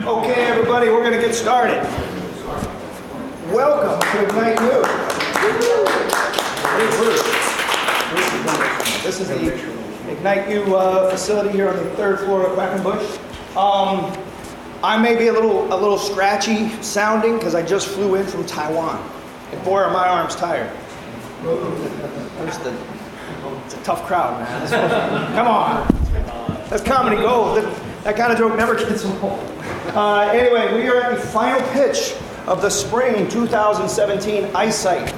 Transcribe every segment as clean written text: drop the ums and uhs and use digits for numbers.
Okay, everybody, we're going to get started. Welcome to IgniteU. This is the IgniteU facility here on the third floor of Quackenbush. I may be a little scratchy sounding because I just flew in from Taiwan. And boy, are my arms tired. It's a tough crowd, man. Come on. That's comedy gold. That kind of joke never gets old. Anyway, we are at the final pitch of the spring 2017 eyesight.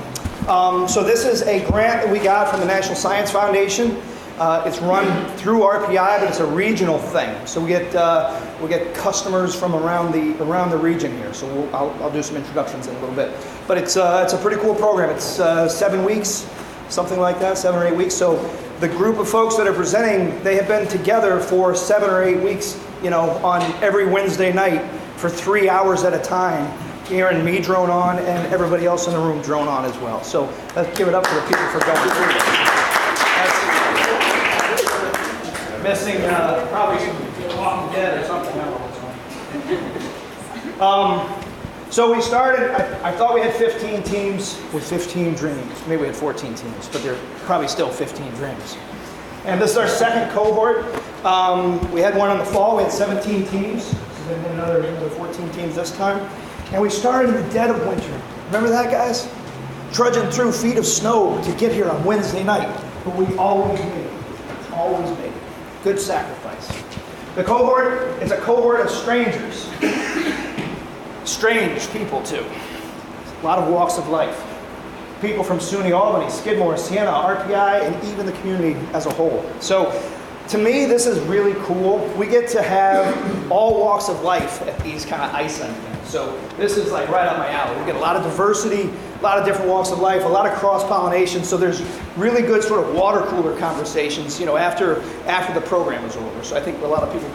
So this is a grant that we got from the National Science Foundation. It's run through RPI, but it's a regional thing. So we get customers from around the region here. So I'll do some introductions in a little bit. But it's a pretty cool program. It's 7 weeks, something like that, 7 or 8 weeks. So the group of folks that are presenting, they have been together for 7 or 8 weeks, on every Wednesday night for 3 hours at a time, hearing me drone on and everybody else in the room drone on as well. So let's give it up to the people for going through this. That's missing probably some Walking Dead or something else. So we started, I thought we had 15 teams with 15 dreams. Maybe we had 14 teams, but there are probably still 15 dreams. And this is our second cohort. We had one in the fall, we had 17 teams. So then another 14 teams this time. And we started in the dead of winter. Remember that, guys? Trudging through feet of snow to get here on Wednesday night. But we always made it. Always made it. Good sacrifice. The cohort is a cohort of strangers. Strange people, too. A lot of walks of life. People from SUNY Albany, Skidmore, Siena, RPI, and even the community as a whole. So, to me, this is really cool. We get to have all walks of life at these kind of eyesight events. So, this is like right up my alley. We get a lot of diversity, a lot of different walks of life, a lot of cross-pollination. So, there's really good sort of water cooler conversations, after the program is over. So, I think a lot of people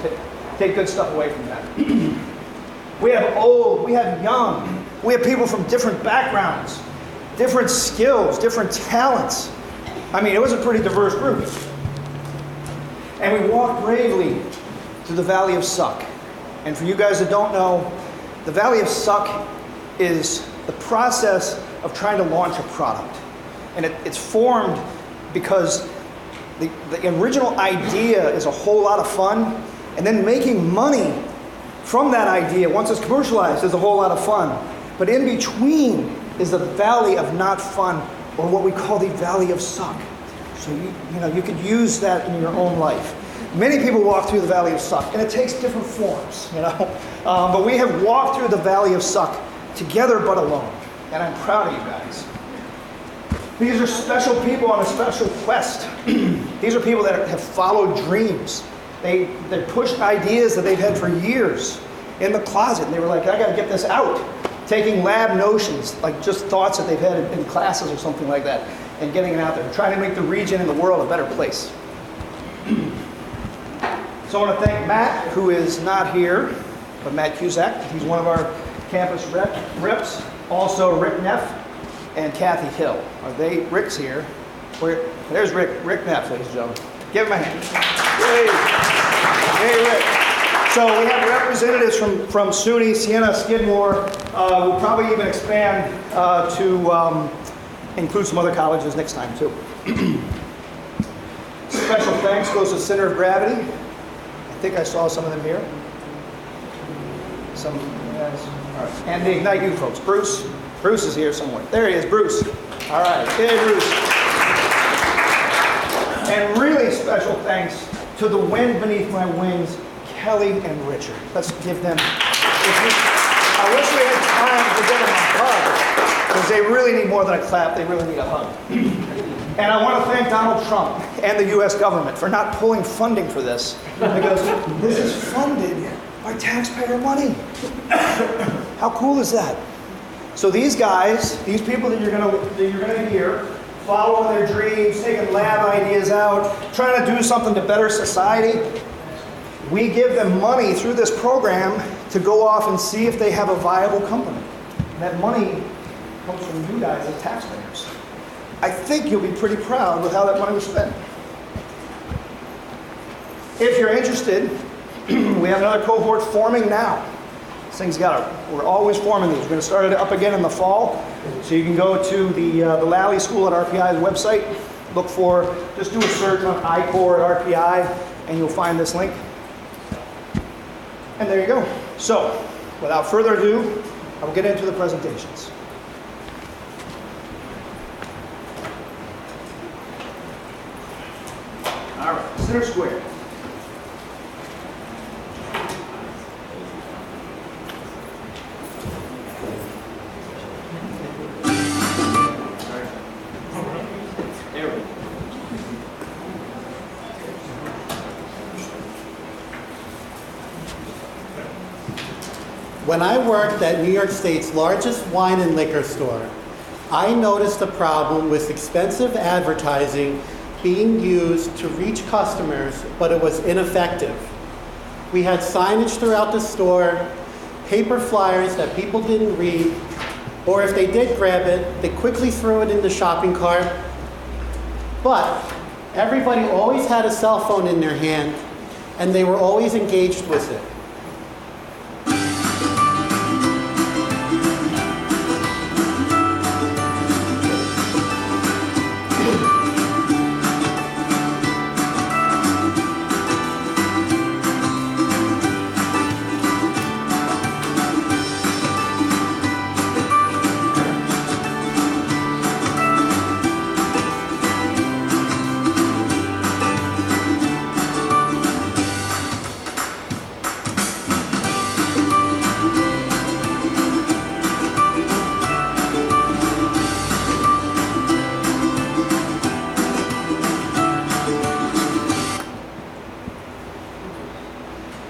take good stuff away from that. We have old, we have young, we have people from different backgrounds, different skills, different talents. I mean, it was a pretty diverse group. And we walked bravely through the Valley of Suck. And for you guys that don't know, the Valley of Suck is the process of trying to launch a product. And it's formed because the original idea is a whole lot of fun, and then making money from that idea, once it's commercialized, is a whole lot of fun. But in between is the valley of not fun, or what we call the Valley of Suck. So you could use that in your own life. Many people walk through the Valley of Suck, and it takes different forms, But we have walked through the Valley of Suck together but alone. And I'm proud of you guys. These are special people on a special quest. These are people that have followed dreams. They pushed ideas that they've had for years in the closet, and they were like, I got to get this out. Taking lab notions, like just thoughts that they've had in classes or something like that, and getting it out there, trying to make the region and the world a better place. So I want to thank Matt, who is not here, but Matt Cusack. He's one of our campus reps. Also Rick Neff and Kathy Hill. Rick's here. There's Rick Neff, ladies and gentlemen. Give him a hand. Hey, Rick. So we have representatives from SUNY, Siena, Skidmore. We'll probably even expand to include some other colleges next time, too. Special thanks goes to Center of Gravity. I think I saw some of them here. Some guys. All right. And the IgniteU folks. Bruce is here somewhere. There he is, Bruce. All right. Hey, Bruce. And really special thanks to the wind beneath my wings, Kelly and Richard. Let's give them. I wish we had time to give them a hug, because they really need more than a clap. They really need a hug. And I want to thank Donald Trump and the U.S. government for not pulling funding for this, because this is funded by taxpayer money. How cool is that? So these guys, these people that you're gonna hear, following their dreams, taking lab ideas out, trying to do something to better society. We give them money through this program to go off and see if they have a viable company. And that money comes from you guys as taxpayers. I think you'll be pretty proud with how that money was spent. If you're interested, we have another cohort forming now. We're always forming these. We're going to start it up again in the fall. So you can go to the Lally School at RPI's website, look for, just do a search on I-Core at RPI, and you'll find this link. And there you go. So, without further ado, I will get into the presentations. All right, center square. When I worked at New York State's largest wine and liquor store, I noticed a problem with expensive advertising being used to reach customers, but it was ineffective. We had signage throughout the store, paper flyers that people didn't read, or if they did grab it, they quickly threw it in the shopping cart. But everybody always had a cell phone in their hand, and they were always engaged with it.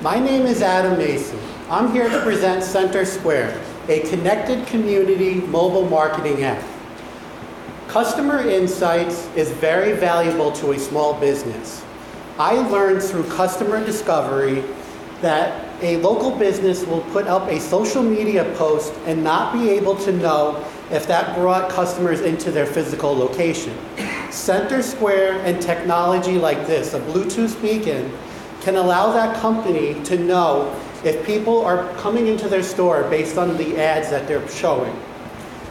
My name is Adam Mason. I'm here to present Center Square, a connected community mobile marketing app. Customer insights is very valuable to a small business. I learned through customer discovery that a local business will put up a social media post and not be able to know if that brought customers into their physical location. Center Square and technology like this, a Bluetooth beacon, can allow that company to know if people are coming into their store based on the ads that they're showing.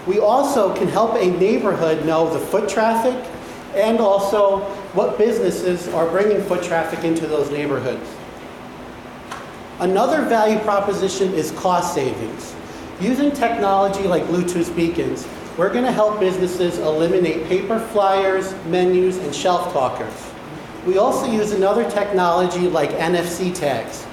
We also can help a neighborhood know the foot traffic and also what businesses are bringing foot traffic into those neighborhoods. Another value proposition is cost savings. Using technology like Bluetooth beacons, we're going to help businesses eliminate paper flyers, menus, and shelf talkers. We also use another technology like NFC tags.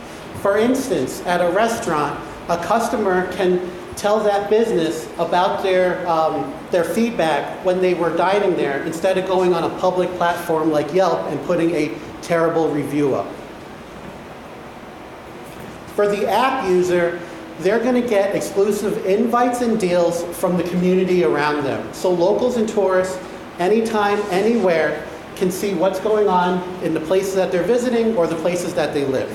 For instance, at a restaurant, a customer can tell that business about their feedback when they were dining there instead of going on a public platform like Yelp and putting a terrible review up. For the app user, they're going to get exclusive invites and deals from the community around them. So locals and tourists, anytime, anywhere, can see what's going on in the places that they're visiting or the places that they live.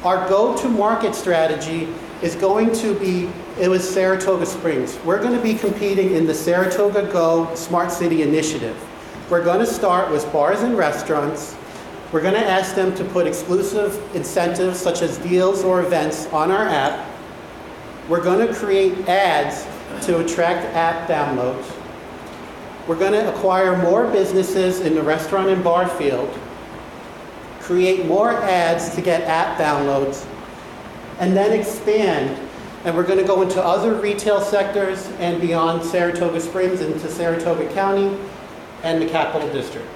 Our go-to-market strategy is going to be, it was Saratoga Springs. We're going to be competing in the Saratoga Go Smart City Initiative. We're going to start with bars and restaurants. We're going to ask them to put exclusive incentives such as deals or events on our app. We're going to create ads to attract app downloads. We're going to acquire more businesses in the restaurant and bar field, create more ads to get app downloads, and then expand. And we're going to go into other retail sectors and beyond Saratoga Springs into Saratoga County and the Capital District.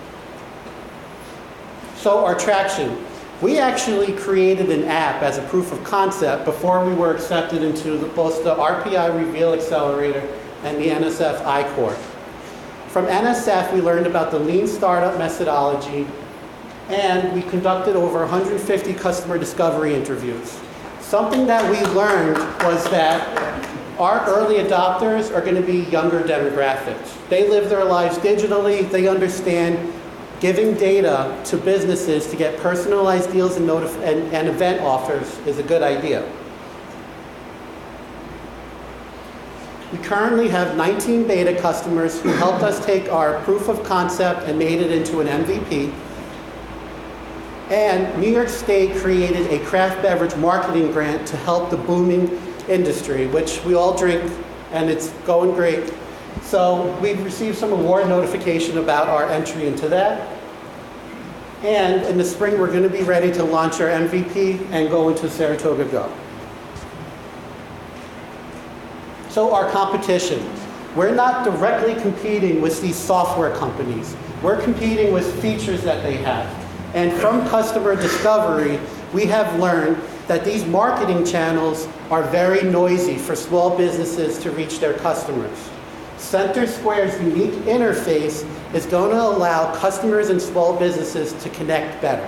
So our traction. We actually created an app as a proof of concept before we were accepted into both the RPI Reveal Accelerator and the NSF I-Core. From NSF, we learned about the lean startup methodology, and we conducted over 150 customer discovery interviews. Something that we learned was that our early adopters are going to be younger demographics. They live their lives digitally. They understand giving data to businesses to get personalized deals and event offers is a good idea. We currently have 19 beta customers who helped us take our proof of concept and made it into an MVP. And New York State created a craft beverage marketing grant to help the booming industry, which we all drink, and it's going great. So we've received some award notification about our entry into that. And in the spring, we're going to be ready to launch our MVP and go into Saratoga Go. So our competition. We're not directly competing with these software companies. We're competing with features that they have. And from customer discovery, we have learned that these marketing channels are very noisy for small businesses to reach their customers. Center Square's unique interface is going to allow customers and small businesses to connect better.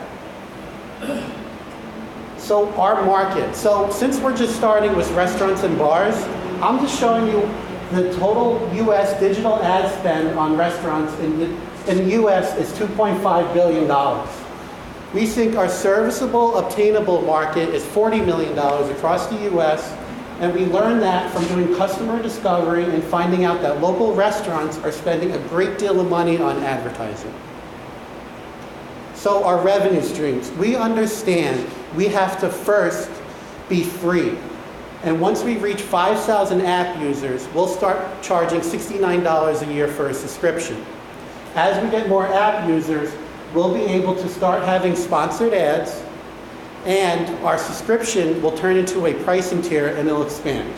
So our market. So since we're just starting with restaurants and bars, I'm just showing you the total U.S. digital ad spend on restaurants in the U.S. is $2.5 billion. We think our serviceable, obtainable market is $40 million across the U.S., and we learned that from doing customer discovery and finding out that local restaurants are spending a great deal of money on advertising. So our revenue streams, we understand we have to first be free. And once we reach 5,000 app users, we'll start charging $69 a year for a subscription. As we get more app users, we'll be able to start having sponsored ads, and our subscription will turn into a pricing tier and it'll expand.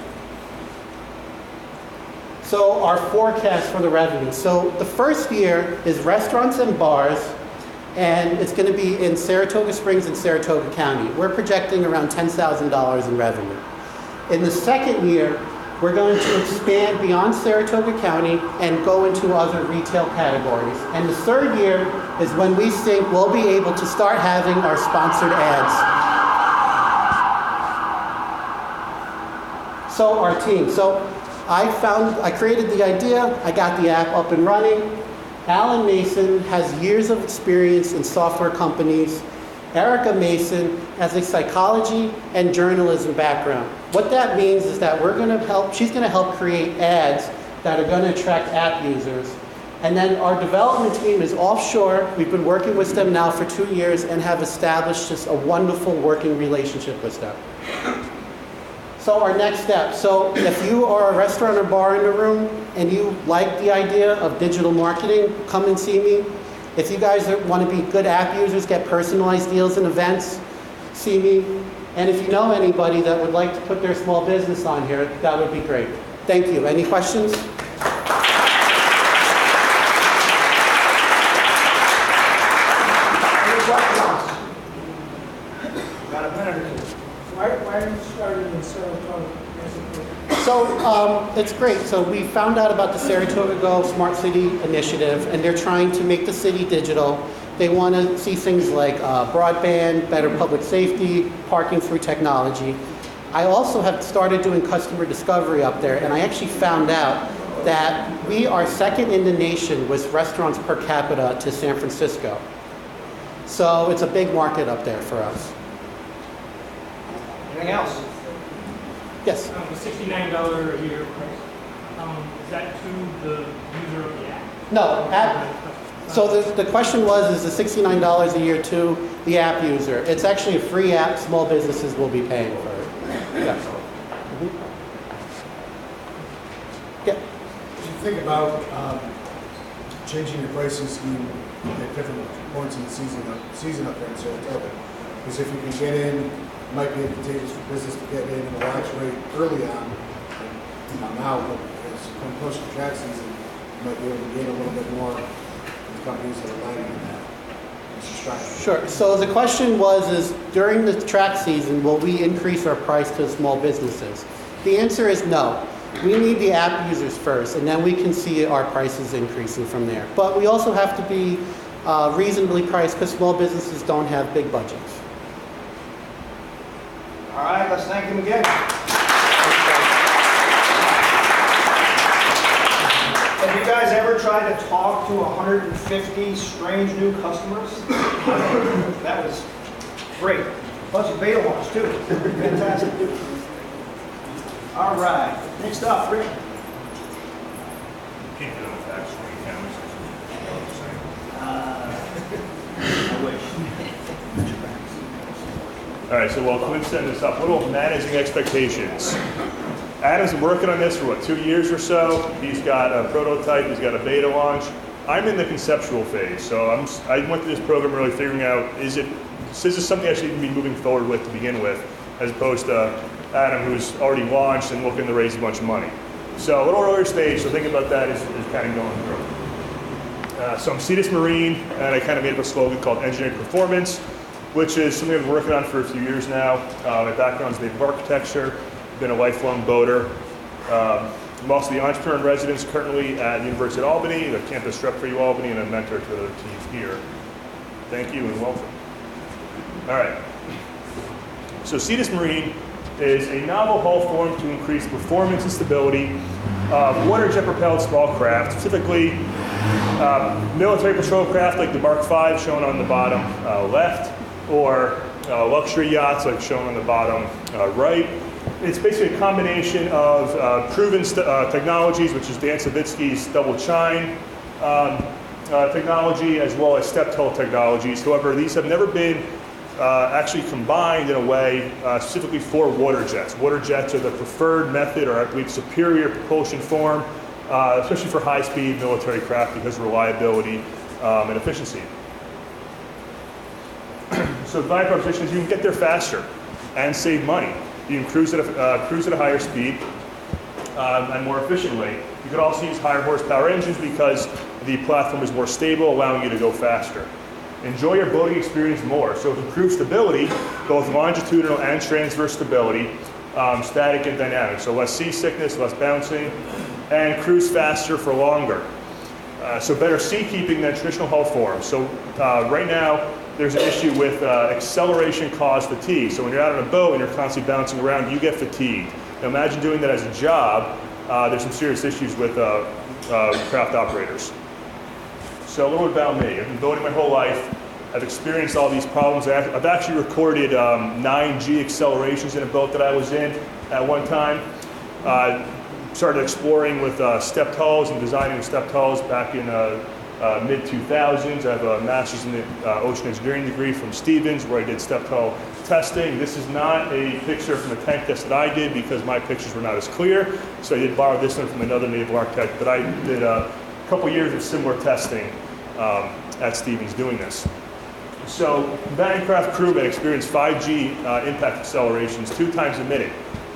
So our forecast for the revenue. So the first year is restaurants and bars, and it's going to be in Saratoga Springs and Saratoga County. We're projecting around $10,000 in revenue. In the second year, we're going to expand beyond Saratoga County and go into other retail categories. And the third year is when we think we'll be able to start having our sponsored ads. So our team. So I created the idea, I got the app up and running. Alan Mason has years of experience in software companies. Erica Mason has a psychology and journalism background. What that means is that she's going to help create ads that are going to attract app users. And then our development team is offshore. We've been working with them now for 2 years and have established just a wonderful working relationship with them. So our next step. So if you are a restaurant or bar in the room and you like the idea of digital marketing, come and see me. If you guys want to be good app users, get personalized deals and events, see me. And if you know anybody that would like to put their small business on here, that would be great. Thank you. Any questions? Got a minute or two. Why are you starting in Saratoga? So it's great. So we found out about the Saratoga Go Smart City initiative, and they're trying to make the city digital. They want to see things like broadband, better public safety, parking through technology. I also have started doing customer discovery up there, and I actually found out that we are second in the nation with restaurants per capita to San Francisco. So it's a big market up there for us. Anything else? Yes? The $69 a year price, is that to the user of the app? No. So the question was, is the $69 a year to the app user? It's actually a free app. Small businesses will be paying for it. Yeah. Mm-hmm. Yeah. As you think about changing your pricing scheme at different points in the season up there in Saratoga, because if you can get in, it might be advantageous for business to get in a large rate early on. Now, but as you come closer to track season, you might be able to gain a little bit more with companies that are lagging in that. Sure. So the question is during the track season, will we increase our price to small businesses? The answer is no. We need the app users first, and then we can see our prices increasing from there. But we also have to be reasonably priced because small businesses don't have big budgets. All right, let's thank him again. Have you guys ever tried to talk to 150 strange new customers? That was great. Bunch of beta ones too. Fantastic. All right, next up, Rick. Can't do it with that 20 cameras. I wish. All right, so while Quinn's setting this up, a little managing expectations. Adam's been working on this for what, 2 years or so. He's got a prototype, he's got a beta launch. I'm in the conceptual phase, so I went through this program really figuring out, is this something I should even be moving forward with to begin with, as opposed to Adam, who's already launched and looking to raise a bunch of money. So a little earlier stage, so think about that as kind of going through. So I'm Cetus Marine, and I kind of made up a slogan called Engineering Performance, which is something I've been working on for a few years now. My background is naval architecture, been a lifelong boater. I'm also the entrepreneur in residence currently at the University of Albany, the campus rep for Albany, and a mentor to other teams here. Thank you and welcome. All right. So Cetus Marine is a novel hull form to increase performance and stability of water jet propelled small craft, specifically military patrol craft like the Mark V shown on the bottom left, or luxury yachts like shown on the bottom right. It's basically a combination of proven technologies, which is Dan Savitsky's double chine technology, as well as step hull technologies. However, these have never been actually combined in a way specifically for water jets. Water jets are the preferred method, or I believe superior propulsion form, especially for high-speed military craft because of reliability and efficiency. So the value proposition is you can get there faster and save money. You can cruise at a higher speed and more efficiently. You could also use higher horsepower engines because the platform is more stable, allowing you to go faster. Enjoy your boating experience more. So to improve stability, both longitudinal and transverse stability, static and dynamic. So less seasickness, less bouncing, and cruise faster for longer. So better sea keeping than traditional hull forms. So right now, there's an issue with acceleration caused fatigue. So when you're out on a boat and you're constantly bouncing around, you get fatigued. Now imagine doing that as a job. There's some serious issues with craft operators. So a little bit about me. I've been boating my whole life. I've experienced all these problems. I've actually recorded 9G accelerations in a boat that I was in at one time. Started exploring with stepped hulls and designing stepped hulls back in mid-2000s. I have a master's in the ocean engineering degree from Stevens, where I did stepped hull testing. This is not a picture from a tank test that I did because my pictures were not as clear. So I did borrow this one from another naval architect, but I did a couple years of similar testing at Stevens doing this. So combatant craft crewmen experience 5G impact accelerations 2 times a minute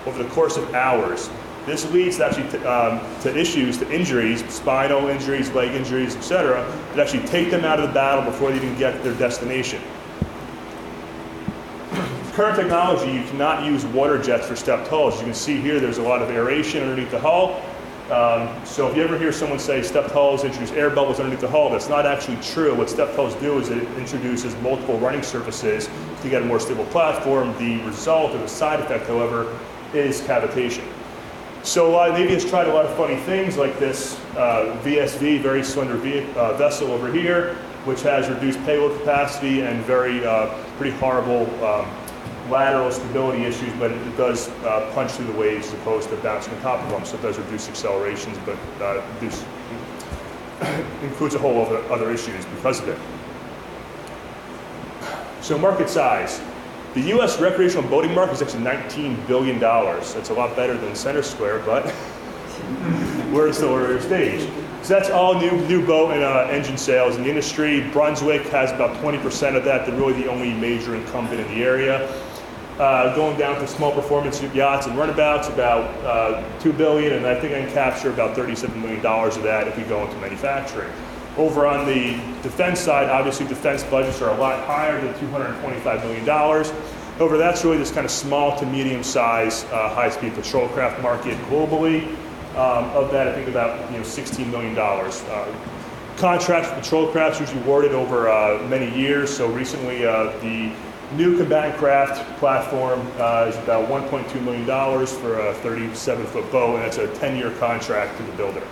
over the course of hours. This leads to actually to issues, to injuries, spinal injuries, leg injuries, etc., that actually take them out of the battle before they even get to their destination. Current technology, you cannot use water jets for stepped hulls. As you can see here, there's a lot of aeration underneath the hull. So if you ever hear someone say stepped hulls introduce air bubbles underneath the hull, that's not actually true. What stepped hulls do is it introduces multiple running surfaces to get a more stable platform. The result or the side effect, however, is cavitation. So Navy has tried a lot of funny things like this VSV, very slender vessel over here, which has reduced payload capacity and pretty horrible lateral stability issues, but it does punch through the waves as opposed to bouncing on top of them. So it does reduce accelerations, but includes a whole lot of other issues because of it. So market size. The U.S. recreational boating market is actually $19 billion. That's a lot better than Center Square, but we're still earlier stage. So that's all new boat and engine sales in the industry. Brunswick has about 20% of that. They're really the only major incumbent in the area. Going down to small performance yachts and runabouts, about $2 billion, and I think I can capture about $37 million of that if we go into manufacturing. Over on the defense side, obviously defense budgets are a lot higher than $225 million. However, that's really this kind of small to medium size high-speed patrol craft market globally. Of that, I think about $16 million. Contracts for patrol crafts usually awarded over many years. So recently, the new combatant craft platform is about $1.2 million for a 37-foot boat, and that's a 10-year contract to the builder.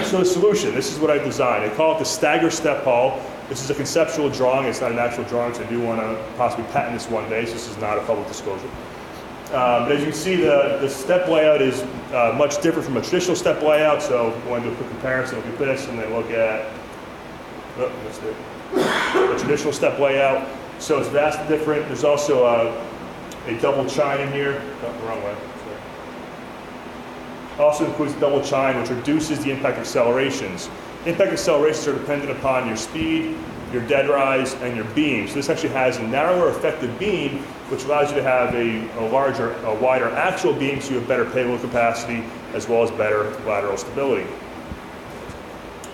So the solution, this is what I designed. I call it the stagger step hull. This is a conceptual drawing. It's not an actual drawing, so I do want to possibly patent this one day. So this is not a public disclosure. But as you can see, the step layout is much different from a traditional step layout. So I want to do a quick comparison. Look at this and then look at a traditional step layout. So it's vastly different. There's also a double chine in here. Oh, the wrong way. Sorry. Also includes double chine, which reduces the impact accelerations. Impact accelerations are dependent upon your speed, your dead rise, and your beam. So this actually has a narrower effective beam, which allows you to have a wider actual beam, so you have better payload capacity as well as better lateral stability.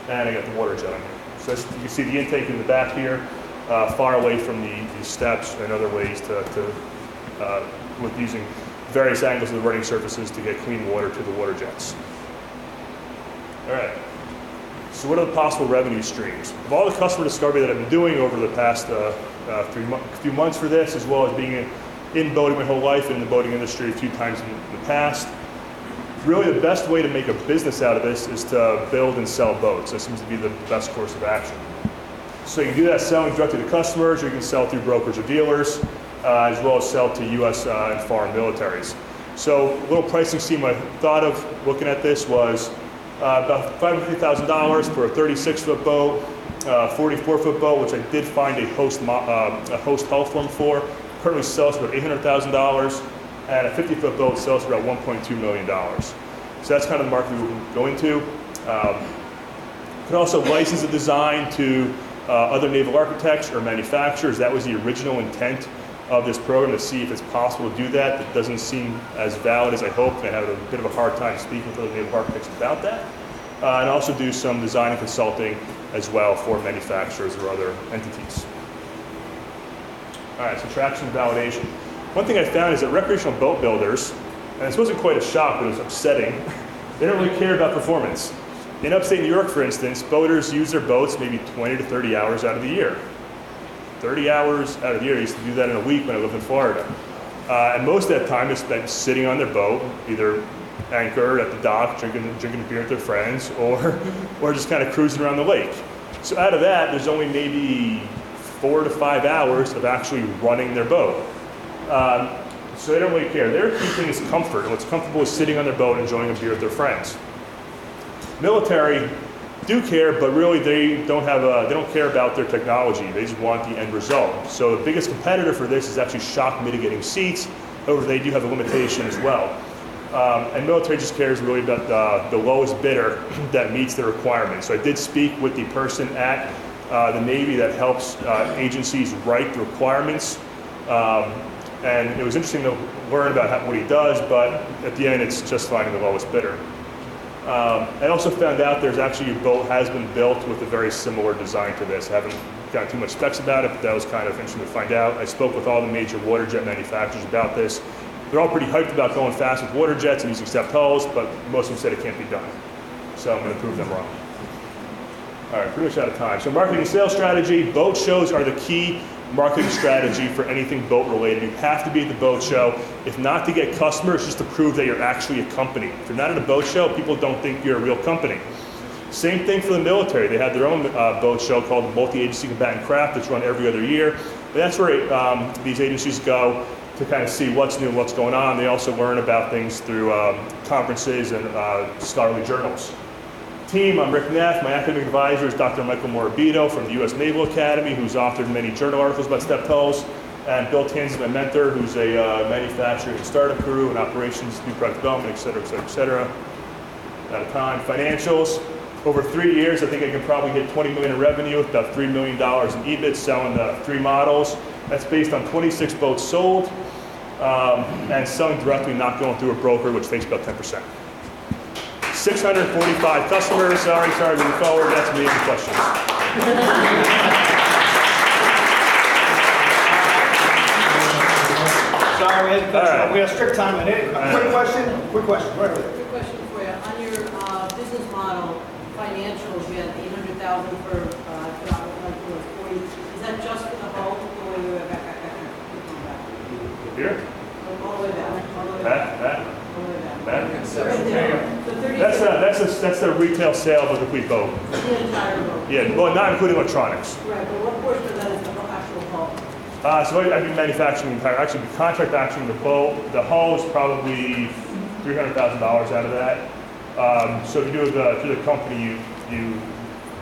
And I got the water jet on here. So you can see the intake in the back here, far away from the steps and other ways with using various angles of the running surfaces to get clean water to the water jets. All right. So what are the possible revenue streams? Of all the customer discovery that I've been doing over the past few months for this, as well as being in boating my whole life, in the boating industry a few times in the past, really the best way to make a business out of this is to build and sell boats. That seems to be the best course of action. So you can do that selling directly to customers, or you can sell through brokers or dealers, as well as sell to US and foreign militaries. So a little pricing scheme I thought of looking at this was about $550,000 for a 36-foot boat, 44-foot boat, which I did find a host hull form for. Currently sells for about $800,000, and a 50-foot boat sells for about $1.2 million. So that's kind of the market we will go into. You can also license the design to other naval architects or manufacturers. That was the original intent of this program, to see if it's possible to do that. That doesn't seem as valid as I hoped. I have a bit of a hard time speaking with other naval architects about that. And also do some design and consulting as well for manufacturers or other entities. All right, so traction and validation. One thing I found is that recreational boat builders, and this wasn't quite a shock, but it was upsetting, they don't really care about performance. In upstate New York, for instance, boaters use their boats maybe 20 to 30 hours out of the year. 30 hours out of the year. I used to do that in a week when I lived in Florida. And most of that time is spent sitting on their boat, either anchored at the dock, drinking a beer with their friends, or just kind of cruising around the lake. So out of that, there's only maybe 4 to 5 hours of actually running their boat. So they don't really care. Their key thing is comfort, and what's comfortable is sitting on their boat enjoying a beer with their friends. Military do care, but really they don't care about their technology. They just want the end result. So the biggest competitor for this is actually shock mitigating seats. However, they do have a limitation as well. And military just cares really about the lowest bidder that meets the requirements. So I did speak with the person at the Navy that helps agencies write the requirements. And it was interesting to learn about what he does, but at the end it's just finding the lowest bidder. I also found out there's actually a boat has been built with a very similar design to this. I haven't got too much specs about it, but that was kind of interesting to find out. I spoke with all the major water jet manufacturers about this. They're all pretty hyped about going fast with water jets and using stepped hulls, but most of them said it can't be done. So I'm going to prove them wrong. All right, pretty much out of time. So marketing and sales strategy, boat shows are the key marketing strategy for anything boat related. You have to be at the boat show, if not to get customers, just to prove that you're actually a company. If you're not at a boat show, people don't think you're a real company. Same thing for the military. They have their own boat show called Multi-Agency Combatant Craft that's run every other year. But that's where these agencies go to kind of see what's new and what's going on. They also learn about things through conferences and scholarly journals. Team, I'm Rick Neff. My academic advisor is Dr. Michael Morabito from the U.S. Naval Academy, who's authored many journal articles about stepped hulls. And Bill Tanz is my mentor, who's a manufacturing and startup guru and operations, new product development, et cetera, et cetera, et cetera. Out of time. Financials. Over 3 years, I think I can probably hit $20 million in revenue with about $3 million in EBIT selling 3 models. That's based on 26 boats sold and selling directly, not going through a broker, which takes about 10%. 645 customers. Sorry, moving forward. That's me. Any questions? Sorry, we have strict time on it. Quick question. Right away. Quick question for you. On your business model, financials, you had 800,000 for 40. Is that just for the hull? The way you back? Here? All the way back. That. All the way back. That. So right there. So 36. That's the retail sale of a complete boat. The entire boat. Yeah, well, not including electronics. Right, but what portion of that is the actual hull? So I've been manufacturing the entire, actually contract actually the boat. The hull is probably $300,000 out of that. So if you do it through the company, you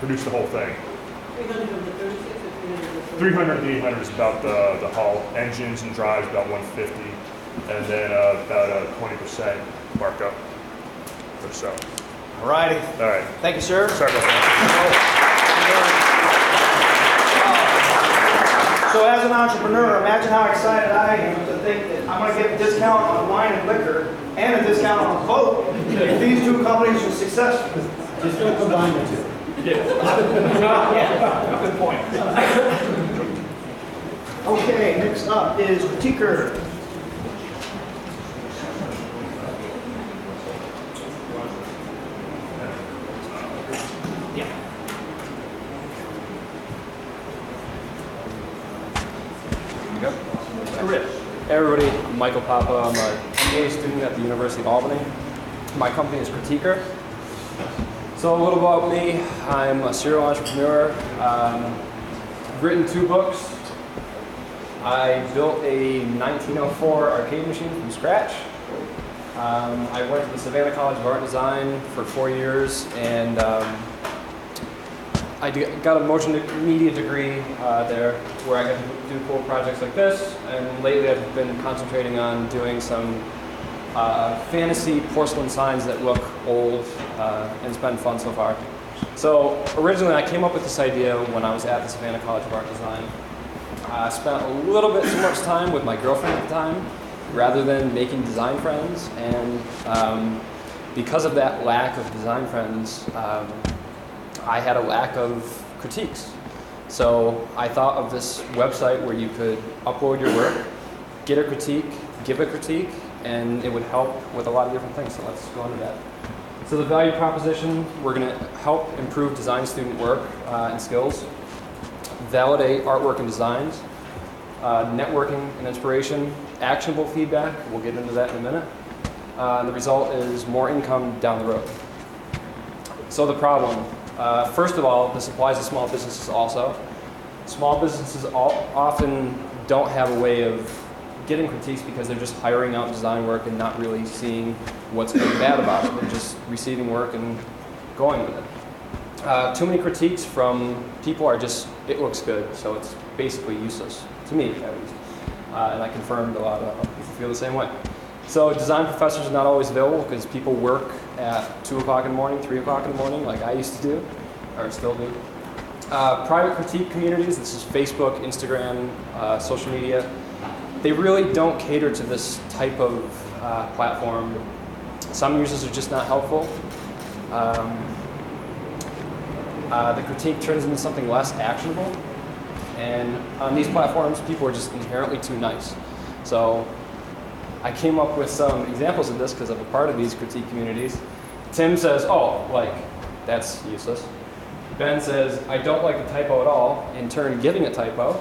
produce the whole thing. 300 of the 36 or 300 of the 40? 300 to the 800 is about the hull. Engines and drives about 150, and then about a 20% markup or so. All righty. All right. Thank you, sir. Sorry about that. So as an entrepreneur, imagine how excited I am to think that I'm going to get a discount on wine and liquor and a discount on a boat if these two companies are successful. Just don't combine the two. Yeah, good point. Okay, next up is Critiquer. Hey everybody, I'm Michael Papa. I'm a MBA student at the University of Albany. My company is Critiquer. So a little about me, I'm a serial entrepreneur. I've written 2 books. I built a 1904 arcade machine from scratch. I went to the Savannah College of Art and Design for 4 years, and I got a motion media degree there, where I got to do cool projects like this. And lately, I've been concentrating on doing some fantasy porcelain signs that look old, and it's been fun so far. So originally, I came up with this idea when I was at the Savannah College of Art and Design. I spent a little bit too much time with my girlfriend at the time, rather than making design friends. And because of that lack of design friends, I had a lack of critiques. So I thought of this website where you could upload your work, get a critique, give a critique, and it would help with a lot of different things. So let's go into that. So the value proposition, we're going to help improve design student work and skills, validate artwork and designs, networking and inspiration, actionable feedback, we'll get into that in a minute. The result is more income down the road. So the problem, first of all, this applies to small businesses also. Small businesses often don't have a way of getting critiques because they're just hiring out design work and not really seeing what's good and bad about it. They're just receiving work and going with it. Too many critiques from people are just, it looks good, so it's basically useless, to me at least. And I confirmed a lot of people feel the same way. So design professors are not always available because people work at 2 o'clock in the morning, 3 o'clock in the morning, like I used to do, or still do. Private critique communities, this is Facebook, Instagram, social media, they really don't cater to this type of platform. Some users are just not helpful. The critique turns into something less actionable. And on these platforms, people are just inherently too nice. So I came up with some examples of this because I'm a part of these critique communities. Tim says, oh, like, that's useless. Ben says, I don't like the typo at all, in turn giving a typo.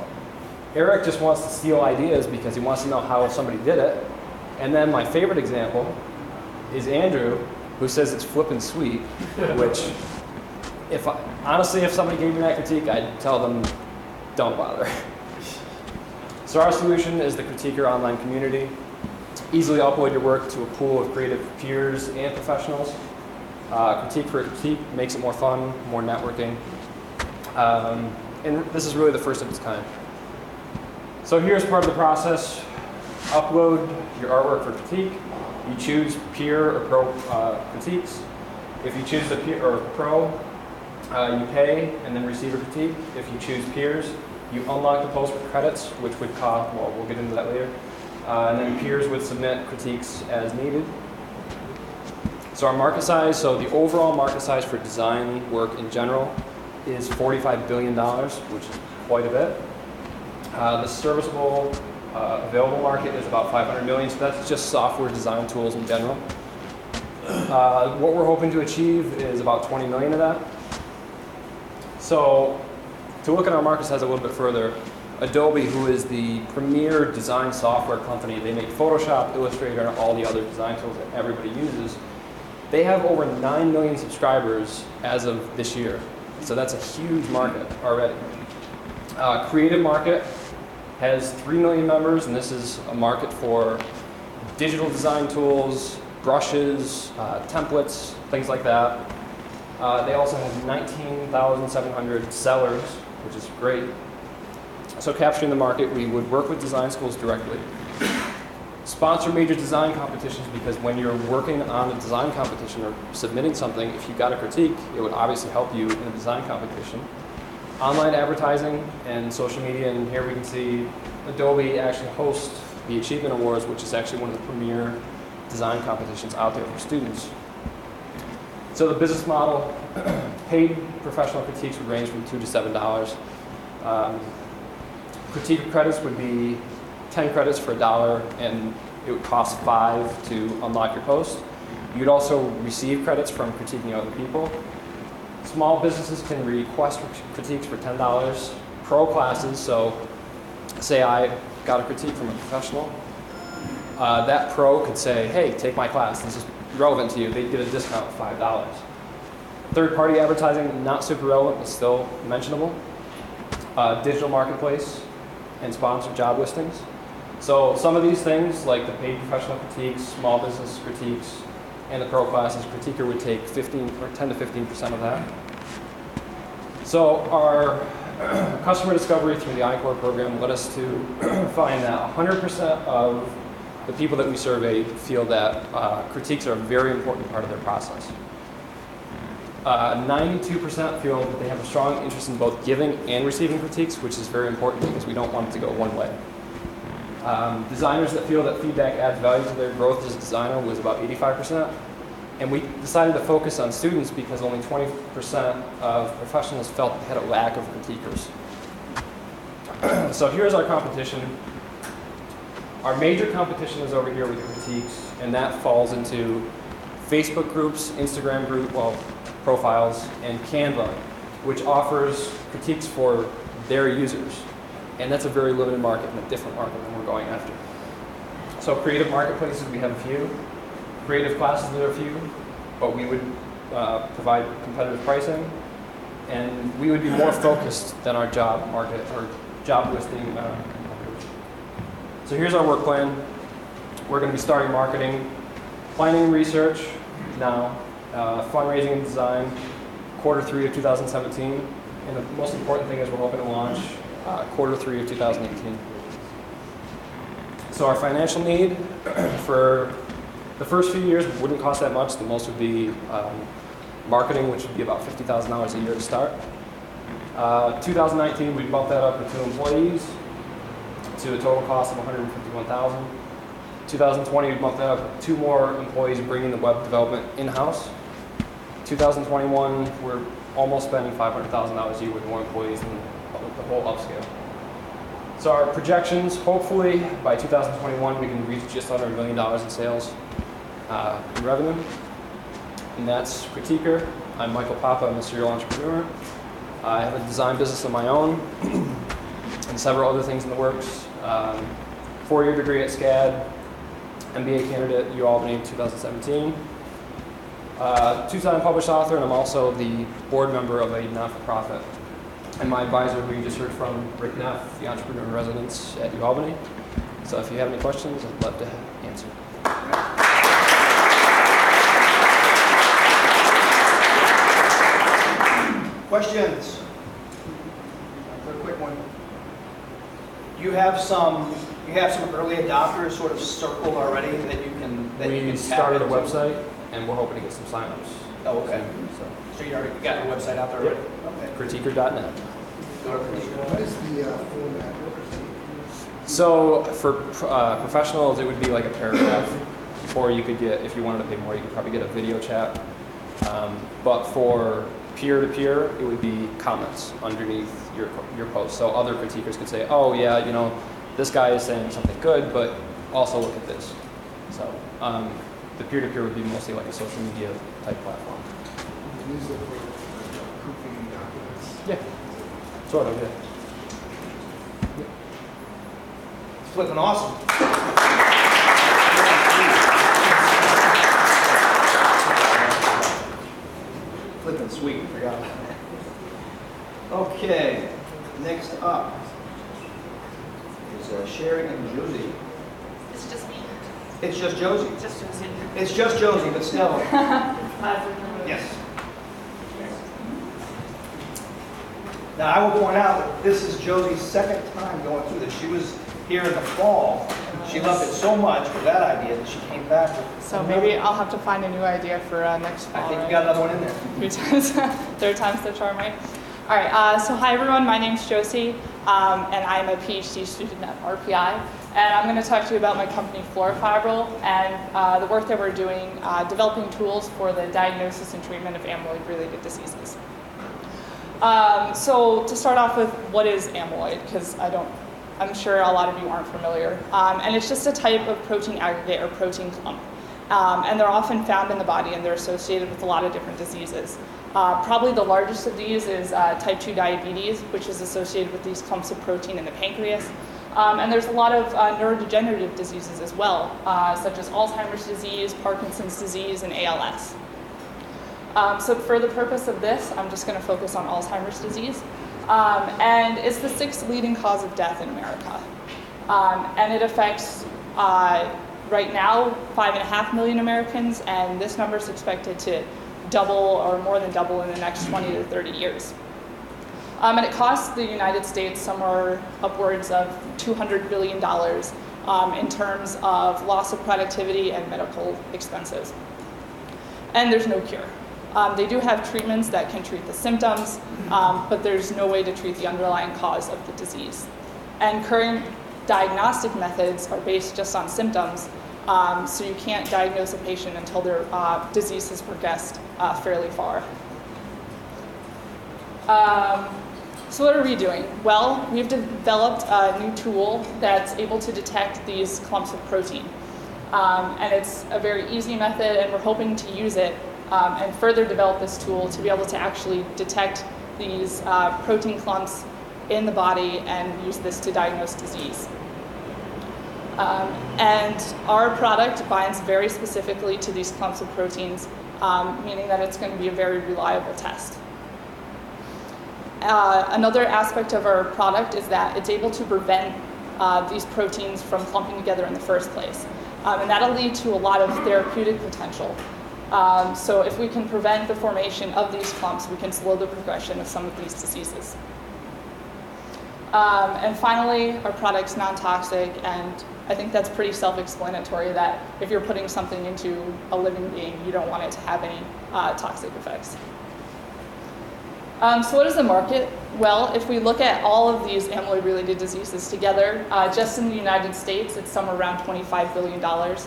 Eric just wants to steal ideas because he wants to know how somebody did it. And then my favorite example is Andrew, who says it's flippin' sweet, which, honestly, if somebody gave me that critique, I'd tell them, don't bother. So our solution is the Critiquer online community. Easily upload your work to a pool of creative peers and professionals. Critique for a critique makes it more fun, more networking. And this is really the first of its kind. So here's part of the process. Upload your artwork for critique. You choose peer or pro critiques. If you choose the peer or pro, you pay and then receive a critique. If you choose peers, you unlock the post with credits, which would cost, well, we'll get into that later. And then peers would submit critiques as needed. So our market size, so the overall market size for design work in general is $45 billion, which is quite a bit. The serviceable available market is about 500 million, so that's just software design tools in general. What we're hoping to achieve is about 20 million of that. So to look at our market size a little bit further, Adobe, who is the premier design software company, they make Photoshop, Illustrator, and all the other design tools that everybody uses. They have over 9 million subscribers as of this year. So that's a huge market already. Creative Market has 3 million members, and this is a market for digital design tools, brushes, templates, things like that. They also have 19,700 sellers, which is great. So capturing the market, we would work with design schools directly. Sponsor major design competitions, because when you're working on a design competition or submitting something, if you got a critique, it would obviously help you in a design competition. Online advertising and social media, and here we can see Adobe actually hosts the Achievement Awards, which is actually one of the premier design competitions out there for students. So the business model, paid professional critiques would range from $2 to $7. Critique credits would be 10 credits for $1, and it would cost 5 to unlock your post. You'd also receive credits from critiquing other people. Small businesses can request critiques for $10. Pro classes, so say I got a critique from a professional, that pro could say, hey, take my class, this is relevant to you. They get a discount of $5. Third-party advertising, not super relevant, but still mentionable. Digital marketplace and sponsored job listings. So some of these things, like the paid professional critiques, small business critiques, and the pro classes, critiquer would take 10 to 15% of that. So our customer discovery through the iCore program led us to find that 100% of the people that we surveyed feel that critiques are a very important part of their process. 92% feel that they have a strong interest in both giving and receiving critiques, which is very important because we don't want it to go one way. Designers that feel that feedback adds value to their growth as a designer was about 85%. And we decided to focus on students because only 20% of professionals felt they had a lack of critiquers. So here's our competition. Our major competition is over here with critiques, and that falls into Facebook groups, Instagram profiles, and Canva, which offers critiques for their users. And that's a very limited market and a different market than we're going after. So creative marketplaces, we have a few. Creative classes, there are a few, but we would provide competitive pricing, and we would be more focused than our job market or job listing competitors. So here's our work plan. We're going to be starting marketing, planning and research now, fundraising and design, Q3 of 2017, and the most important thing is we're hoping to launch Q3 of 2018. So our financial need for the first few years wouldn't cost that much. The most would be marketing, which would be about $50,000 a year to start. 2019, we'd bump that up to 2 employees to a total cost of $151,000. 2020, we'd bump that up to 2 more employees, bringing the web development in-house. 2021, we're almost spending $500,000 a year with more employees than the whole upscale. So our projections, hopefully by 2021, we can reach just under $1 million in sales in revenue. And that's Critiquer. I'm Michael Papa, I'm a serial entrepreneur. I have a design business of my own and several other things in the works. 4-year degree at SCAD, MBA candidate at UAlbany in 2017. 2-time published author, and I'm also the board member of a not-for-profit. And my advisor, who you just heard from, Rick Neff, the entrepreneur in residence at UAlbany. So if you have any questions, I'd love to answer. Questions? A quick one. You have some early adopters sort of circled already that you can We started a website, and we're hoping to get some signups. Oh, okay. So you already got your website out there already? Okay. Critiquer.net. Go to Critiquer. What is the format? So for professionals, it would be like a paragraph, or you could get, if you wanted to pay more, you could probably get a video chat. But for peer-to-peer, it would be comments underneath your post. So other critiquers could say, oh yeah, you know, this guy is saying something good, but also look at this. So the peer-to-peer would be mostly like a social media type platform. Use it for proofing documents. Yeah, sort of, yeah. It's flipping awesome. Flipping sweet, forgot. Okay, next up is Sherry and Josie. It's just me. It's just Josie. Just Josie. It's just Josie, but still. Yes. Now, I will point out that this is Josie's second time going through this. She was here in the fall. She loved it so much for that idea that she came back with So another- maybe I'll have to find a new idea for next fall. I think you right? got another one in there. 3 times, third time's the charm, right? All right, so hi everyone, my name's Josie, and I'm a PhD student at RPI, and I'm going to talk to you about my company Fluorofibril and the work that we're doing developing tools for the diagnosis and treatment of amyloid-related diseases. So to start off with, what is amyloid? Because I'm sure a lot of you aren't familiar. And it's just a type of protein aggregate or protein clump. And they're often found in the body and they're associated with a lot of different diseases. Probably the largest of these is type 2 diabetes, which is associated with these clumps of protein in the pancreas. And there's a lot of neurodegenerative diseases as well, such as Alzheimer's disease, Parkinson's disease, and ALS. So for the purpose of this, I'm just going to focus on Alzheimer's disease. And it's the 6th leading cause of death in America. And it affects, right now, 5.5 million Americans, and this number is expected to double or more than double in the next 20 to 30 years. And it costs the United States somewhere upwards of $200 billion in terms of loss of productivity and medical expenses. And there's no cure. They do have treatments that can treat the symptoms, but there's no way to treat the underlying cause of the disease. And current diagnostic methods are based just on symptoms, so you can't diagnose a patient until their disease has progressed fairly far. So what are we doing? Well, we've developed a new tool that's able to detect these clumps of protein. And it's a very easy method, and we're hoping to use it and further develop this tool to be able to actually detect these protein clumps in the body and use this to diagnose disease. And our product binds very specifically to these clumps of proteins, meaning that it's going to be a very reliable test. Another aspect of our product is that it's able to prevent these proteins from clumping together in the first place. And that'll lead to a lot of therapeutic potential. So if we can prevent the formation of these clumps, we can slow the progression of some of these diseases. And finally, our product's non-toxic, and I think that's pretty self-explanatory that if you're putting something into a living being, you don't want it to have any toxic effects. So what is the market? Well, if we look at all of these amyloid-related diseases together, just in the United States, it's somewhere around $25 billion.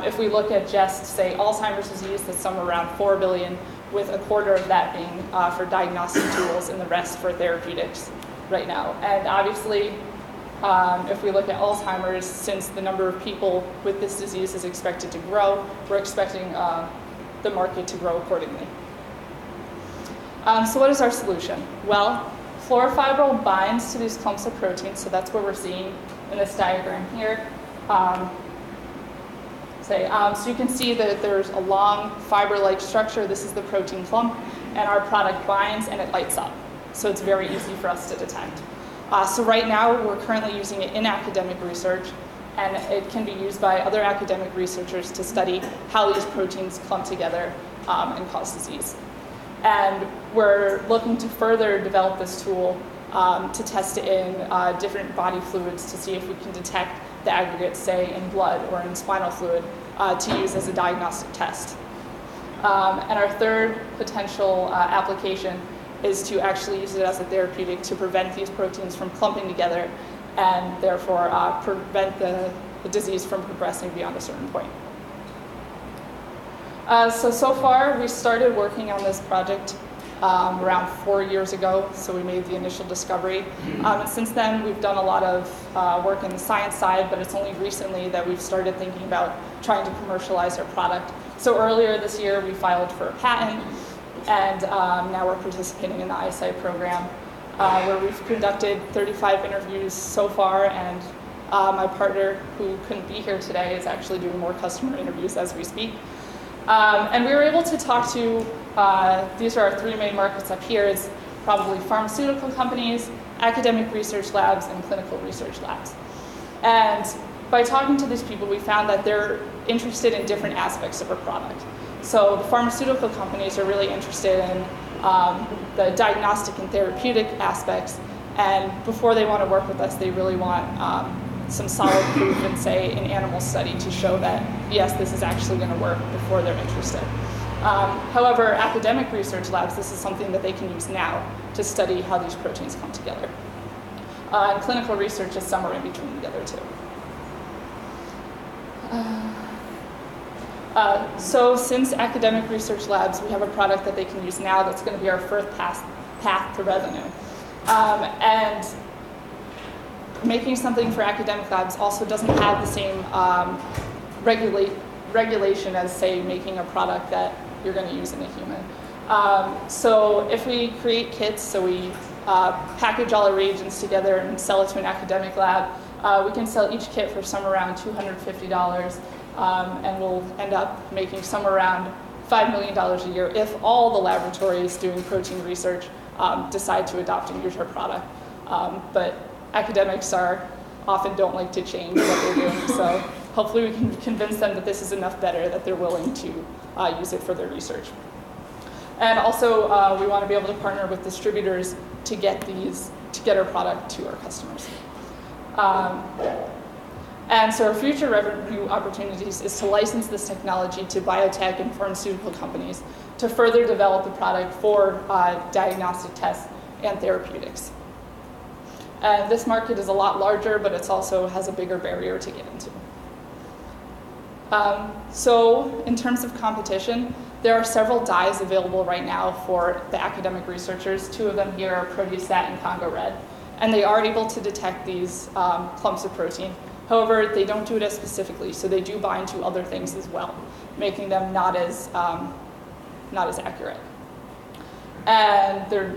If we look at just, say, Alzheimer's disease, that's somewhere around $4 billion, with a quarter of that being for diagnostic tools and the rest for therapeutics right now. And obviously, if we look at Alzheimer's, since the number of people with this disease is expected to grow, we're expecting the market to grow accordingly. So what is our solution? Well, fluorofibril binds to these clumps of protein, so that's what we're seeing in this diagram here. So you can see that there's a long fiber-like structure. This is the protein clump, and our product binds and it lights up. So it's very easy for us to detect. So right now, we're currently using it in academic research, and it can be used by other academic researchers to study how these proteins clump together and cause disease. And we're looking to further develop this tool to test it in different body fluids to see if we can detect the aggregates, say, in blood or in spinal fluid, to use as a diagnostic test. And our third potential application is to actually use it as a therapeutic to prevent these proteins from clumping together and therefore prevent the disease from progressing beyond a certain point. So far, we started working on this project around 4 years ago, so we made the initial discovery. And since then, we've done a lot of work in the science side, but it's only recently that we've started thinking about trying to commercialize our product. So earlier this year, we filed for a patent, and now we're participating in the eyesight program, where we've conducted 35 interviews so far, and my partner, who couldn't be here today, is actually doing more customer interviews as we speak. And we were able to talk to, these are our 3 main markets up here, is probably pharmaceutical companies, academic research labs, and clinical research labs. And by talking to these people, we found that they're interested in different aspects of our product. So the pharmaceutical companies are really interested in the diagnostic and therapeutic aspects. And before they want to work with us, they really want some solid proof in, say, an animal study to show that, yes, this is actually going to work before they're interested. However, academic research labs, this is something that they can use now to study how these proteins come together. And clinical research is somewhere in between the other two. So since academic research labs, we have a product that they can use now that's going to be our first path to revenue. And making something for academic labs also doesn't have the same regulation as, say, making a product that you're going to use in a human. So if we create kits, so we package all our reagents together and sell it to an academic lab, we can sell each kit for somewhere around $250, and we'll end up making somewhere around $5 million a year if all the laboratories doing protein research decide to adopt and use our product. But academics often don't like to change what they're doing, so hopefully we can convince them that this is enough better that they're willing to use it for their research. And also, we want to be able to partner with distributors to get our product to our customers. And so our future revenue opportunities is to license this technology to biotech and pharmaceutical companies to further develop the product for diagnostic tests and therapeutics. And this market is a lot larger, but it also has a bigger barrier to get into. So in terms of competition, there are several dyes available right now for the academic researchers. Two of them here are Proteustat and Congo Red. And they are able to detect these clumps of protein. However, they don't do it as specifically, so they do bind to other things as well, making them not as accurate. And their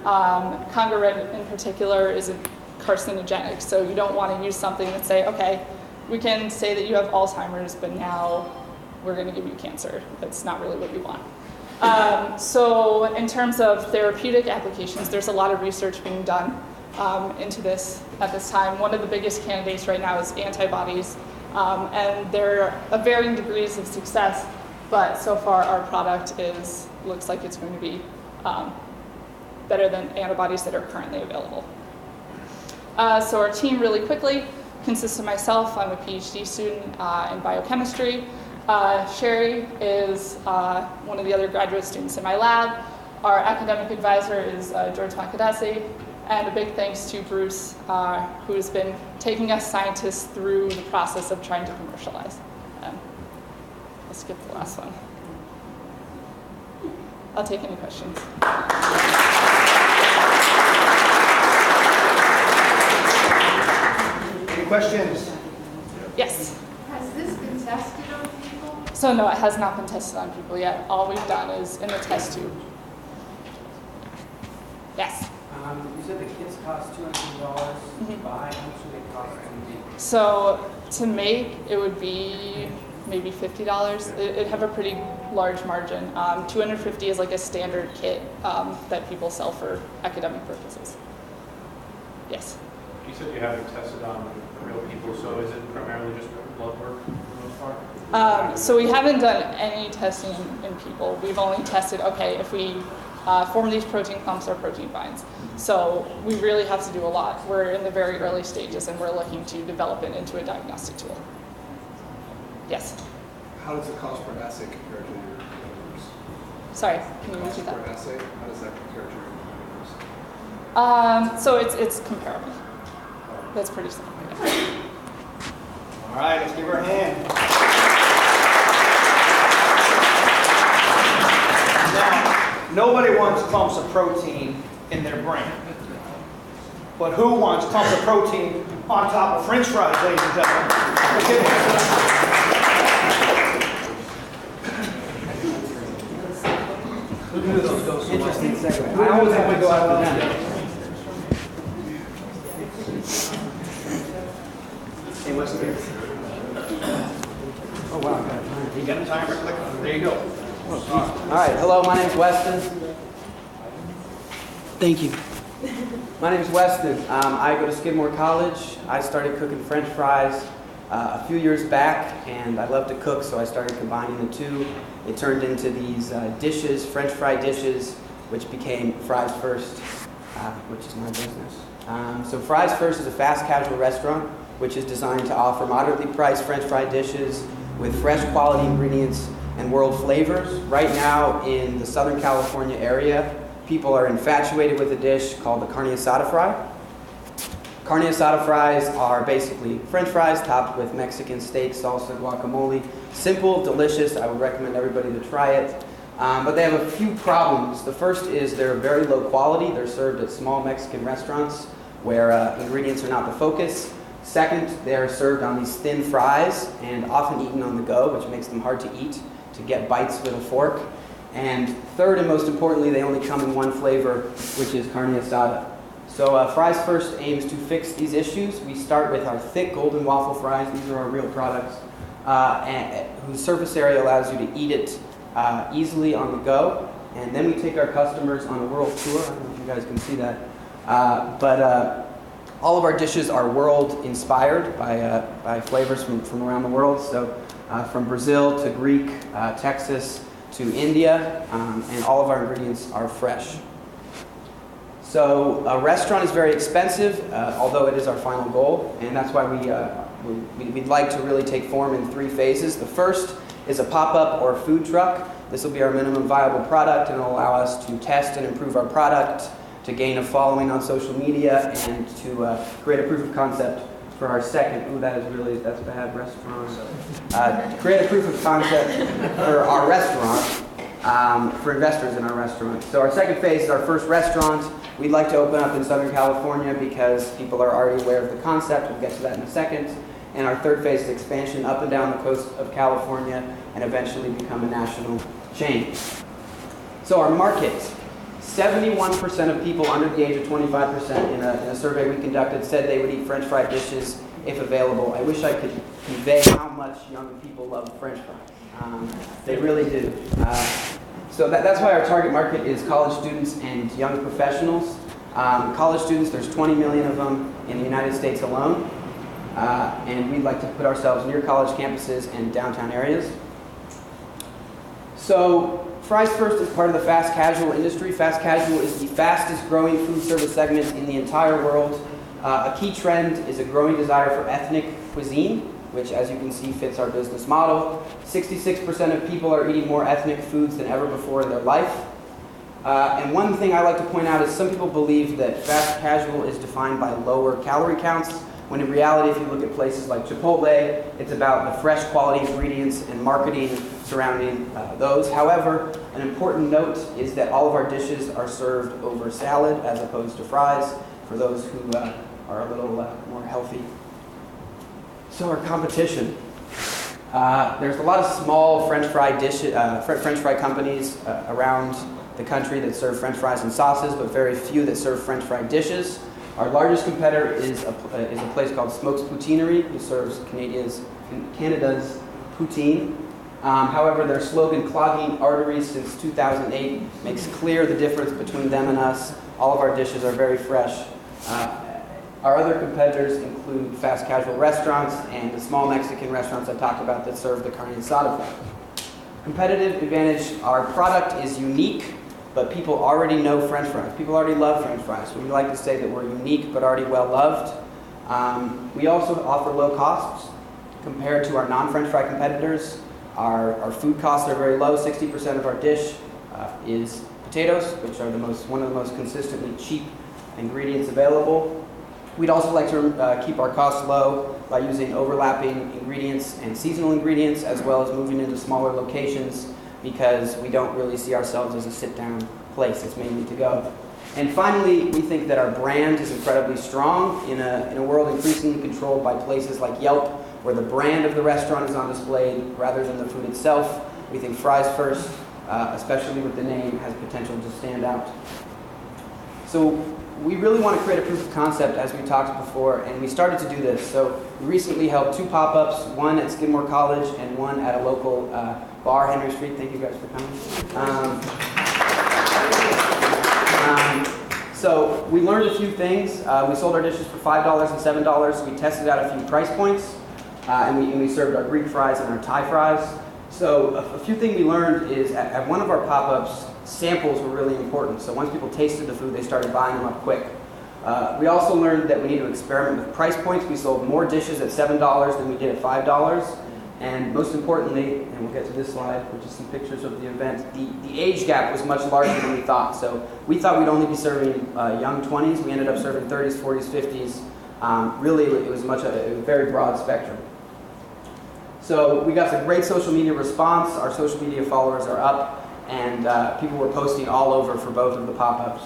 Congo Red in particular is carcinogenic, so you don't want to use something that say, okay, we can say that you have Alzheimer's, but now we're going to give you cancer. That's not really what you want. So in terms of therapeutic applications, there's a lot of research being done into this at this time. One of the biggest candidates right now is antibodies, and they're of varying degrees of success, but so far our product looks like it's going to be better than antibodies that are currently available. So our team, really quickly, consists of myself. I'm a PhD student in biochemistry. Sherry is one of the other graduate students in my lab. Our academic advisor is George Makadasi. And a big thanks to Bruce, who has been taking us scientists through the process of trying to commercialize. I'll skip the last one. I'll take any questions. Any questions? Yes? Has this been tested on people? So no, it has not been tested on people yet. All we've done is in the test tube. Yes? You said the kits cost $200 to buy. How much do they cost to make? So to make, it would be maybe $50. It'd have a pretty large margin. $250 is like a standard kit that people sell for academic purposes. Yes? You said you haven't tested on real people, so is it primarily just blood work for the most part? So we haven't done any testing in people. We've only tested, okay, if we form these protein clumps or protein binds. So we really have to do a lot. We're in the very early stages, and we're looking to develop it into a diagnostic tool. Yes? How does the cost per assay compare to your competitors? Sorry, can you repeat Cost per that? assay, how does that compare to your competitors? So it's comparable. That's pretty simple. Yeah. All right, let's give her a hand. Now, nobody wants clumps of protein in their brain. But who wants clumps of protein on top of French fries, ladies and gentlemen? Interesting segment. I always have to go out with that. Hey, what's the Oh, wow. I got time. You got a timer? Click. There you go. All right. Hello, my name's Weston. Thank you. My name's Weston. I go to Skidmore College. I started cooking French fries a few years back, and I love to cook, so I started combining the two. It turned into these dishes, French fry dishes, which became Fries First, which is my business. So Fries First is a fast casual restaurant which is designed to offer moderately priced French fry dishes with fresh quality ingredients and world flavors. Right now in the Southern California area, people are infatuated with a dish called the carne asada fry. Carne asada fries are basically French fries topped with Mexican steak, salsa, guacamole. Simple, delicious. I would recommend everybody to try it. But they have a few problems. The first is they're very low quality. They're served at small Mexican restaurants where ingredients are not the focus. Second, they're served on these thin fries and often eaten on the go, which makes them hard to eat, to get bites with a fork. And third, and most importantly, they only come in one flavor, which is carne asada. So Fries First aims to fix these issues. We start with our thick golden waffle fries. These are our real products, whose surface area allows you to eat it easily on the go. And then we take our customers on a world tour. I don't know if you guys can see that. All of our dishes are world-inspired by flavors from around the world. So from Brazil to Greek, Texas to India, and all of our ingredients are fresh. So a restaurant is very expensive, although it is our final goal, and that's why we'd like to really take form in 3 phases. The first is a pop-up or food truck. This will be our minimum viable product, and it'll allow us to test and improve our product, to gain a following on social media, and to create a proof of concept for our second. That's bad restaurant. To create a proof of concept for our restaurant, for investors in our restaurant. So our second phase is our first restaurant. We'd like to open up in Southern California because people are already aware of the concept. We'll get to that in a second. And our third phase is expansion up and down the coast of California and eventually become a national chain. So our market, 71% of people under the age of 25% in a survey we conducted said they would eat French fry dishes if available. I wish I could convey how much young people love French fries. They really do. So that's why our target market is college students and young professionals. College students, there's 20 million of them in the United States alone. And we'd like to put ourselves near college campuses and downtown areas. So Fries First is part of the fast casual industry. Fast casual is the fastest growing food service segment in the entire world. A key trend is a growing desire for ethnic cuisine, which, as you can see, fits our business model. 66% of people are eating more ethnic foods than ever before in their life. And one thing I like to point out is some people believe that fast casual is defined by lower calorie counts, when in reality, if you look at places like Chipotle, it's about the fresh quality ingredients and marketing surrounding those. However, an important note is that all of our dishes are served over salad as opposed to fries for those who are a little more healthy. So our competition. There's a lot of small French fry companies around the country that serve French fries and sauces, but very few that serve French fry dishes. Our largest competitor is a place called Smokes Poutineery, who serves Canada's poutine. However, their slogan, "Clogging Arteries Since 2008, makes clear the difference between them and us. All of our dishes are very fresh. Our other competitors include fast casual restaurants and the small Mexican restaurants I talked about that serve the carne asada fry. Competitive advantage, our product is unique, but people already know French fries. People already love French fries. So we like to say that we're unique but already well loved. We also offer low costs compared to our non-French fry competitors. Our food costs are very low. 60% of our dish is potatoes, which are one of the most consistently cheap ingredients available. We'd also like to keep our costs low by using overlapping ingredients and seasonal ingredients, as well as moving into smaller locations, because we don't really see ourselves as a sit-down place. It's mainly to go. And finally, we think that our brand is incredibly strong in a world increasingly controlled by places like Yelp, where the brand of the restaurant is on display rather than the food itself. We think Fries First, especially with the name, has potential to stand out. So we really want to create a proof of concept, as we talked before, and we started to do this. So we recently held 2 pop-ups, one at Skidmore College and one at a local bar, Henry Street. Thank you guys for coming. So we learned a few things. We sold our dishes for $5 and $7. We tested out a few price points, and we served our Greek fries and our Thai fries. So a few things we learned is at one of our pop-ups, samples were really important. So once people tasted the food, they started buying them up quick. We also learned that we need to experiment with price points. We sold more dishes at $7 than we did at $5. And most importantly, and we'll get to this slide, which is some pictures of the event, the age gap was much larger than we thought. So we thought we'd only be serving young 20s. We ended up serving 30s, 40s, 50s. Really, it was a very broad spectrum. So we got some great social media response. Our social media followers are up, and people were posting all over for both of the pop-ups.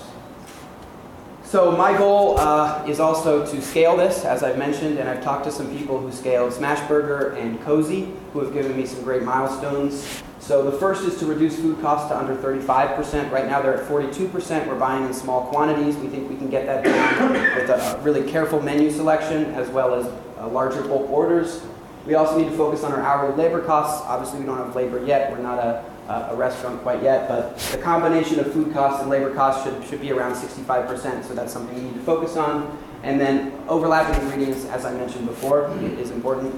So my goal is also to scale this, as I've mentioned, and I've talked to some people who scaled Smashburger and Cozy, who have given me some great milestones. So the first is to reduce food costs to under 35%. Right now they're at 42%. We're buying in small quantities. We think we can get that down with a really careful menu selection as well as larger bulk orders. We also need to focus on our hourly labor costs. Obviously we don't have labor yet. We're not a restaurant quite yet, but the combination of food costs and labor costs should be around 65%, so that's something we need to focus on. And then overlapping ingredients, as I mentioned before, is important.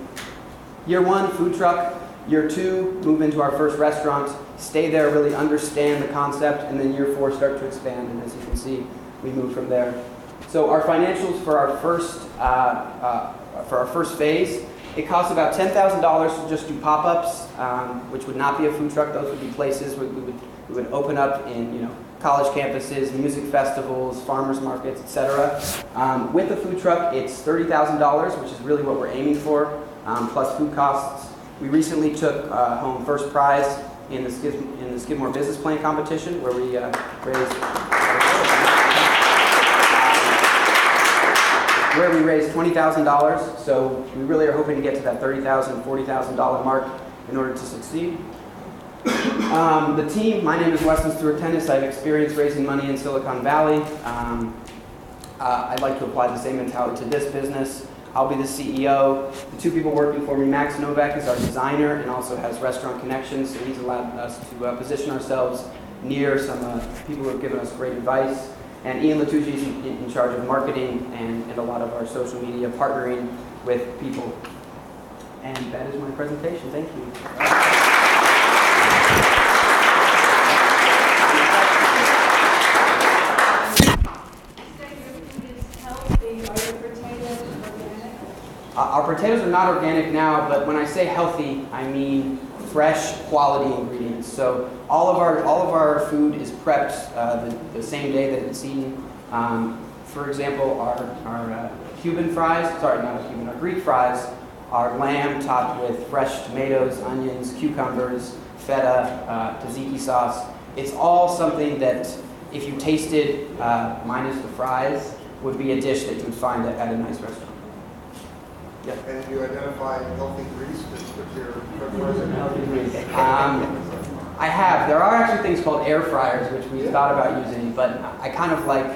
Year 1, food truck. Year 2, move into our first restaurant, stay there, really understand the concept, and then year 4, start to expand, and as you can see, we move from there. So our financials for our first phase, it costs about $10,000 to just do pop-ups, which would not be a food truck. Those would be places we would open up in college campuses, music festivals, farmers markets, etc. With a food truck, it's $30,000, which is really what we're aiming for, plus food costs. We recently took home first prize in the Skidmore Business Plan competition, where we raised $20,000. So we really are hoping to get to that $30,000, $40,000 mark in order to succeed. The team, my name is Weston Stewart-Tennis. I have experience raising money in Silicon Valley. I'd like to apply the same mentality to this business. I'll be the CEO. The 2 people working for me, Max Novak is our designer and also has restaurant connections, so he's allowed us to position ourselves near some people who have given us great advice. And Ian Latucci is in charge of marketing and a lot of our social media, partnering with people. And that is my presentation. Thank you. Our potatoes are not organic now, but when I say healthy, I mean fresh, quality ingredients. So all of our food is prepped the same day that it's eaten. For example, our Cuban fries, our Greek fries are lamb topped with fresh tomatoes, onions, cucumbers, feta, tzatziki sauce. It's all something that, if you tasted minus the fries, would be a dish that you would find at a nice restaurant. Yeah. And you identify healthy grease with your preparation? Healthy grease. I have. There are actually things called air fryers, which we thought about using, but I kind of like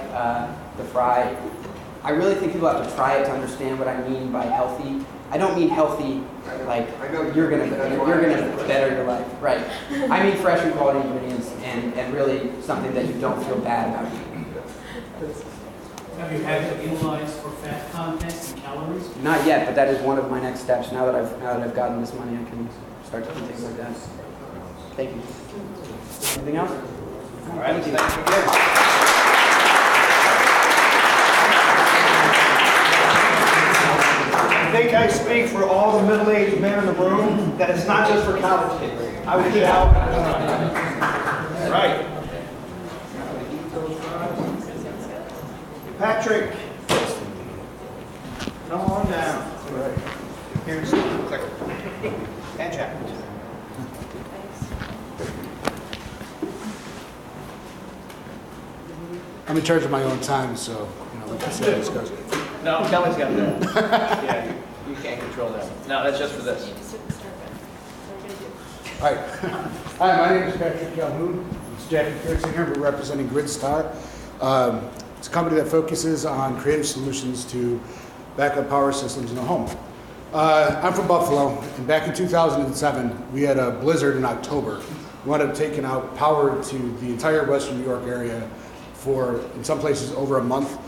the fry. I really think people have to try it to understand what I mean by healthy. I don't mean healthy like you're gonna better your life, right? I mean fresh and quality ingredients and really something that you don't feel bad about eating. Have you had to analyze for fat content and calories? Not yet, but that is one of my next steps. Now that I've gotten this money, I can start to do things like that. Thank you. Anything else? All right, thank you again. I think I speak for all the middle-aged men in the room that it's not just for college kids. I would get out. Right. Patrick, come on down. Here's the clicker. And Jack. I'm in charge of my own time, so we can see how this goes. No, Kelly's got that. Yeah, you can't control that. No, that's just for this. All right. Hi, my name is Patrick Calhoun. It's Jackie Kurtzinger. We're representing GridStar. It's a company that focuses on creative solutions to backup power systems in the home. I'm from Buffalo, and back in 2007, we had a blizzard in October. We wound up taking out power to the entire Western New York area for, in some places, over a month.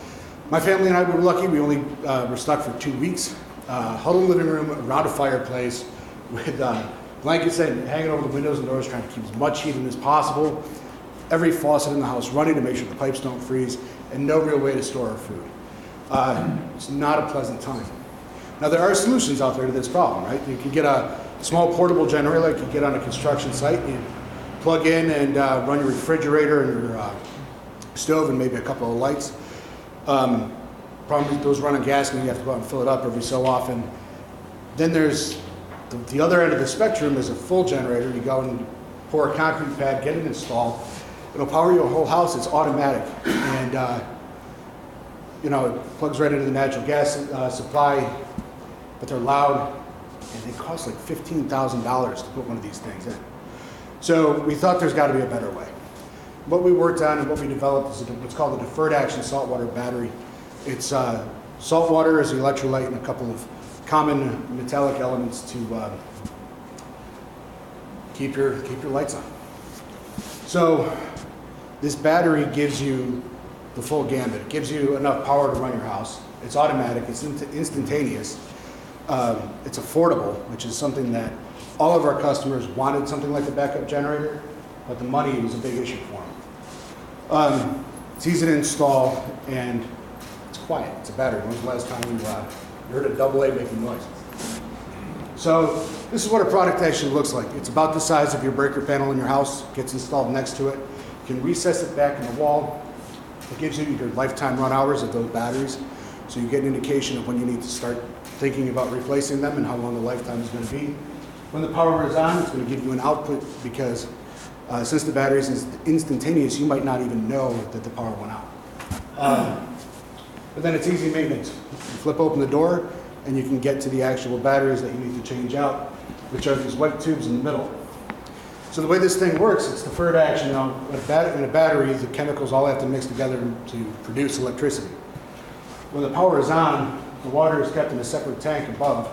My family and I were lucky. We only were stuck for 2 weeks. Huddled in the living room around a fireplace with blankets hanging over the windows and doors, trying to keep as much heat in as possible. every faucet in the house running to make sure the pipes don't freeze, and no real way to store our food. It's not a pleasant time. Now there are solutions out there to this problem, right? You can get a small portable generator like you get on a construction site. You plug in and run your refrigerator and your stove and maybe a couple of lights. Problem is those run on gas and you have to go out and fill it up every so often. Then there's the other end of the spectrum is a full generator. You go and pour a concrete pad, get it installed. It'll power your whole house. It's automatic, and you know, it plugs right into the natural gas supply. But they're loud, and they cost like $15,000 to put one of these things in. So we thought there's got to be a better way. What we worked on and what we developed is what's called a deferred action saltwater battery. It's salt water as the electrolyte and a couple of common metallic elements to keep your lights on. So this battery gives you the full gambit. It gives you enough power to run your house. It's automatic. It's instantaneous. It's affordable, which is something that all of our customers wanted, something like a backup generator, but the money was a big issue for them. It's easy to install, and it's quiet. It's a battery. When was the last time you heard a AA making noise? So this is what a product actually looks like. It's about the size of your breaker panel in your house. It gets installed next to it. You can recess it back in the wall. It gives you your lifetime run hours of those batteries, so you get an indication of when you need to start thinking about replacing them and how long the lifetime is going to be. When the power is on, it's going to give you an output because since the battery is instantaneous, you might not even know that the power went out. But then it's easy maintenance. You flip open the door and you can get to the actual batteries that you need to change out, which are these white tubes in the middle. So the way this thing works, it's deferred action. Now, in a battery, the chemicals all have to mix together to produce electricity. When the power is on, the water is kept in a separate tank above.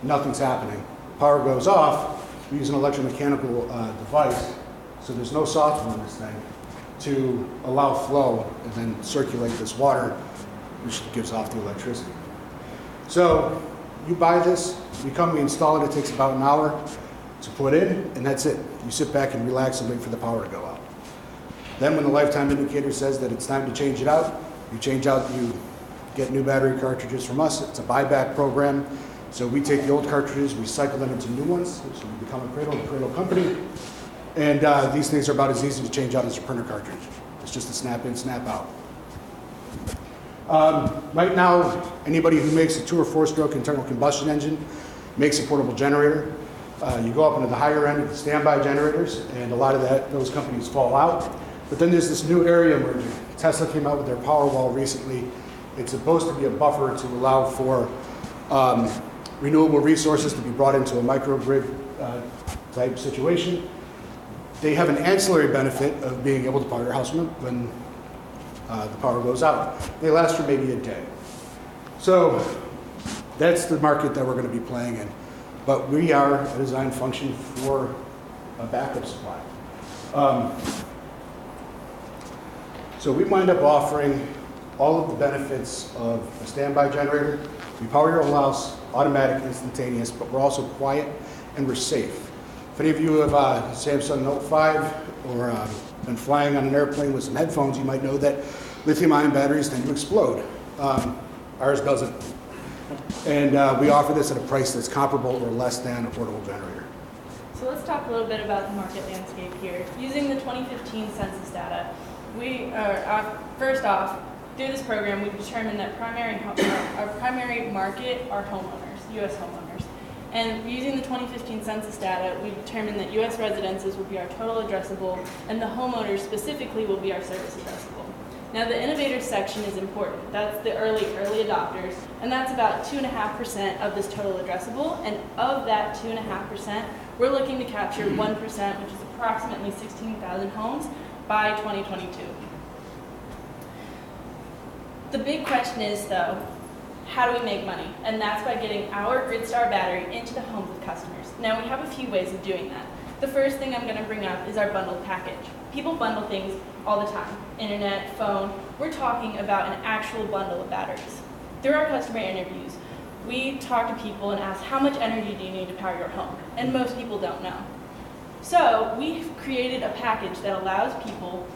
Nothing's happening. Power goes off. We use an electromechanical device, so there's no software on this thing, to allow flow and then circulate this water, which gives off the electricity. So you buy this, we come, we install it. It takes about an hour to put in, and that's it. You sit back and relax and wait for the power to go out. Then when the lifetime indicator says that it's time to change it out, you get new battery cartridges from us. It's a buyback program. So we take the old cartridges, we cycle them into new ones, so we become a cradle company. And these things are about as easy to change out as a printer cartridge. It's just a snap in, snap out. Right now, anybody who makes a 2 or 4 stroke internal combustion engine makes a portable generator. You go up into the higher end of the standby generators, and a lot of those companies fall out. But then there's this new area emerging. Tesla came out with their Powerwall recently. It's supposed to be a buffer to allow for renewable resources to be brought into a microgrid type situation. They have an ancillary benefit of being able to power your house when the power goes out. They last for maybe a day. So that's the market that we're going to be playing in. But we are a design function for a backup supply. So we wind up offering all of the benefits of a standby generator. We power your whole house, automatic, instantaneous, but we're also quiet and we're safe. If any of you have a Samsung Note 5 or been flying on an airplane with some headphones, you might know that lithium-ion batteries tend to explode. Ours doesn't. And we offer this at a price that's comparable or less than a portable generator. So let's talk a little bit about the market landscape here. Using the 2015 census data, we first off, through this program, we've determined that our primary market are homeowners, U.S. homeowners. And using the 2015 census data, we determined that U.S. residences will be our total addressable, and the homeowners specifically will be our service addressable. Now, the innovators section is important. That's the early adopters, and that's about 2.5% of this total addressable. And of that 2.5%, we're looking to capture 1%, which is approximately 16,000 homes by 2022. The big question is, though, how do we make money? And that's by getting our GridStar battery into the homes of customers. Now, we have a few ways of doing that. The first thing I'm going to bring up is our bundled package. People bundle things all the time. Internet, phone. We're talking about an actual bundle of batteries. Through our customer interviews, we talk to people and ask, how much energy do you need to power your home? And most people don't know. So we've created a package that allows people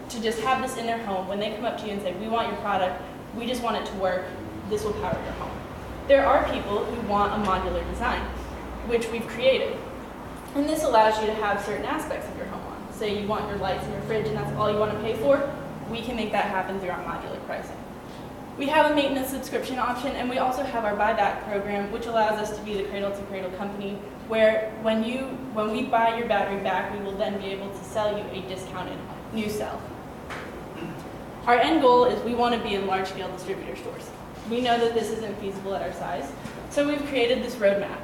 to just have this in their home. When they come up to you and say, we want your product, we just want it to work, this will power your home. There are people who want a modular design, which we've created. And this allows you to have certain aspects of your home on. Say you want your lights and your fridge and that's all you want to pay for, we can make that happen through our modular pricing. We have a maintenance subscription option, and we also have our buyback program, which allows us to be the cradle-to-cradle company, where when we buy your battery back, we will then be able to sell you a discounted new cell. Our end goal is we want to be in large-scale distributor stores. We know that this isn't feasible at our size, so we've created this roadmap.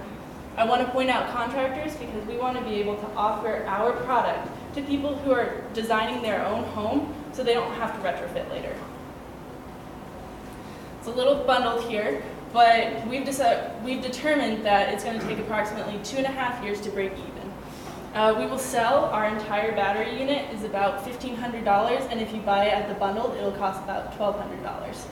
I want to point out contractors because we want to be able to offer our product to people who are designing their own home so they don't have to retrofit later. It's a little bundled here, but we've determined that it's going to take approximately 2.5 years to break even. We will sell our entire battery unit is about $1,500, and if you buy it at the bundled, it'll cost about $1,200.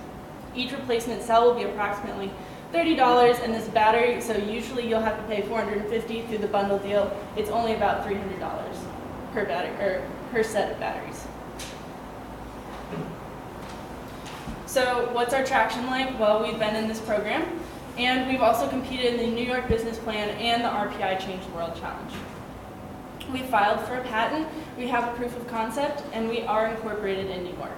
Each replacement cell will be approximately $30, and this battery, so usually you'll have to pay $450 through the bundle deal. It's only about $300 per battery or per set of batteries. So what's our traction like? Well, we've been in this program, and we've also competed in the New York Business Plan and the RPI Change the World Challenge. We filed for a patent, we have a proof of concept, and we are incorporated in New York.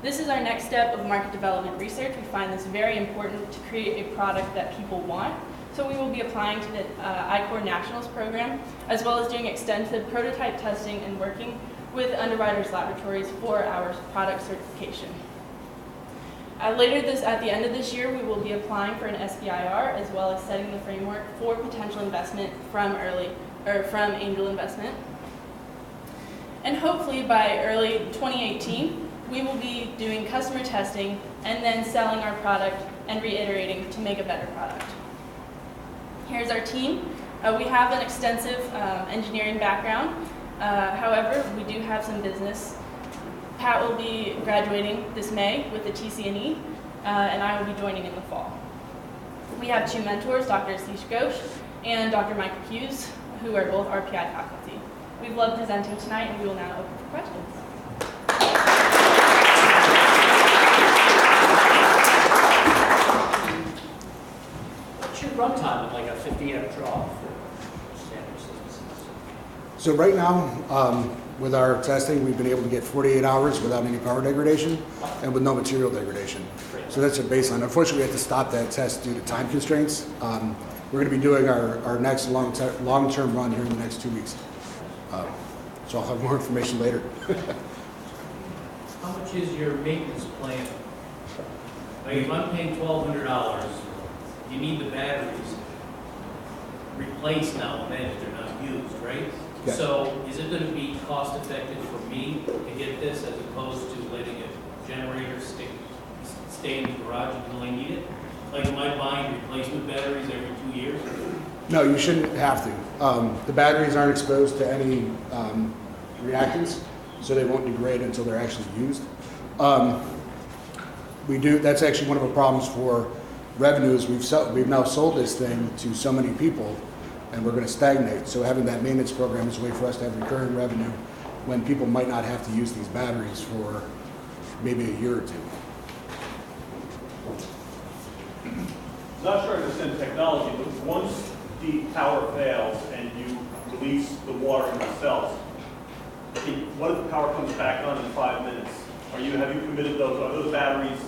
This is our next step of market development research. We find this very important to create a product that people want. So we will be applying to the I-Core Nationals program, as well as doing extensive prototype testing and working with Underwriters Laboratories for our product certification. At the end of this year, we will be applying for an SBIR, as well as setting the framework for potential investment from angel investment. And hopefully by early 2018, we will be doing customer testing and then selling our product and reiterating to make a better product. Here's our team. We have an extensive engineering background. However, we do have some business. Pat will be graduating this May with the TC&E, and I will be joining in the fall. We have two mentors, Dr. Ashish Ghosh and Dr. Michael Hughes, who are both RPI faculty. We've loved presenting tonight, and we will now open for questions. What's your runtime, like a 50-amp draw for standard systems? So right now, with our testing, we've been able to get 48 hours without any power degradation and with no material degradation. So that's a baseline. Unfortunately, we had to stop that test due to time constraints. We're going to be doing our next long-term run here in the next 2 weeks. So I'll have more information later. How much is your maintenance plan? Like if I'm paying $1,200, you need the batteries replaced now and then if they're not used, right? Yeah. So is it going to be cost effective for me to get this as opposed to letting a generator stay in the garage until I need it? Like am I buying replacement batteries every 2 years? No, you shouldn't have to. The batteries aren't exposed to any reactants, so they won't degrade until they're actually used. That's actually one of the problems for revenues. We've now sold this thing to so many people, and we're going to stagnate. So having that maintenance program is a way for us to have recurring revenue when people might not have to use these batteries for maybe a year or two. Not sure I understand the technology, but once the power fails and you release the water in the cells, what if the power comes back on in 5 minutes? Have you committed those? Are those batteries?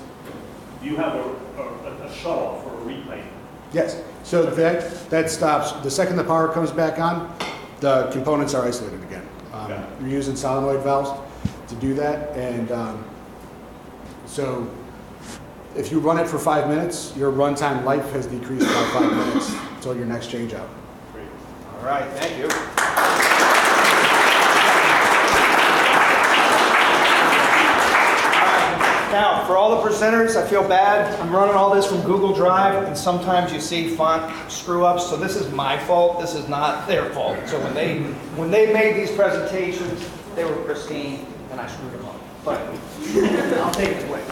Do you have a shut-off or a reclaim? Yes. So that stops. The second the power comes back on, the components are isolated again. We're using solenoid valves to do that, and so if you run it for 5 minutes, your runtime life has decreased by 5 minutes until your next change out. Great. All right, thank you. Now, for all the presenters, I feel bad. I'm running all this from Google Drive, and sometimes you see font screw-ups, so this is my fault. This is not their fault. So when they made these presentations, they were pristine, and I screwed them up. But I'll take it away.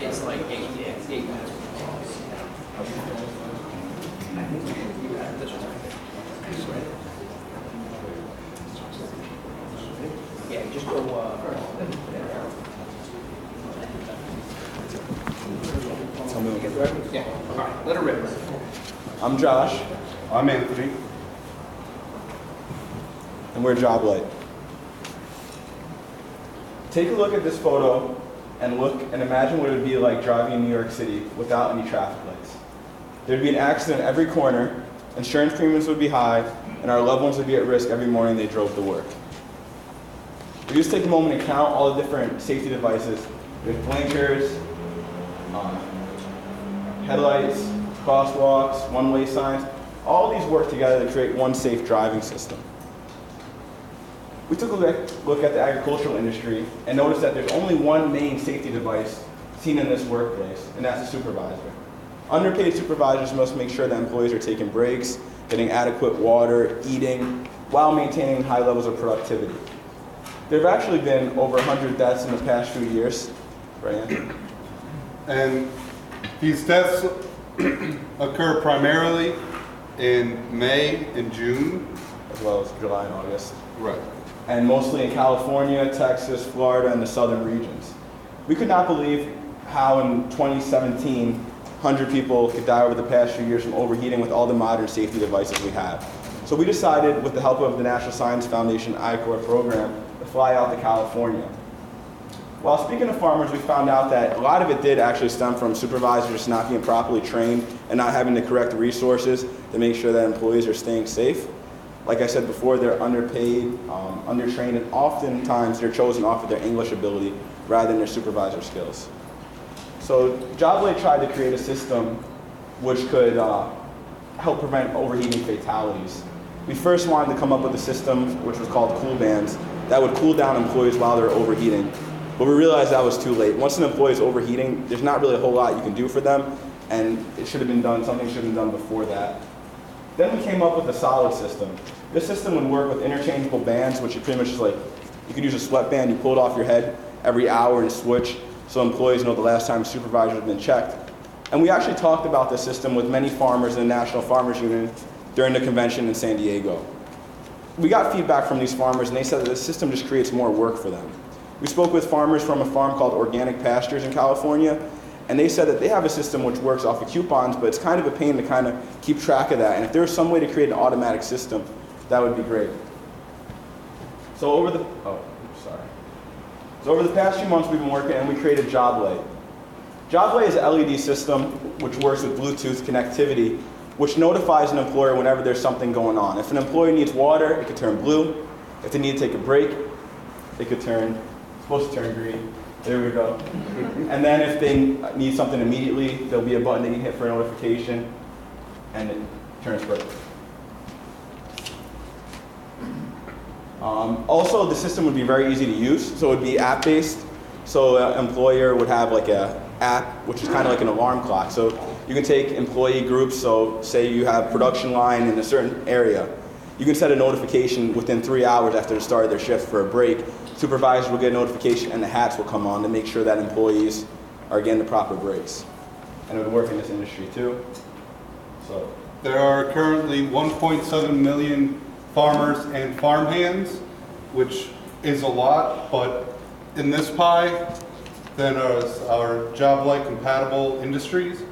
It's like 8 minutes. Let her rip. I'm Josh. I'm Anthony. And we're JobLight. Take a look at this photo and imagine what it would be like driving in New York City without any traffic lights. There'd be an accident at every corner, insurance premiums would be high, and our loved ones would be at risk every morning they drove to work. If you just take a moment and count all the different safety devices, there's blinkers, headlights, crosswalks, one-way signs, all these work together to create one safe driving system. We took a look at the agricultural industry and noticed that there's only one main safety device seen in this workplace, and that's the supervisor. Underpaid supervisors must make sure that employees are taking breaks, getting adequate water, eating, while maintaining high levels of productivity. There have actually been over 100 deaths in the past few years, right, Anthony? And these deaths occur primarily in May and June. As well as July and August. Right. And mostly in California, Texas, Florida, and the southern regions. We could not believe how in 2017, 100 people could die over the past few years from overheating with all the modern safety devices we have. So we decided, with the help of the National Science Foundation I-Corps program, to fly out to California. While speaking to farmers, we found out that a lot of it did actually stem from supervisors not being properly trained and not having the correct resources to make sure that employees are staying safe. Like I said before, they're underpaid, undertrained, and oftentimes they're chosen off of their English ability rather than their supervisor skills. So JobLight tried to create a system which could help prevent overheating fatalities. We first wanted to come up with a system which was called cool bands that would cool down employees while they're overheating. But we realized that was too late. Once an employee is overheating, there's not really a whole lot you can do for them, and it should have been done, something should have been done before that. Then we came up with a solid system. This system would work with interchangeable bands, which you pretty much just like, you could use a sweatband, you pull it off your head every hour and switch, so employees know the last time supervisors have been checked. And we actually talked about this system with many farmers in the National Farmers Union during the convention in San Diego. We got feedback from these farmers, and they said that the system just creates more work for them. We spoke with farmers from a farm called Organic Pastures in California, and they said that they have a system which works off of coupons, but it's kind of a pain to kind of keep track of that. And if there was some way to create an automatic system, that would be great. So over the past few months we've been working, and we created JobLight. JobLight is an LED system which works with Bluetooth connectivity, which notifies an employer whenever there's something going on. If an employee needs water, it could turn blue. If they need to take a break, it could turn, it's supposed to turn green. There we go. And then if they need something immediately, there'll be a button they can hit for a notification, and it turns purple. Also, the system would be very easy to use, so it would be app-based. So an employer would have like an app, which is kind of like an alarm clock. So you can take employee groups, so say you have production line in a certain area. You can set a notification within 3 hours after the start of their shift for a break. Supervisors will get a notification and the hats will come on to make sure that employees are getting the proper breaks. And it would work in this industry too. So there are currently 1.7 million farmers and farmhands, which is a lot, but in this pie, then our JobLight compatible industries,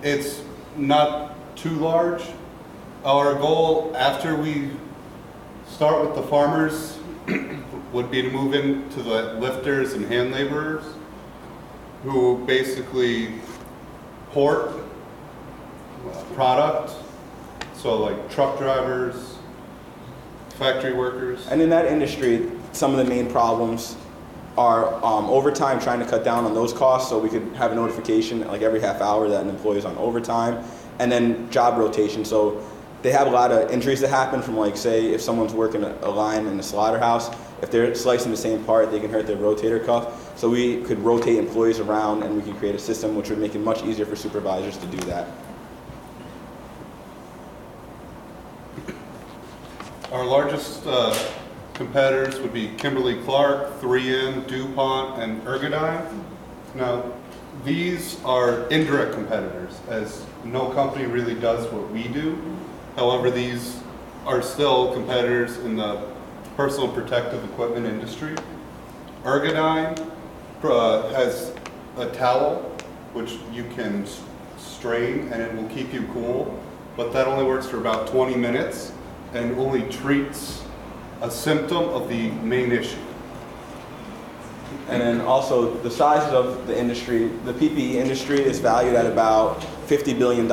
it's not too large. Our goal after we start with the farmers would be to move into the lifters and hand laborers who basically port product, so like truck drivers, factory workers. And in that industry, some of the main problems are overtime, trying to cut down on those costs so we could have a notification like every half hour that an employee is on overtime, and then job rotation. So they have a lot of injuries that happen from, like, say if someone's working a line in a slaughterhouse, if they're slicing the same part, they can hurt their rotator cuff. So we could rotate employees around, and we could create a system which would make it much easier for supervisors to do that. Our largest competitors would be Kimberly-Clark, 3M, DuPont, and Ergodyne. Now, these are indirect competitors, as no company really does what we do. However, these are still competitors in the personal protective equipment industry. Ergodyne has a towel which you can strain and it will keep you cool, but that only works for about 20 minutes and only treats a symptom of the main issue. And then also the size of the industry, the PPE industry is valued at about $50 billion.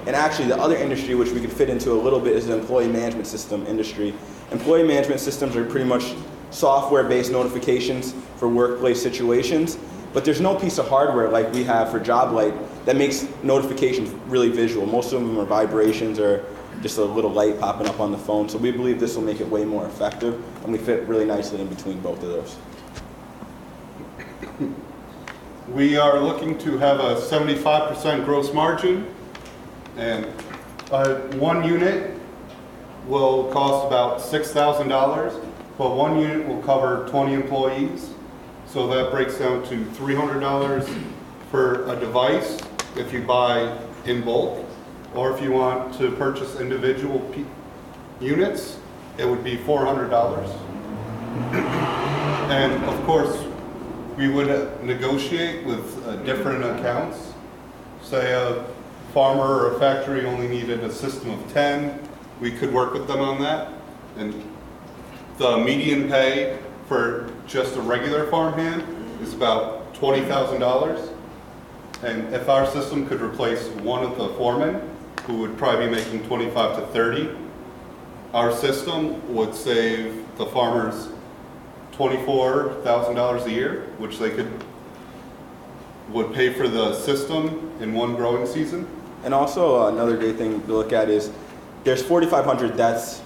And actually the other industry which we could fit into a little bit is the employee management system industry. Employee management systems are pretty much software-based notifications for workplace situations, but there's no piece of hardware like we have for JobLight that makes notifications really visual. Most of them are vibrations or just a little light popping up on the phone. So we believe this will make it way more effective, and we fit really nicely in between both of those. We are looking to have a 75% gross margin, and one unit will cost about $6,000, but one unit will cover 20 employees. So that breaks down to $300 for a device if you buy in bulk, or if you want to purchase individual units, it would be $400. And of course, we would negotiate with different accounts. Say a farmer or a factory only needed a system of 10, we could work with them on that. And the median pay for just a regular farmhand is about $20,000. And if our system could replace one of the foremen, who would probably be making 25 to 30, our system would save the farmers $24,000 a year, which they would pay for the system in one growing season. And also another great thing to look at is there's 4,500 deaths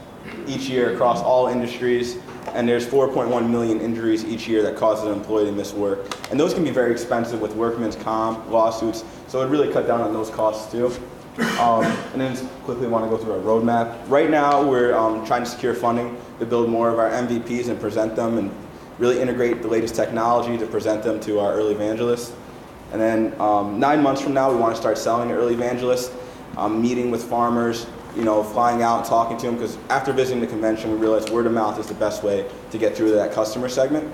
each year across all industries, and there's 4.1 million injuries each year that causes an employee to miss work. And those can be very expensive with workman's comp, lawsuits, so it would really cut down on those costs too. And then just quickly want to go through our roadmap. Right now we're trying to secure funding to build more of our MVPs and present them and really integrate the latest technology to present them to our early evangelists. And then 9 months from now we want to start selling to early evangelists, meeting with farmers, flying out and talking to them, because after visiting the convention we realized word of mouth is the best way to get through to that customer segment.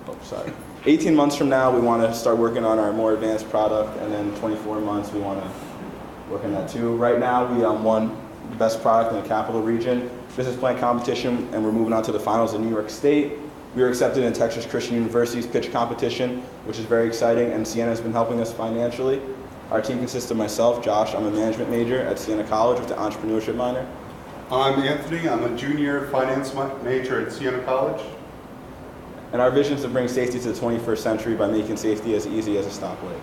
Oh, sorry. 18 months from now we want to start working on our more advanced product, and then 24 months we want to work on that too. Right now we won the best product in the capital region business plan competition, and we're moving on to the finals in New York State. We were accepted in Texas Christian University's pitch competition, which is very exciting, and Sienna has been helping us financially. Our team consists of myself, Josh, I'm a management major at Sienna College with an entrepreneurship minor. I'm Anthony, I'm a junior finance major at Sienna College. And our vision is to bring safety to the 21st century by making safety as easy as a stoplight.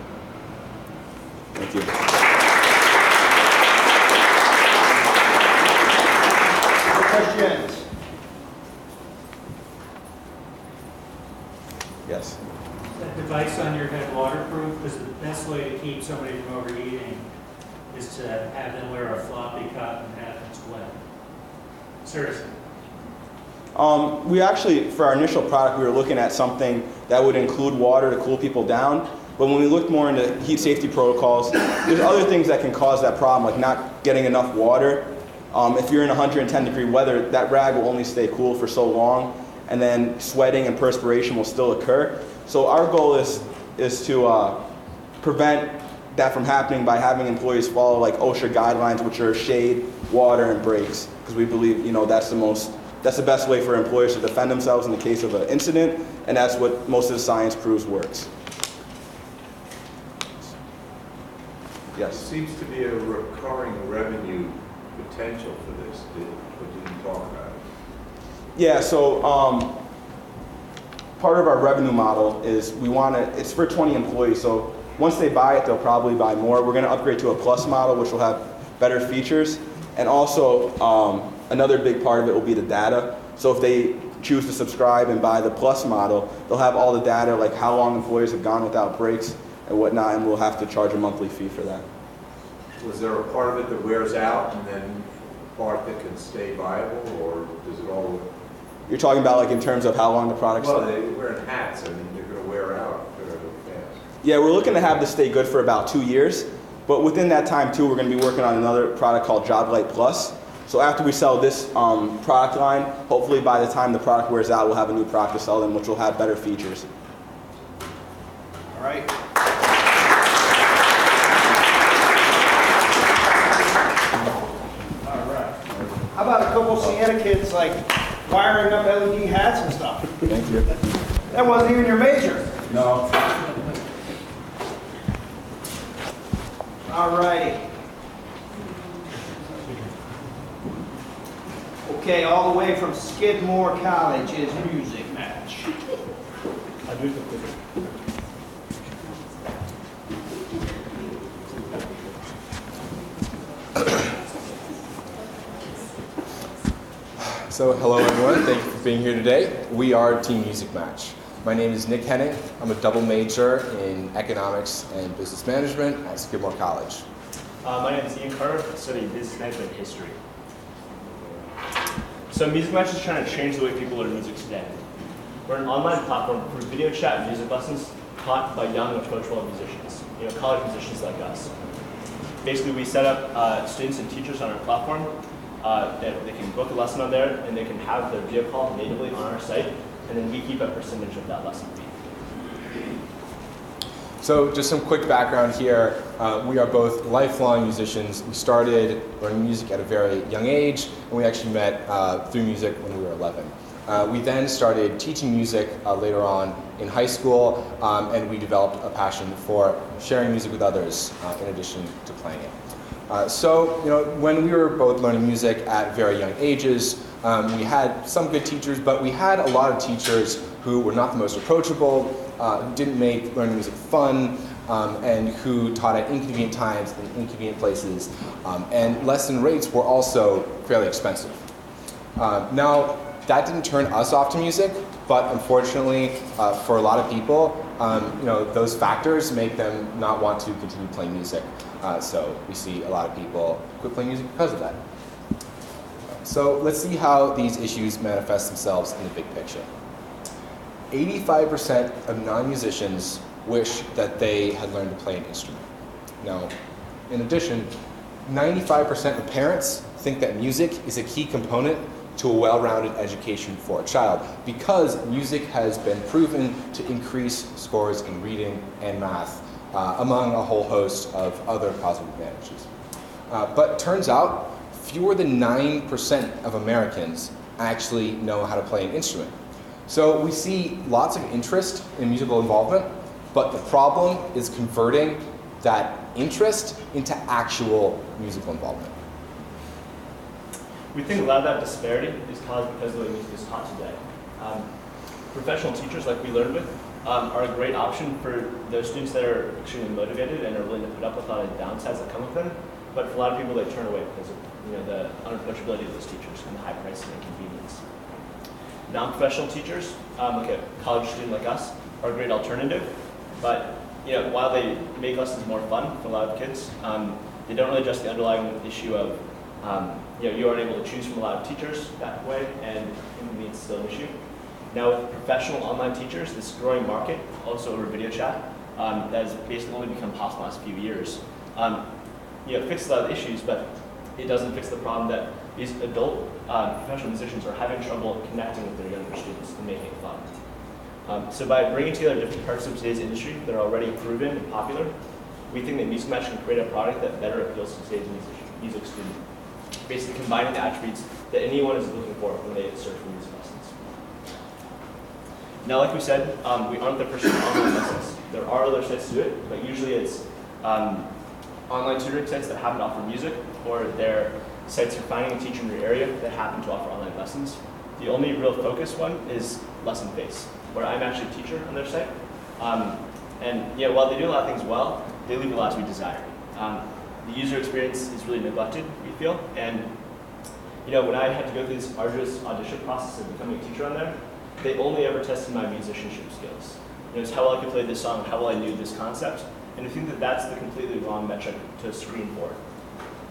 Thank you. Questions? Yes. That device on your head waterproof, because the best way to keep somebody from overheating is to have them wear a floppy cotton hat that's wet. Seriously. We actually, for our initial product, we were looking at something that would include water to cool people down. But when we looked more into heat safety protocols, there's other things that can cause that problem, like not getting enough water. If you're in 110 degree weather, that rag will only stay cool for so long, and then sweating and perspiration will still occur. So our goal is to prevent that from happening by having employees follow like OSHA guidelines, which are shade, water, and brakes, because we believe that's the best way for employers to defend themselves in the case of an incident, and that's what most of the science proves works. Yes. There seems to be a recurring revenue potential for this. What did you talk about it? Yeah, so part of our revenue model is it's for 20 employees, so once they buy it, they'll probably buy more. We're going to upgrade to a plus model, which will have better features, and also another big part of it will be the data. So if they choose to subscribe and buy the plus model, they'll have all the data, like how long employees have gone without breaks and whatnot, and we'll have to charge a monthly fee for that. Was there a part of it that wears out and then a part that can stay viable, or does it all? You're talking about like in terms of how long the product's Well, they're wearing hats. I mean, they're going to wear out fairly fast. Yeah, we're looking to have this stay good for about 2 years, but within that time too, we're going to be working on another product called JobLight Plus. So after we sell this product line, hopefully by the time the product wears out, we'll have a new product to sell them, which will have better features. All right. Sienna kids like wiring up LED hats and stuff. Thank you. That wasn't even your major. No. All righty. Okay, all the way from Skidmore College is Music Match. I do the quicker. So hello everyone, thank you for being here today. We are Team Music Match. My name is Nick Henning. I'm a double major in economics and business management at Skidmore College. My name is Ian Carter, studying business management and history. So Music Match is trying to change the way people learn music today. We're an online platform for video chat and music lessons taught by young, approachable musicians, college musicians like us. Basically, we set up students and teachers on our platform. They can book a lesson on there, and they can have their video call natively on our site, and then we keep a percentage of that lesson fee. So just some quick background here. We are both lifelong musicians. We started learning music at a very young age, and we actually met through music when we were 11. We then started teaching music later on in high school, and we developed a passion for sharing music with others in addition to playing it. When we were both learning music at very young ages, we had some good teachers, but we had a lot of teachers who were not the most approachable, who didn't make learning music fun, and who taught at inconvenient times in inconvenient places, and lesson rates were also fairly expensive. Now, that didn't turn us off to music, but unfortunately, for a lot of people, those factors make them not want to continue playing music. So we see a lot of people quit playing music because of that. So let's see how these issues manifest themselves in the big picture. 85% of non-musicians wish that they had learned to play an instrument. Now, in addition, 95% of parents think that music is a key component to a well-rounded education for a child because music has been proven to increase scores in reading and math, among a whole host of other positive advantages. But turns out, fewer than 9% of Americans actually know how to play an instrument. So we see lots of interest in musical involvement, but the problem is converting that interest into actual musical involvement. We think a lot of that disparity is caused because of the way music is taught today. Professional teachers, like we learned with, are a great option for those students that are extremely motivated and are willing to put up with a lot of downsides that come with them. But for a lot of people, they turn away because of the unapproachability of those teachers and the high price and inconvenience. Non-professional teachers, like a college student like us, are a great alternative. But while they make lessons more fun for a lot of kids, they don't really address the underlying issue of you aren't able to choose from a lot of teachers that way, and inconvenience is still an issue. Now with professional online teachers, this growing market, also over video chat, that has basically only become possible in the last few years. It fixes a lot of the issues, but it doesn't fix the problem that these adult professional musicians are having trouble connecting with their younger students and making it fun. So by bringing together different parts of today's industry that are already proven and popular, we think that Music Match can create a product that better appeals to today's music student, basically combining the attributes that anyone is looking for when they search for music lessons. Now, like we said, we aren't the first online lessons. There are other sites to do it, but usually it's online tutoring sites that happen to offer music, or they're sites for finding a teacher in your area that happen to offer online lessons. The only real focus one is Lesson Face, where I'm actually a teacher on their site. While they do a lot of things well, they leave a lot to be desired. The user experience is really neglected, we feel, and when I had to go through this arduous audition process of becoming a teacher on there, they only ever tested my musicianship skills. It's how well I could play this song, how well I knew this concept, and I think that that's the completely wrong metric to screen for.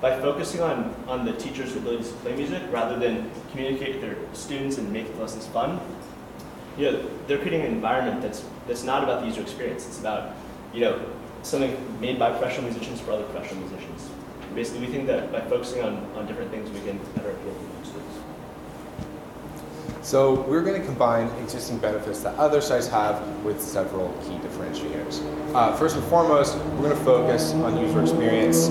By focusing on the teacher's ability to play music rather than communicate with their students and make the lessons fun, they're creating an environment that's not about the user experience. It's about something made by professional musicians for other professional musicians. Basically, we think that by focusing on different things, we can better appeal to students. So we're going to combine existing benefits that other sites have with several key differentiators. First and foremost, we're going to focus on user experience.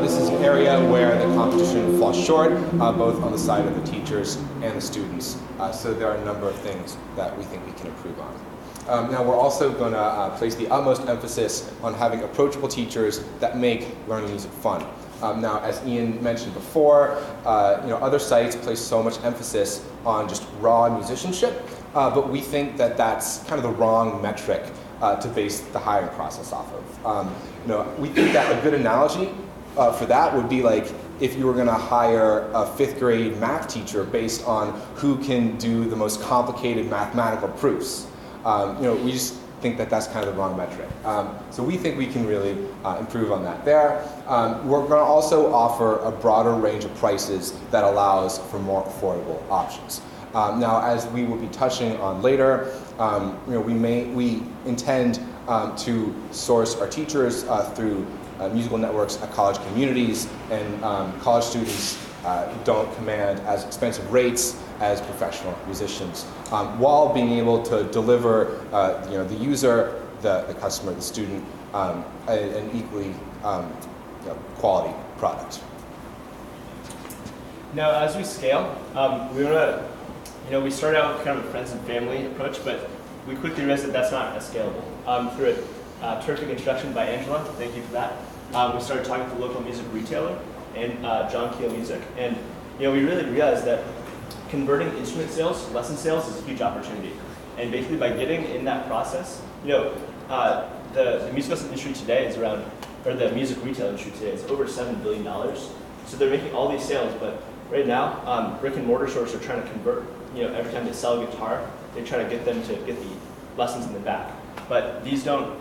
This is an area where the competition falls short, both on the side of the teachers and the students. So there are a number of things that we think we can improve on. Now we're also going to place the utmost emphasis on having approachable teachers that make learning music fun. Now, as Ian mentioned before, other sites place so much emphasis on just raw musicianship, but we think that that's kind of the wrong metric to base the hiring process off of. We think that a good analogy for that would be like if you were going to hire a 5th grade math teacher based on who can do the most complicated mathematical proofs. We just think that that's kind of the wrong metric. So we think we can really improve on that there. We're going to also offer a broader range of prices that allows for more affordable options. Now, as we will be touching on later, we intend to source our teachers through musical networks at college communities, and college students don't command as expensive rates as professional musicians, while being able to deliver the user, the customer, the student, an equally quality product. Now, as we scale, we start out with kind of a friends and family approach, but we quickly realized that that's not as scalable. Through a terrific introduction by Angela, thank you for that, we started talking to the local music retailer and John Keel Music, and we really realized that converting instrument sales, lesson sales, is a huge opportunity. And basically, by getting in that process, the music lesson industry today is around, or the music retail industry today is over $7 billion. So they're making all these sales, but right now, brick and mortar stores are trying to convert. Every time they sell a guitar, they try to get them to get the lessons in the back. But these don't,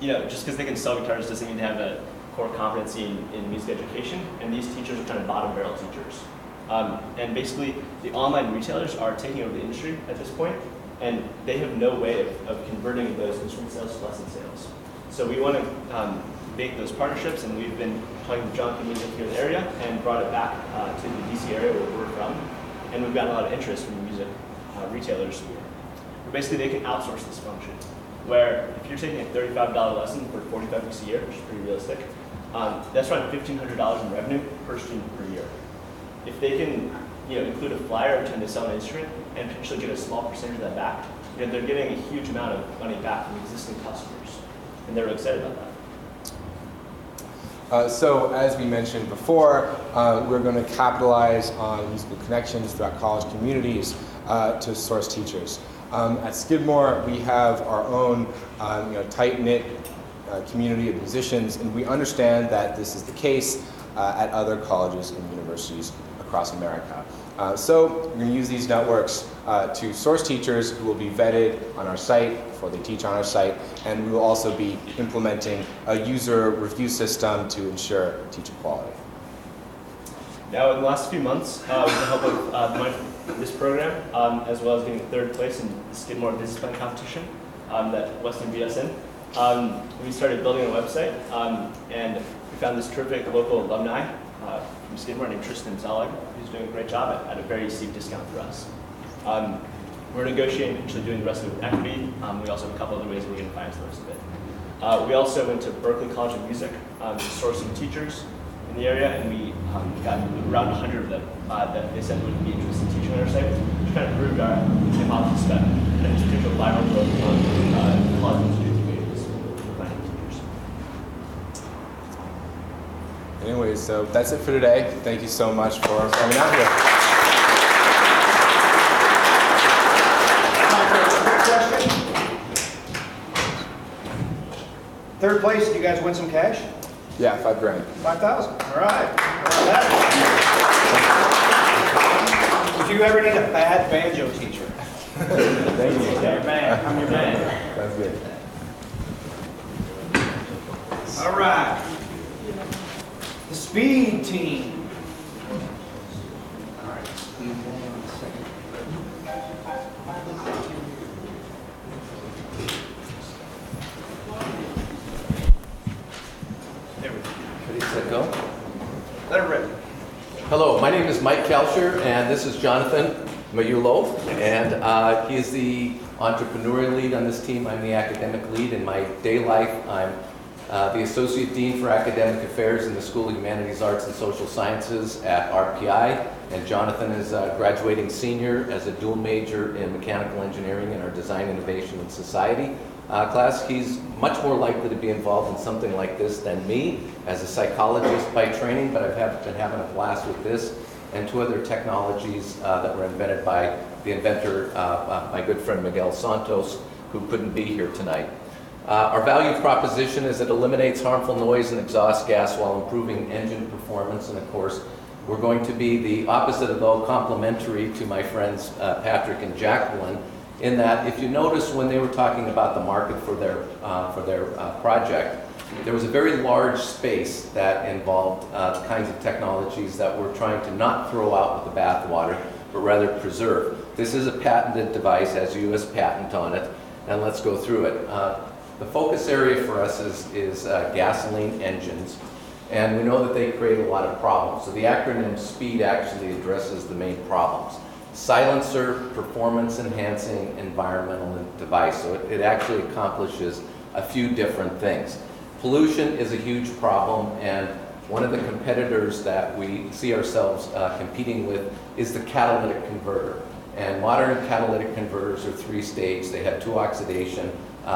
just because they can sell guitars doesn't mean they have a core competency in music education. And these teachers are kind of bottom barrel teachers. And basically, the online retailers are taking over the industry at this point, and they have no way of converting those instrument sales to lesson sales. So we want to make those partnerships, and we've been talking to John Keel Music here in the area and brought it back to the DC area where we're from, and we've gotten a lot of interest from the music retailers where basically they can outsource this function, where if you're taking a $35 lesson for 45 weeks a year, which is pretty realistic, that's around $1,500 in revenue per student per year. If they can include a flyer every time they sell an instrument and potentially get a small percentage of that back, they're getting a huge amount of money back from existing customers, and they're really excited about that. So as we mentioned before, we're going to capitalize on musical connections throughout college communities to source teachers. At Skidmore, we have our own tight-knit community of musicians, and we understand that this is the case at other colleges and universities across America. So we're going to use these networks to source teachers who will be vetted on our site before they teach on our site, and we will also be implementing a user review system to ensure teacher quality. Now, in the last few months, with the help of the money from this program, as well as getting 3rd place in the Skidmore Business Plan competition that Weston beat us in, we started building a website, and we found this terrific local alumni from Skidmore named Tristan Zelig, who's doing a great job at a very steep discount for us. We're negotiating actually doing the rest of it with equity. We also have a couple other ways we're going to finance the rest of it. We also went to Berklee College of Music to source some teachers in the area, and we got around 100 of them that they said would be interested in teaching on our site, which kind of proved our hypothesis that there's potential viral growth on college and student communities for finding teachers. Anyways, so that's it for today. Thank you so much for coming out here. Question? 3rd place, did you guys win some cash? Yeah, $5 grand. 5,000. All right. If you ever need a bad banjo teacher. Thank you. Your man. I'm your man. That's good. All right. The speed team. All right. There we go. Ready, set, go. Let it rip. Hello, my name is Mike Kelcher, and this is Jonathan Mayulo, and he is the entrepreneurial lead on this team. I'm the academic lead. In my day life, I'm the Associate Dean for Academic Affairs in the School of Humanities, Arts, and Social Sciences at RPI, and Jonathan is a graduating senior as a dual major in Mechanical Engineering in our Design, Innovation, and Society class. He's much more likely to be involved in something like this than me as a psychologist by training, but I've been having a blast with this and two other technologies that were invented by the inventor, my good friend Miguel Santos, who couldn't be here tonight. Our value proposition is it eliminates harmful noise and exhaust gas while improving engine performance, and of course we're going to be the opposite of though complementary to my friends Patrick and Jacqueline, in that if you notice when they were talking about the market for their project, there was a very large space that involved the kinds of technologies that we're trying to not throw out with the bathwater, but rather preserve. This is a patented device, has a U.S. patent on it, and let's go through it. The focus area for us is gasoline engines, and we know that they create a lot of problems. So the acronym SPEED actually addresses the main problems. Silencer, performance enhancing environmental device. So it actually accomplishes a few different things. Pollution is a huge problem, and one of the competitors that we see ourselves competing with is the catalytic converter. And modern catalytic converters are three-stage. They have two oxidation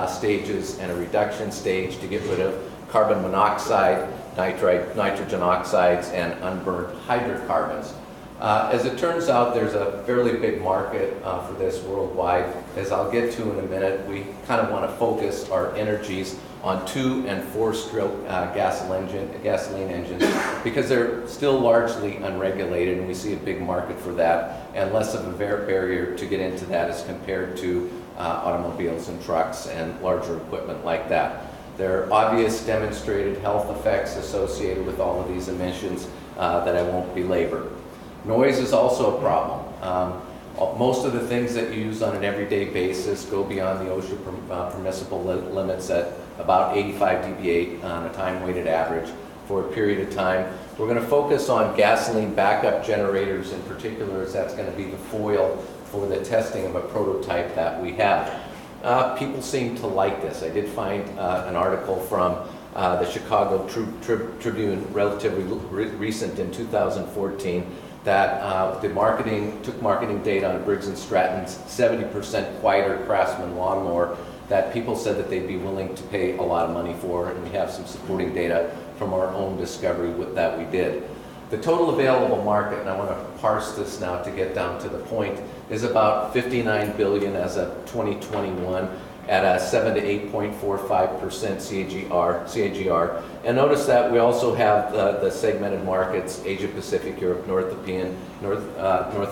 stages and a reduction stage to get rid of carbon monoxide, nitrogen oxides, and unburnt hydrocarbons. As it turns out, there's a fairly big market for this worldwide. As I'll get to in a minute, we kind of want to focus our energies on 2- and 4-stroke gasoline engines because they're still largely unregulated, and we see a big market for that and less of a barrier to get into that as compared to automobiles and trucks and larger equipment like that. There are obvious demonstrated health effects associated with all of these emissions that I won't belabor. Noise is also a problem. Most of the things that you use on an everyday basis go beyond the OSHA permissible limits at about 85 dBA on a time-weighted average for a period of time. We're going to focus on gasoline backup generators in particular, as that's going to be the foil for the testing of a prototype that we have. People seem to like this. I did find an article from the Chicago Tribune, relatively recent in 2014, that took marketing data on Briggs & Stratton's 70% quieter Craftsman lawnmower that people said that they'd be willing to pay a lot of money for, and we have some supporting data from our own discovery that we did. The total available market, and I want to parse this now to get down to the point, is about $59 billion as of 2021 at a 7 to 8.45% CAGR. And notice that we also have the segmented markets: Asia Pacific, Europe, North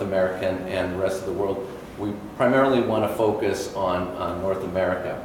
American, and the rest of the world. We primarily want to focus on North America.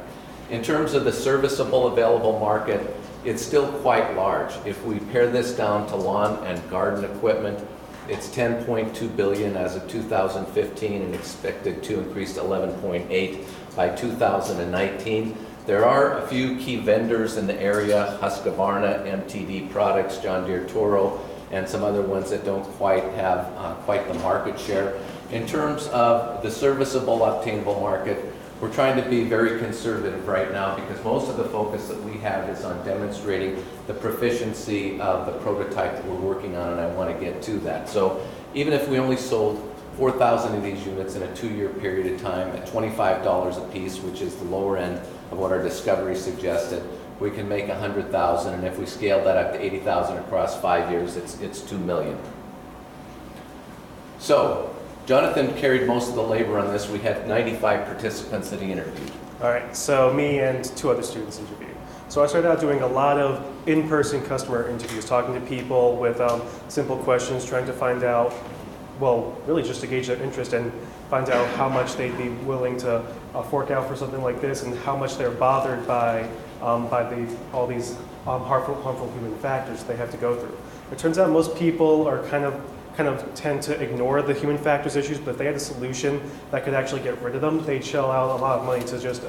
In terms of the serviceable available market, it's still quite large. If we pare this down to lawn and garden equipment, it's $10.2 billion as of 2015 and expected to increase to $11.8 by 2019. There are a few key vendors in the area: Husqvarna, MTD Products, John Deere Toro, and some other ones that don't quite have quite the market share. In terms of the serviceable obtainable market, we're trying to be very conservative right now because most of the focus that we have is on demonstrating the proficiency of the prototype that we're working on, and I want to get to that. So even if we only sold 4,000 of these units in a 2-year period of time at $25 a piece, which is the lower end of what our discovery suggested, we can make 100,000, and if we scale that up to 80,000 across 5 years, it's $2 million. So Jonathan carried most of the labor on this. We had 95 participants that he interviewed. All right, so me and 2 other students interviewed. So I started out doing a lot of in-person customer interviews, talking to people with simple questions, trying to find out, well, really just to gauge their interest and find out how much they'd be willing to fork out for something like this and how much they're bothered by all these harmful human factors they have to go through. It turns out most people are kind of tend to ignore the human factors issues, but if they had a solution that could actually get rid of them, they'd shell out a lot of money to just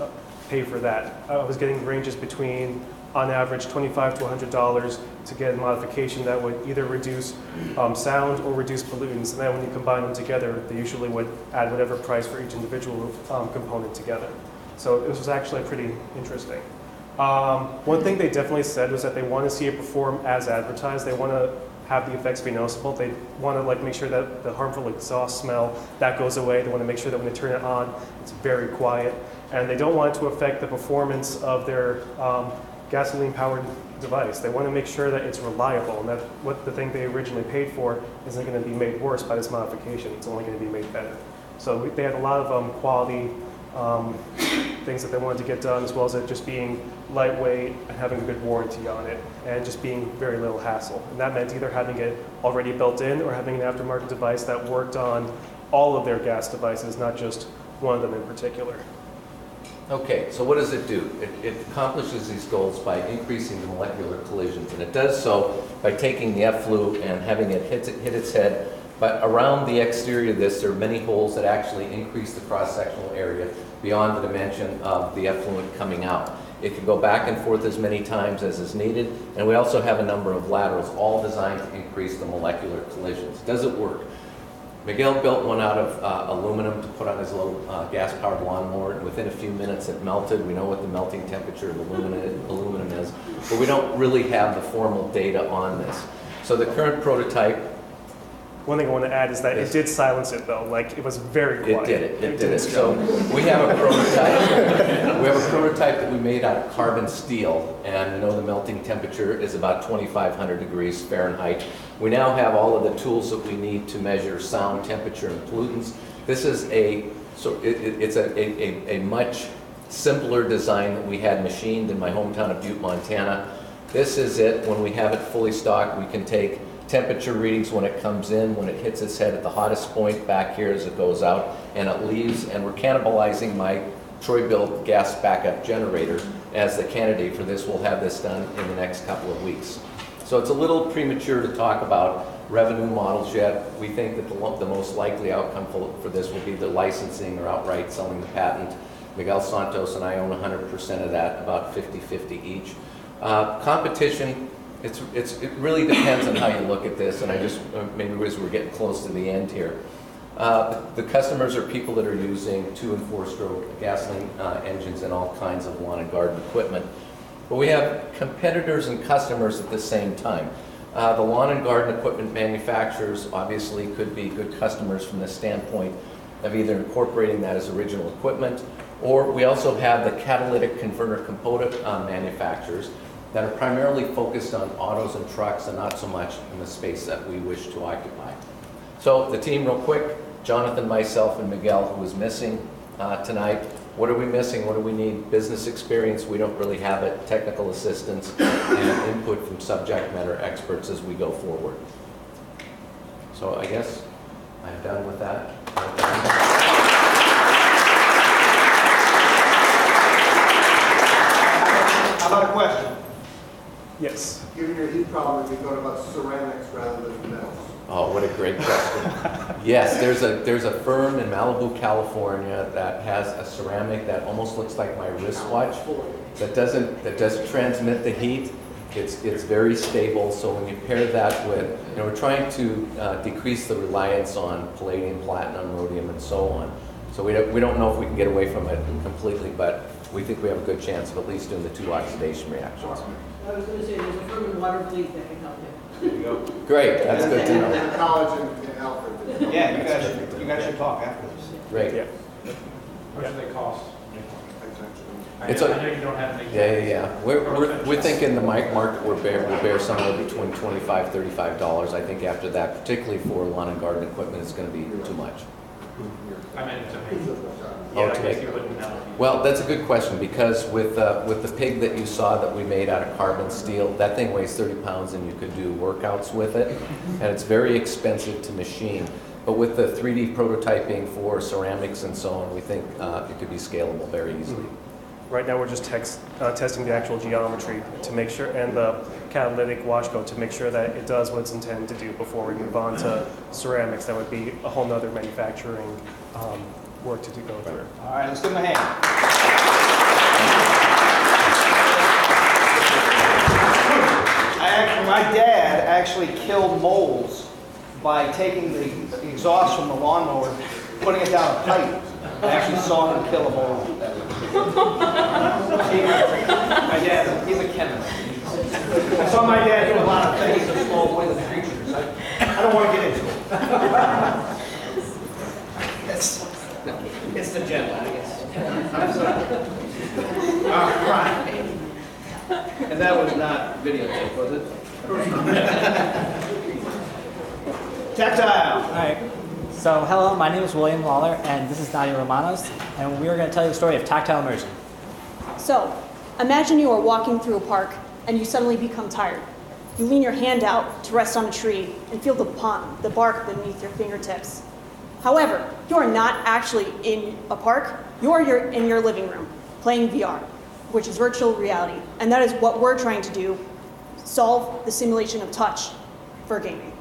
pay for that. I was getting ranges between on average $25 to $100 to get a modification that would either reduce sound or reduce pollutants. And then when you combine them together, they usually would add whatever price for each individual component together. So this was actually pretty interesting. One thing they definitely said was that they want to see it perform as advertised. They want to have the effects be noticeable. They want to like make sure that the harmful exhaust smell, that goes away. They want to make sure that when they turn it on, it's very quiet. And they don't want it to affect the performance of their gasoline-powered device. They want to make sure that it's reliable, and that what the thing they originally paid for isn't going to be made worse by this modification. It's only going to be made better. So they had a lot of quality things that they wanted to get done, as well as it just being lightweight and having a good warranty on it, and just being very little hassle. And that meant either having it already built in or having an aftermarket device that worked on all of their gas devices, not just one of them in particular. Okay, so what does it do? It accomplishes these goals by increasing the molecular collisions, and it does so by taking the effluent and having it hit its head. But around the exterior of this, there are many holes that actually increase the cross-sectional area beyond the dimension of the effluent coming out. It can go back and forth as many times as is needed, and we also have a number of laterals, all designed to increase the molecular collisions. Does it work? Miguel built one out of aluminum to put on his little gas-powered lawnmower, and within a few minutes it melted. We know what the melting temperature of aluminum is, but we don't really have the formal data on this. So the current prototype... One thing I want to add is that it did silence it, though. Like, it was very quiet. It did it. So we have a prototype. We have a prototype that we made out of carbon steel, and we know the melting temperature is about 2,500 degrees Fahrenheit. We now have all of the tools that we need to measure sound, temperature, and pollutants. This is it's a much simpler design that we had machined in my hometown of Butte, Montana. This is it. When we have it fully stocked, we can take temperature readings when it comes in, when it hits its head at the hottest point back here as it goes out, and it leaves, and we're cannibalizing my Troy-built gas backup generator as the candidate for this. We'll have this done in the next couple of weeks. So it's a little premature to talk about revenue models yet. We think that the most likely outcome for this will be the licensing or outright selling the patent. Miguel Santos and I own 100% of that, about 50-50 each. Competition, it really depends on how you look at this, and I just, maybe as we're getting close to the end here. The customers are people that are using 2- and 4-stroke gasoline engines and all kinds of lawn and garden equipment. But we have competitors and customers at the same time. The lawn and garden equipment manufacturers obviously could be good customers from the standpoint of either incorporating that as original equipment, or we also have the catalytic converter component manufacturers that are primarily focused on autos and trucks and not so much in the space that we wish to occupy. So the team, real quick, Jonathan, myself, and Miguel, who is missing tonight. What are we missing? What do we need? Business experience, we don't really have it. Technical assistance and input from subject matter experts as we go forward. So I guess I'm done with that. How about a question? Yes. Given your heat problem, have you thought about ceramics rather than metals? Oh, what a great question. Yes, there's a firm in Malibu, California that has a ceramic that almost looks like my wristwatch that doesn't transmit the heat. It's very stable, so when you pair that with, we're trying to decrease the reliance on palladium, platinum, rhodium, and so on. So we don't know if we can get away from it completely, but we think we have a good chance of at least doing the 2 oxidation reactions. I was going to say, there's a firm in Watervliet that can help you. There you go. Great, that's good to know. And a college in Alfred. Yeah, you guys should talk after this. Great. Yeah. How much do they cost? I know you don't have any. Yeah. We're thinking the mic market will bear somewhere between $25, $35. I think after that, particularly for lawn and garden equipment, it's going to be too much. I meant to make. Oh, to make. Well, that's a good question, because with the pig that you saw that we made out of carbon steel, that thing weighs 30 pounds and you could do workouts with it, and it's very expensive to machine. But with the 3D prototyping for ceramics and so on, we think it could be scalable very easily. Right now we're just testing the actual geometry to make sure, and the catalytic wash coat to make sure that it does what it's intended to do before we move on to ceramics. That would be a whole nother manufacturing work to go through. All right, let's give them a hand. My dad actually killed moles by taking the exhaust from the lawnmower, putting it down a pipe. I actually saw him kill a mole. My dad, he's a chemist. I saw my dad do a lot of things to small winged creatures. I don't want to get into it. It's the gentleman, I guess. All right. And that was not videotape, was it? Tactile. All right. So, hello, my name is William Lawler, and this is Nadia Romanos, and we are going to tell you the story of tactile immersion. So, imagine you are walking through a park and you suddenly become tired. You lean your hand out to rest on a tree and feel the bark beneath your fingertips. However, you are not actually in a park. You are in your living room playing VR, which is virtual reality. And that is what we're trying to do, solve the simulation of touch for gaming.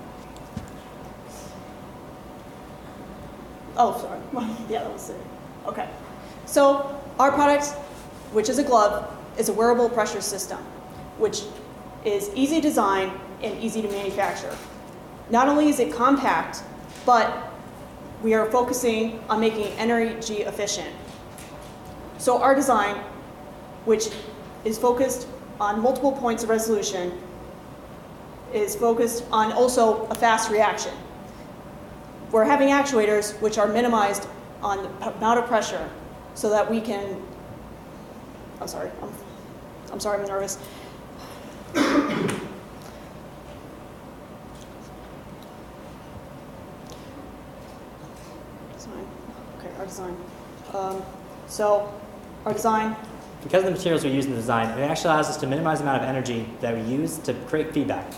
Oh, sorry. Yeah, that was it. Okay. So our product, which is a glove, is a wearable pressure system, which is easy to design and easy to manufacture. Not only is it compact, but we are focusing on making it energy efficient. So our design, which is focused on multiple points of resolution, is focused on also a fast reaction. We're having actuators which are minimized on the amount of pressure so that we can, I'm sorry, I'm nervous. Our design. So our design. Because of the materials we use in the design, it actually allows us to minimize the amount of energy that we use to create feedback.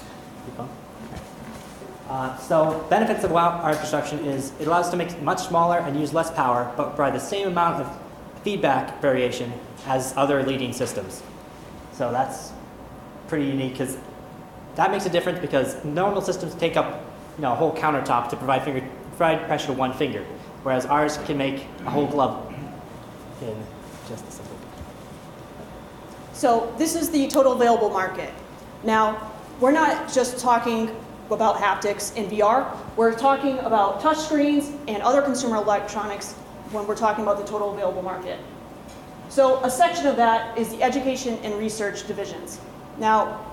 So benefits of our construction is it allows us to make it much smaller and use less power, but provide the same amount of feedback variation as other leading systems. So that's pretty unique because that makes a difference because normal systems take up a whole countertop to provide pressure to one finger, whereas ours can make a whole glove in just a second. So this is the total available market. Now, we're not just talking about haptics in VR. We're talking about touchscreens and other consumer electronics when we're talking about the total available market. So a section of that is the education and research divisions. Now,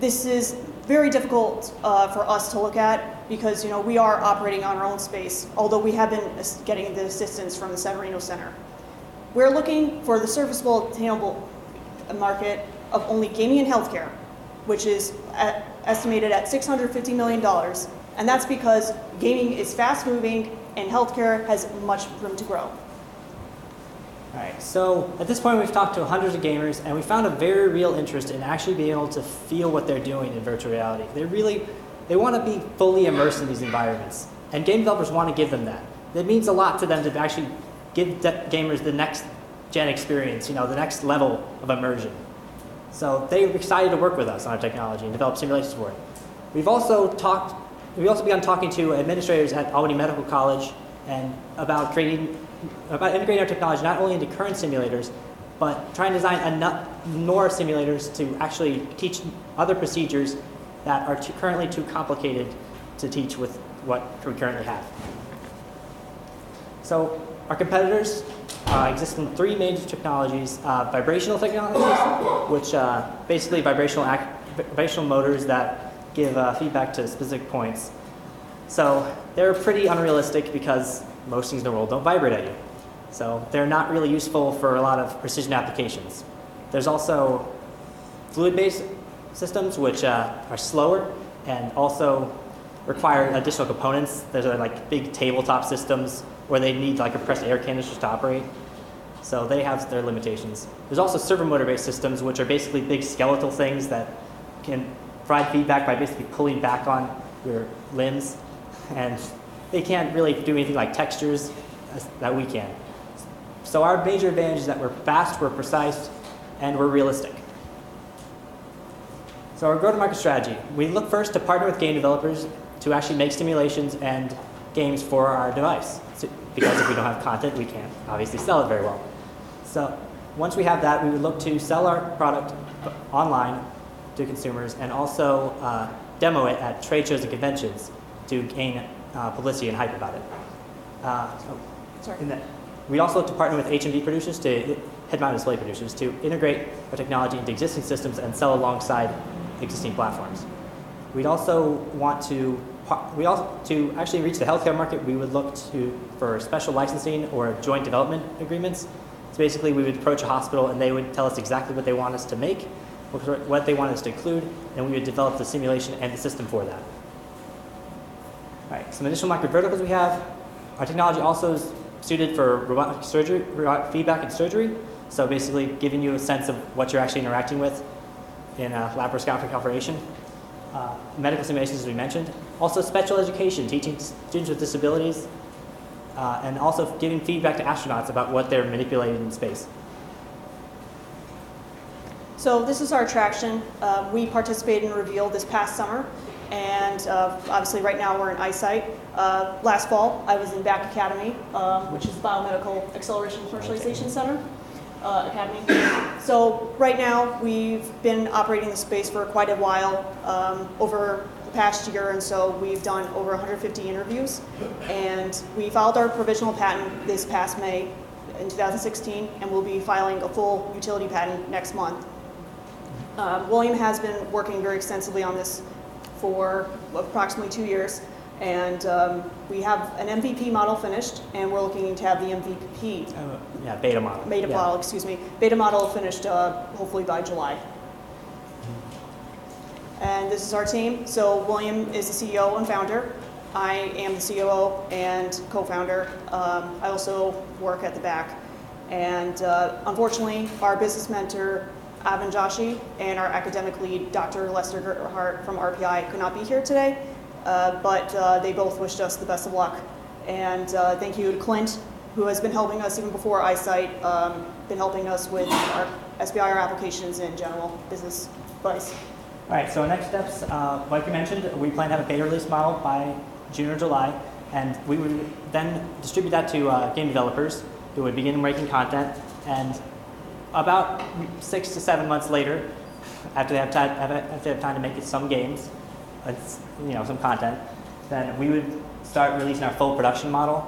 this is very difficult for us to look at because we are operating on our own space, although we have been getting the assistance from the San Marino Center. We're looking for the serviceable, attainable market of only gaming and healthcare, which is estimated at $650 million. And that's because gaming is fast moving and healthcare has much room to grow. All right, so at this point we've talked to hundreds of gamers and we found a very real interest in actually being able to feel what they're doing in virtual reality. They want to be fully immersed in these environments, and game developers want to give them that. It means a lot to them to actually give gamers the next gen experience, the next level of immersion. So they're excited to work with us on our technology and develop simulations for it. We've also begun talking to administrators at Albany Medical College and about integrating our technology not only into current simulators, but trying to design enough more simulators to actually teach other procedures that are currently too complicated to teach with what we currently have. So our competitors exist in three major technologies: vibrational technologies, which basically vibrational motors that give feedback to specific points. So they're pretty unrealistic because most things in the world don't vibrate at you. So they're not really useful for a lot of precision applications. There's also fluid-based systems, which are slower and also require additional components. There's like big tabletop systems where they need compressed air canisters to operate. So they have their limitations. There's also servo motor-based systems, which are basically big skeletal things that can provide feedback by basically pulling back on your limbs. And they can't really do anything like textures that we can. So our major advantage is that we're fast, we're precise, and we're realistic. So our go-to-market strategy. We look first to partner with game developers to actually make simulations and games for our device. Because if we don't have content, we can't obviously sell it very well. So once we have that, we would look to sell our product online to consumers, and also demo it at trade shows and conventions to gain publicity and hype about it. We also look to partner with HMD producers, head-mounted display producers, to integrate our technology into existing systems and sell alongside existing platforms. We'd also want to actually reach the healthcare market, we would look for special licensing or joint development agreements. So basically, we would approach a hospital and they would tell us exactly what they want us to make, what they want us to include, and we would develop the simulation and the system for that. All right, some additional market verticals we have. Our technology also is suited for robotic surgery, robotic feedback in surgery. So basically, giving you a sense of what you're actually interacting with in a laparoscopic operation. Medical simulations, as we mentioned. Also, special education, teaching students with disabilities, and also giving feedback to astronauts about what they're manipulating in space. So this is our attraction. We participated in Reveal this past summer, and obviously right now we're in eyesight. Last fall, I was in BAC Academy, which is Biomedical Acceleration and Commercialization Center Academy. So right now we've been operating the space for quite a while, over the past year, and so we've done over 150 interviews, and we filed our provisional patent this past May in 2016, and we'll be filing a full utility patent next month. William has been working very extensively on this for approximately 2 years, and we have an MVP model finished, and we're looking to have the MVP. Beta model. Model, excuse me. Beta model finished hopefully by July. And this is our team. So William is the CEO and founder. I am the COO and co-founder. I also work at the back. And unfortunately, our business mentor, Avin Joshi, and our academic lead, Dr. Lester Gerhart from RPI, could not be here today, but they both wished us the best of luck. And thank you to Clint, who has been helping us even before eyesight, been helping us with our SBIR applications and general business advice. All right, so next steps, like we mentioned, we plan to have a beta release model by June or July, and we would then distribute that to game developers who would begin making content, and about 6 to 7 months later, after they have time to make some games, some content, then we would start releasing our full production model.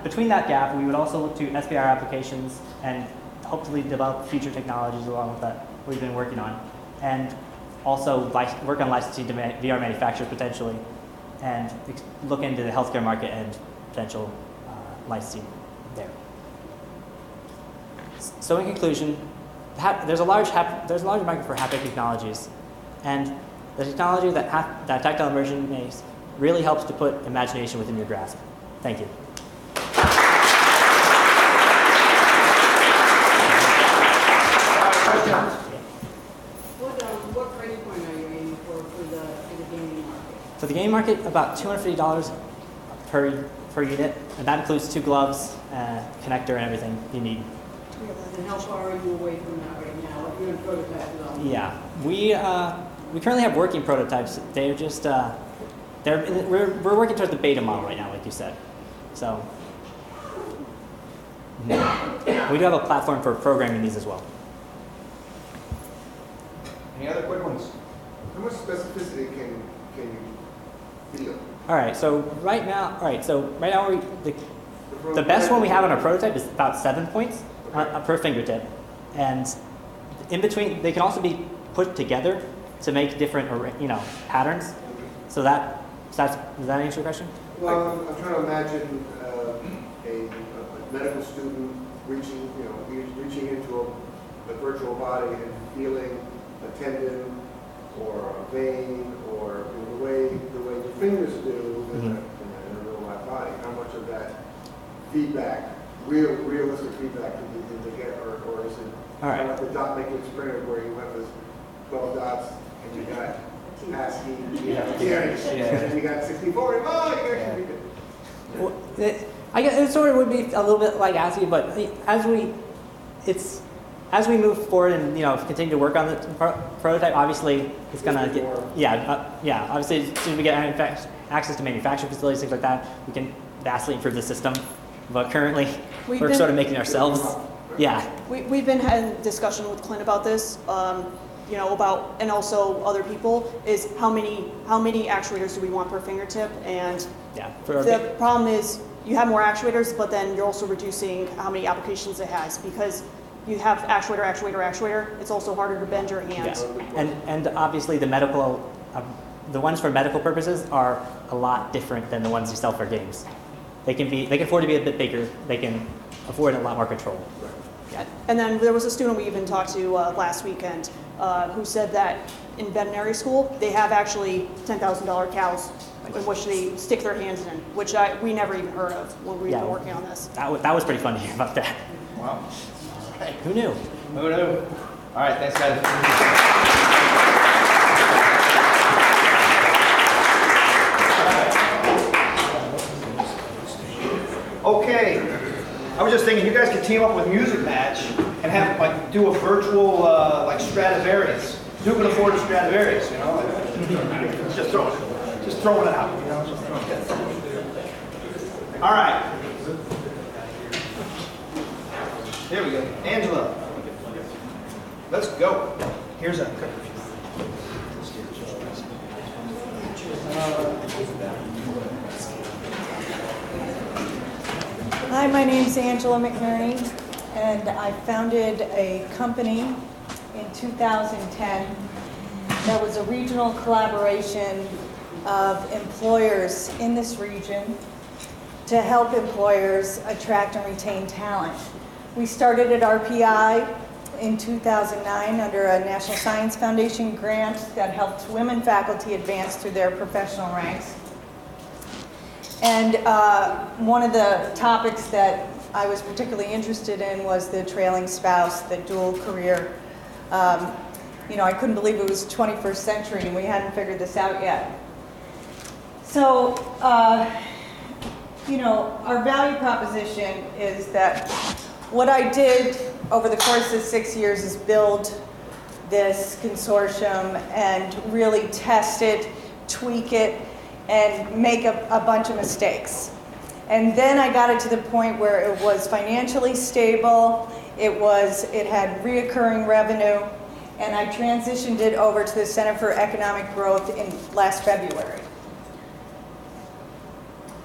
Between that gap, we would also look to SBIR applications and hopefully develop future technologies along with that we've been working on, and also work on licensing to VR manufacturers potentially, and look into the healthcare market and potential licensing there. So in conclusion, there's a large market for haptic technologies, and the technology that tactile immersion makes really helps to put imagination within your grasp. Thank you. What price point are you aiming for the gaming market? For the gaming market, about $250 per unit, and that includes 2 gloves, connector, and everything you need. And how far are you away from that right now? What you're in prototype development? Yeah, we currently have working prototypes. They're just we're working towards the beta model right now, like you said. So we do have a platform for programming these as well. Any other quick ones? How much specificity can you feel? All right, so right now the best one we have on our prototype is about 7 points per fingertip, and in between they can also be put together to make different patterns. So does that answer your question? Well, I'm trying to imagine a medical student reaching into a virtual body and feeling a tendon or a vein or the way your fingers do in a real life body. How much of that feedback, realistic feedback, do they get, or is it kind of like the dot making printer where you have this 12 dots and you got ASCII, and then you got 64, you can actually read it. Well, I guess it sort of would be a little bit like ASCII, but as we move forward and continue to work on the prototype, obviously it's gonna get obviously as soon as we get access to manufacturing facilities, things like that, we can vastly improve the system. But currently, we're sort of making ourselves. Yeah. We've been having discussion with Clint about this. about, and also other people, is how many actuators do we want per fingertip? And Yeah. the problem is you have more actuators, but then you're also reducing how many applications it has, because you have actuator. It's also harder to bend your hands. Yeah. And obviously the ones for medical purposes are a lot different than the ones you sell for games. They can afford to be a bit bigger. They can afford a lot more control. Yeah. And then there was a student we even talked to last weekend who said that in veterinary school they have actually $10,000 cows in which they stick their hands in, which we never even heard of when we were working on this. That was pretty fun to hear about that. Wow. Okay. Who knew? Who knew? All right, thanks, guys. Okay, I was just thinking you guys could team up with Music Match and have do a virtual Stradivarius. Who can afford a Stradivarius? Just throwing it out. All right. There we go, Angela. Let's go. Here's a. Hi, my name's Angela McNerney, and I founded a company in 2010 that was a regional collaboration of employers in this region to help employers attract and retain talent. We started at RPI in 2009 under a National Science Foundation grant that helped women faculty advance through their professional ranks. And one of the topics that I was particularly interested in was the trailing spouse, the dual career. I couldn't believe it was 21st century and we hadn't figured this out yet. So, our value proposition is that what I did over the course of 6 years is build this consortium and really test it, tweak it, and make a bunch of mistakes. And then I got it to the point where it was financially stable, it had reoccurring revenue, and I transitioned it over to the Center for Economic Growth in last February.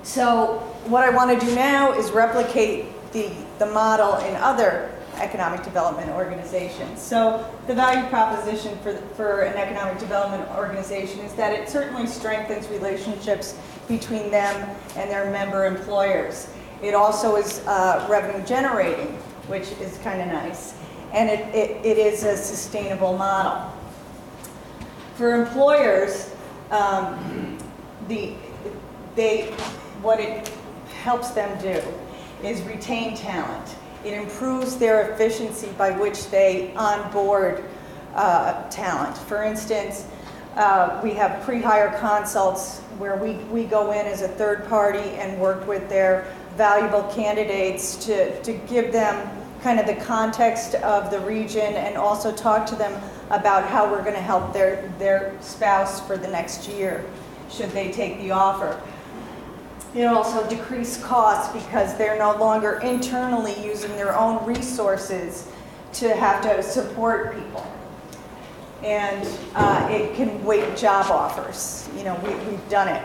So what I want to do now is replicate the model in other economic development organizations. So the value proposition for an economic development organization is that it certainly strengthens relationships between them and their member employers. It also is revenue generating, which is kind of nice. And it is a sustainable model. For employers, what it helps them do is retain talent. It improves their efficiency by which they onboard talent. For instance, we have pre-hire consults where we go in as a third party and work with their valuable candidates to give them kind of the context of the region and also talk to them about how we're going to help their spouse for the next year, should they take the offer. It also decreases costs because they're no longer internally using their own resources to have to support people. And it can weight job offers. We've done it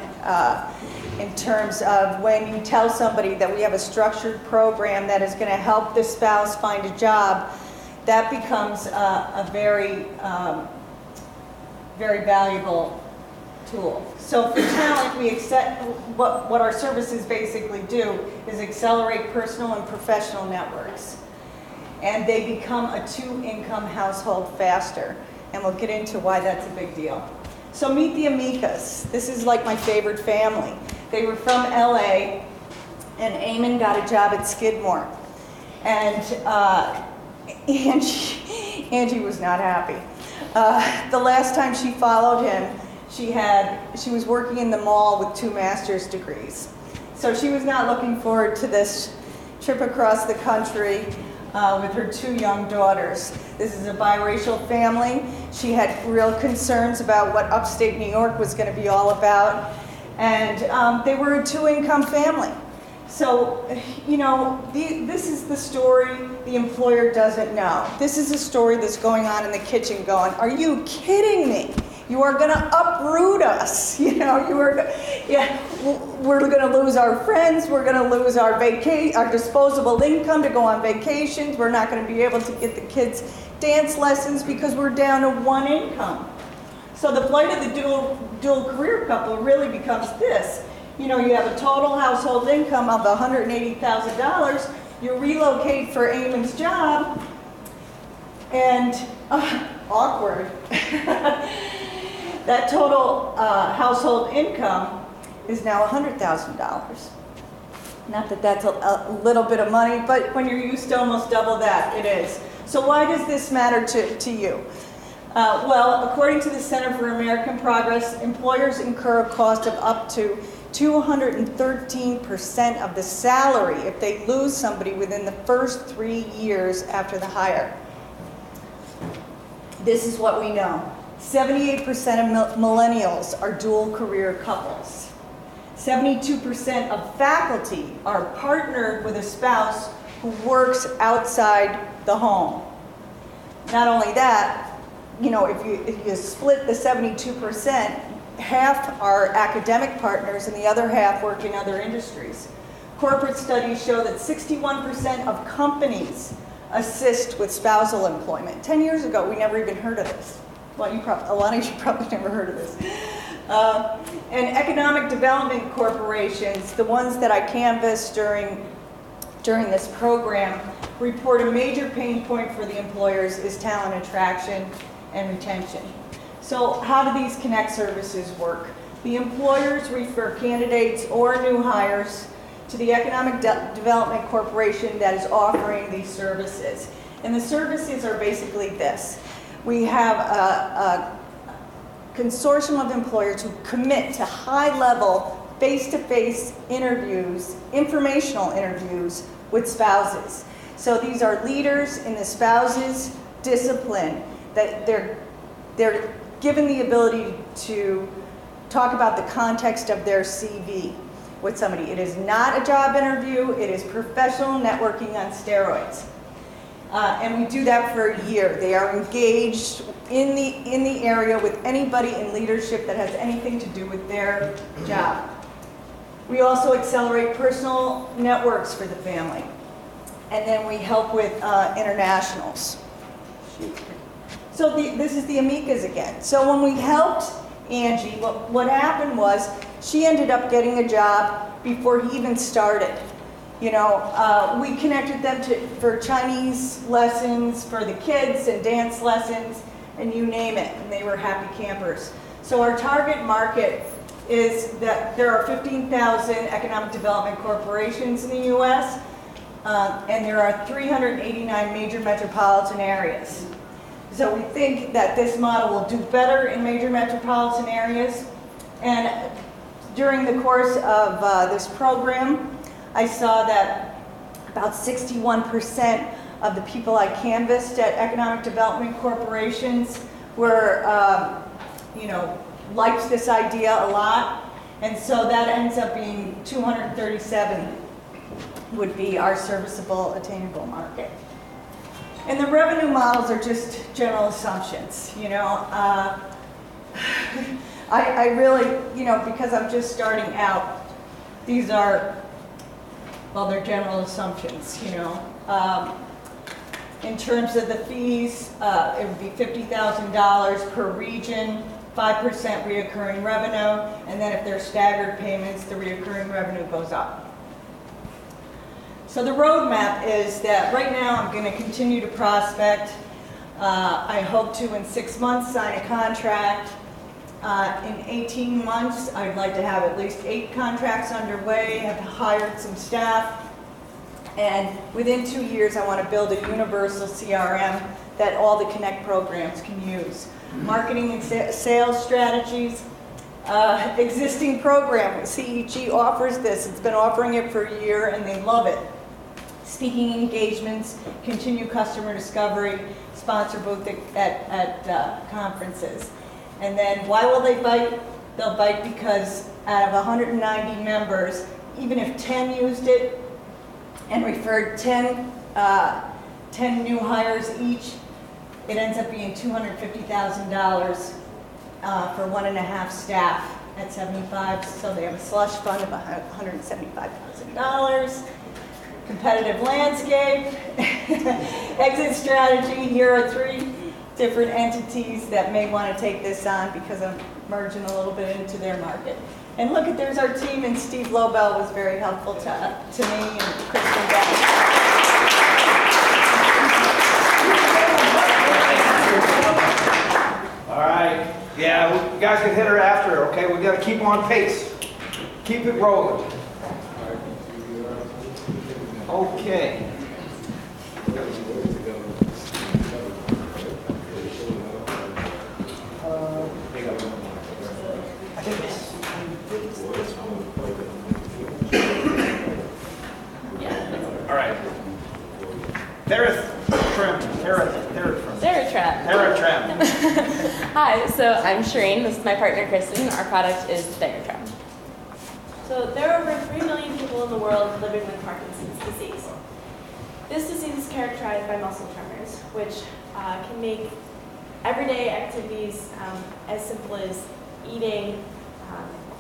in terms of when you tell somebody that we have a structured program that is going to help the spouse find a job, that becomes a very, very valuable tool. So for talent, we accept what our services basically do is accelerate personal and professional networks. And they become a two-income household faster. And we'll get into why that's a big deal. So meet the Amicas. This is like my favorite family. They were from LA, and Eamon got a job at Skidmore. And Angie was not happy. The last time she followed him, she was working in the mall with 2 master's degrees. So she was not looking forward to this trip across the country with her 2 young daughters. This is a biracial family. She had real concerns about what upstate New York was going to be all about. And they were a 2-income family. So, this is the story the employer doesn't know. This is a story that's going on in the kitchen going, are you kidding me? You are going to uproot us. We're going to lose our friends. We're going to lose our disposable income to go on vacations. We're not going to be able to get the kids dance lessons because we're down to one income. So the plight of the dual career couple really becomes this. You have a total household income of $180,000. You relocate for Eamon's job, and awkward. That total household income is now $100,000. Not that that's a little bit of money, but when you're used to almost double that, it is. So why does this matter to you? Well, according to the Center for American Progress, employers incur a cost of up to 213% of the salary if they lose somebody within the first 3 years after the hire. This is what we know. 78% of millennials are dual career couples. 72% of faculty are partnered with a spouse who works outside the home. Not only that, if you split the 72%, half are academic partners and the other half work in other industries. Corporate studies show that 61% of companies assist with spousal employment. 10 years ago, we never even heard of this. Well, a lot of you probably never heard of this. And economic development corporations, the ones that I canvassed during this program, report a major pain point for the employers is talent attraction and retention. So how do these Connect services work? The employers refer candidates or new hires to the Economic Development Corporation that is offering these services. And the services are basically this. We have a consortium of employers who commit to high-level, face-to-face interviews, informational interviews with spouses. So these are leaders in the spouse's discipline that they're given the ability to talk about the context of their CV with somebody. It is not a job interview, it is professional networking on steroids. And we do that for a year. They are engaged in the area with anybody in leadership that has anything to do with their job. We also accelerate personal networks for the family. And then we help with internationals. So this is the Amicas again. So when we helped Angie, what happened was she ended up getting a job before he even started. We connected them for Chinese lessons for the kids and dance lessons and you name it, and they were happy campers. So our target market is that there are 15,000 economic development corporations in the U.S. And there are 389 major metropolitan areas. So we think that this model will do better in major metropolitan areas. And during the course of this program, I saw that about 61% of the people I canvassed at economic development corporations were, liked this idea a lot. And so that ends up being 237 would be our serviceable, attainable market. And the revenue models are just general assumptions, I really, because I'm just starting out, these are, well, they're general assumptions, In terms of the fees, it would be $50,000 per region, 5% reoccurring revenue, and then if they're staggered payments, the reoccurring revenue goes up. So the roadmap is that right now I'm going to continue to prospect. I hope to, in 6 months, sign a contract. In 18 months, I'd like to have at least 8 contracts underway, have hired some staff. And within 2 years, I want to build a universal CRM that all the Connect programs can use. Marketing and sales strategies. Existing program, CEG offers this. It's been offering it for a year and they love it. Speaking engagements, continue customer discovery, sponsor booth at conferences. And then why will they bite? They'll bite because out of 190 members, even if 10 used it and referred 10 new hires each, it ends up being $250,000 for 1.5 staff at 75. So they have a slush fund of $175,000. Competitive landscape, exit strategy. Here are 3 different entities that may want to take this on because I'm merging a little bit into their market. And look, there's our team, and Steve Lobel was very helpful to me and Kristen Beck. All right. Yeah, you guys can hit her after her, okay? We got to keep on pace. Keep it rolling. Okay. I think this. All right. Theratrim. Hi, so I'm Shireen. This is my partner Kristen. Our product is Theratrim. So there are over 3 million people in the world living with Parkinson's disease. This disease is characterized by muscle tremors, which can make everyday activities as simple as eating,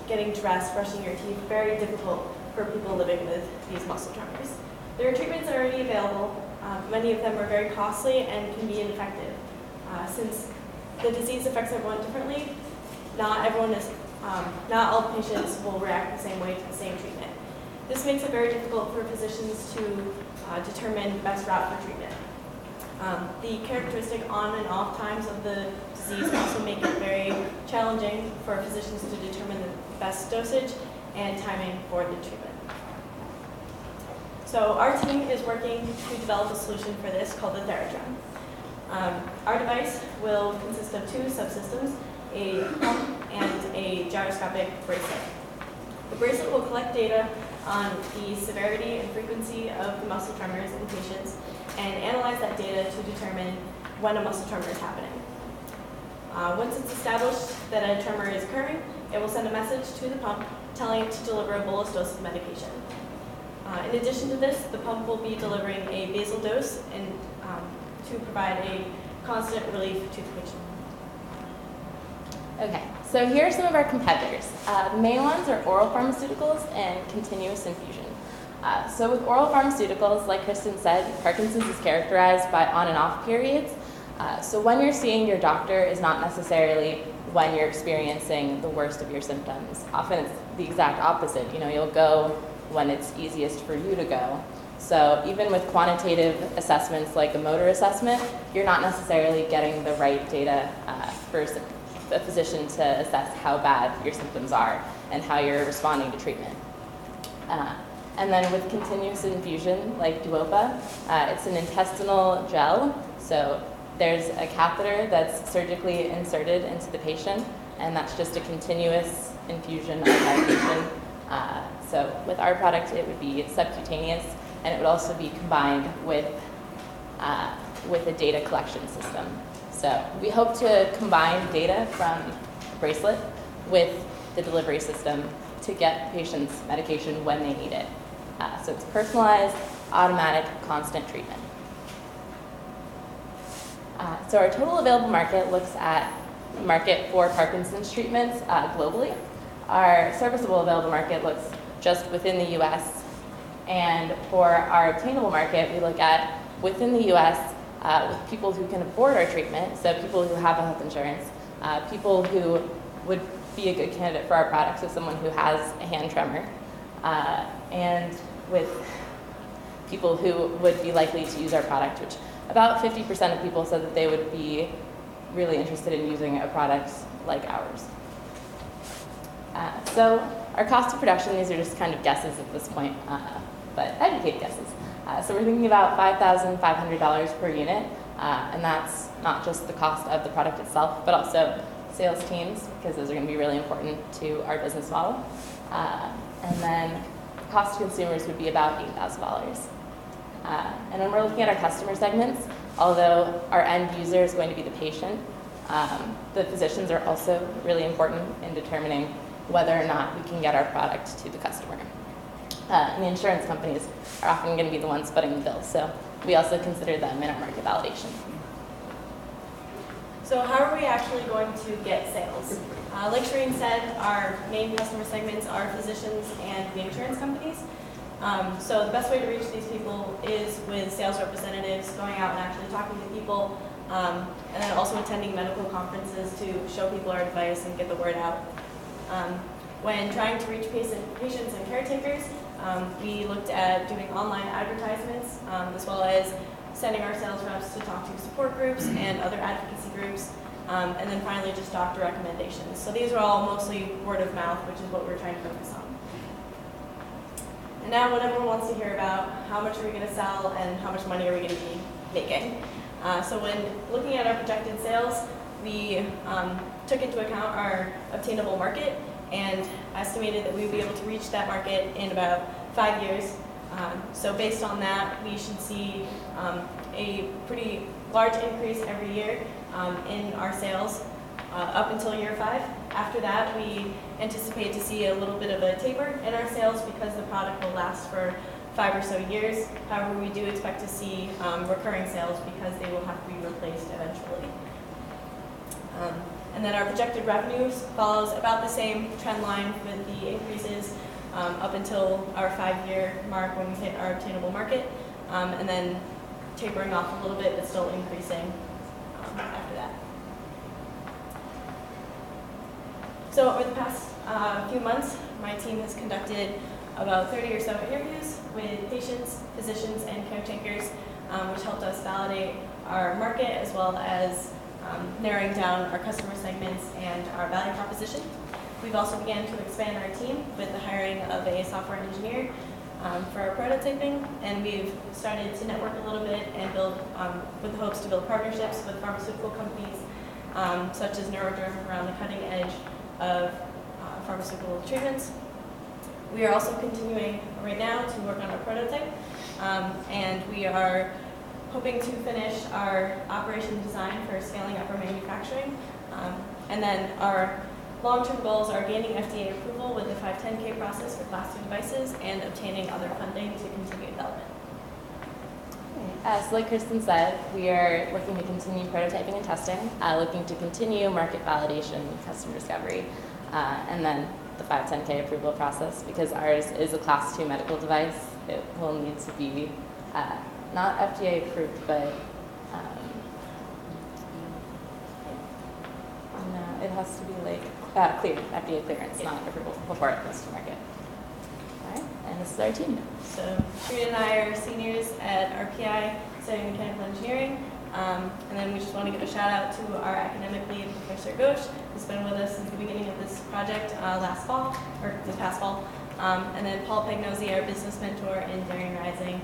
getting dressed, brushing your teeth, very difficult for people living with these muscle tremors. There are treatments that are already available. Many of them are very costly and can be ineffective. Since the disease affects everyone differently, not all patients will react the same way to the same treatment. This makes it very difficult for physicians to determine the best route for treatment. The characteristic on and off times of the disease also make it very challenging for physicians to determine the best dosage and timing for the treatment. So our team is working to develop a solution for this called the Theratrim. Our device will consist of 2 subsystems, a pump and a gyroscopic bracelet. The bracelet will collect data on the severity and frequency of the muscle tremors in patients and analyze that data to determine when a muscle tremor is happening. Once it's established that a tremor is occurring, it will send a message to the pump telling it to deliver a bolus dose of medication. In addition to this, the pump will be delivering a basal dose and to provide a constant relief to the patient. Okay, so here are some of our competitors. The main ones are oral pharmaceuticals and continuous infusion. So with oral pharmaceuticals, like Kristen said, Parkinson's is characterized by on and off periods. So when you're seeing your doctor is not necessarily when you're experiencing the worst of your symptoms. Often it's the exact opposite. You'll go when it's easiest for you to go. So even with quantitative assessments like a motor assessment, you're not necessarily getting the right data for a physician to assess how bad your symptoms are and how you're responding to treatment. And then with continuous infusion, like Duopa, it's an intestinal gel. So there's a catheter that's surgically inserted into the patient, and that's just a continuous infusion of medication. So with our product, it would be subcutaneous, and it would also be combined with a data collection system. So we hope to combine data from the bracelet with the delivery system to get patients medication when they need it. So it's personalized, automatic, constant treatment. So our total available market looks at the market for Parkinson's treatments globally. Our serviceable available market looks just within the US. And for our obtainable market, we look at within the US with people who can afford our treatment, so people who have a health insurance, people who would be a good candidate for our product, so someone who has a hand tremor, and with people who would be likely to use our product, which about 50% of people said that they would be really interested in using a product like ours. So our cost of production, these are just kind of guesses at this point, but educated guesses. So we're thinking about $5,500 per unit, and that's not just the cost of the product itself, but also sales teams, because those are going to be really important to our business model. And then cost to consumers would be about $8,000. And when we're looking at our customer segments, although our end user is going to be the patient, the physicians are also really important in determining whether or not we can get our product to the customer. And the insurance companies are often going to be the ones footing the bill. So we also consider them in our market validation. So how are we actually going to get sales? Like Shireen said, our main customer segments are physicians and the insurance companies. So the best way to reach these people is with sales representatives going out and actually talking to people, and then also attending medical conferences to show people our device and get the word out. When trying to reach patients and caretakers, we looked at doing online advertisements, as well as sending our sales reps to talk to support groups and other advocacy groups, and then finally just doctor recommendations. So these are all mostly word of mouth, which is what we're trying to focus on. And now what everyone wants to hear about, how much are we going to sell and how much money are we going to be making? So when looking at our projected sales, we took into account our obtainable market and estimated that we would be able to reach that market in about 5 years. So based on that, we should see a pretty large increase every year in our sales up until year 5. After that, we anticipate to see a little bit of a taper in our sales because the product will last for 5 or so years. However, we do expect to see recurring sales because they will have to be replaced eventually. And then our projected revenues follows about the same trend line with the increases up until our 5-year mark when we hit our obtainable market, and then tapering off a little bit but still increasing after that. So over the past few months, my team has conducted about 30 or so interviews with patients, physicians, and caretakers, which helped us validate our market as well as narrowing down our customer segments and our value proposition. We've also began to expand our team with the hiring of a software engineer for our prototyping, and we've started to network a little bit and build with the hopes to build partnerships with pharmaceutical companies such as Neuroderm around the cutting edge of pharmaceutical treatments. We are also continuing right now to work on our prototype, and we are hoping to finish our operation design for scaling up our manufacturing. And then our long-term goals are gaining FDA approval with the 510(k) process for Class 2 devices and obtaining other funding to continue development. So like Kristen said, we are looking to continue prototyping and testing, looking to continue market validation, customer discovery, and then the 510(k) approval process. Because ours is a Class 2 medical device, it will need to be not FDA approved, but no, it has to be like cleared, FDA clearance, not approval before it goes to market. All right, and this is our team. So Shreen and I are seniors at RPI studying mechanical engineering. And then we just want to give a shout out to our academic lead, Professor Ghosh, who's been with us since the beginning of this project this past fall. And then Paul Pagnosi, our business mentor in Daring Rising,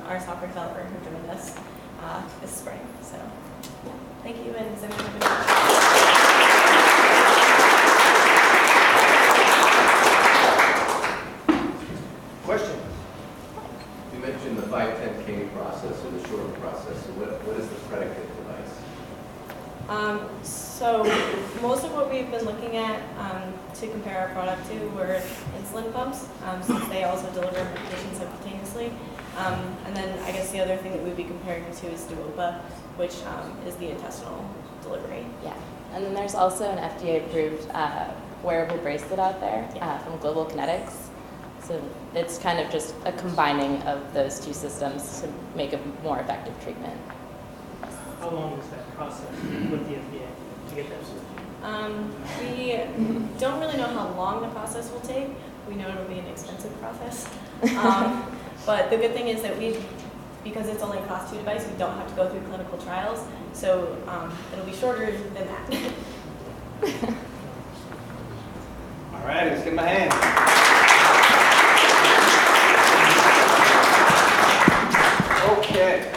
our software developer who joined us this spring. So yeah, thank you, and does anyone have any questions? Question? You mentioned the 510(k) process or the shortened process. So what is the predicate device? So most of what we've been looking at to compare our product to were insulin pumps, since they also deliver medication subcutaneously. And then I guess the other thing that we'd be comparing it to is Duopa, which is the intestinal delivery. Yeah, and then there's also an FDA-approved wearable bracelet out there from Global Kinetics. So it's kind of just a combining of those two systems to make a more effective treatment. How long is that process with the FDA to get that? We don't really know how long the process will take. We know it'll be an expensive process. But the good thing is that because it's only a Class 2 device, we don't have to go through clinical trials. So it'll be shorter than that. All right, let's give him a hand. Okay.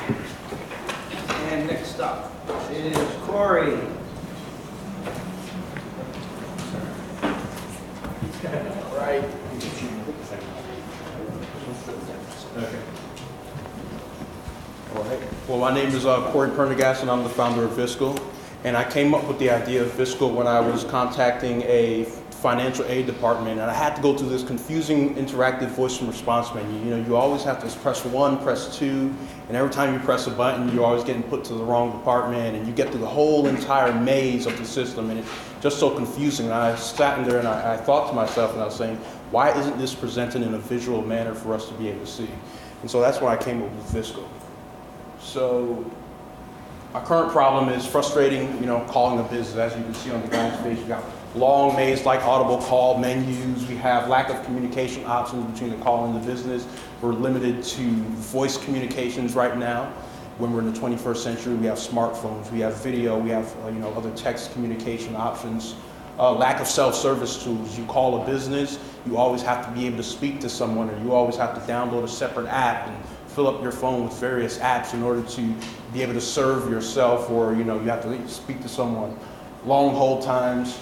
And next up is Corey. Right. Okay. All right. Well, my name is Corey Prendergast, and I'm the founder of Viscal. And I came up with the idea of Viscal when I was contacting a financial aid department, and I had to go through this confusing interactive voice and response menu. You know, you always have to press 1, press 2, and every time you press a button, you're always getting put to the wrong department, and you get through the whole entire maze of the system, and it's just so confusing. And I sat in there and I thought to myself, and I was saying, why isn't this presented in a visual manner for us to be able to see? And so that's why I came up with Visco. So our current problem is frustrating, you know, calling a business. As you can see on the guy's page, we got long maze-like audible call menus. We have lack of communication options between the call and the business. We're limited to voice communications right now. When we're in the 21st century, we have smartphones, we have video, we have you know, other text communication options. Lack of self-service tools. You call a business, you always have to be able to speak to someone, or you always have to download a separate app and fill up your phone with various apps in order to be able to serve yourself, or you know, you have to speak to someone. Long hold times.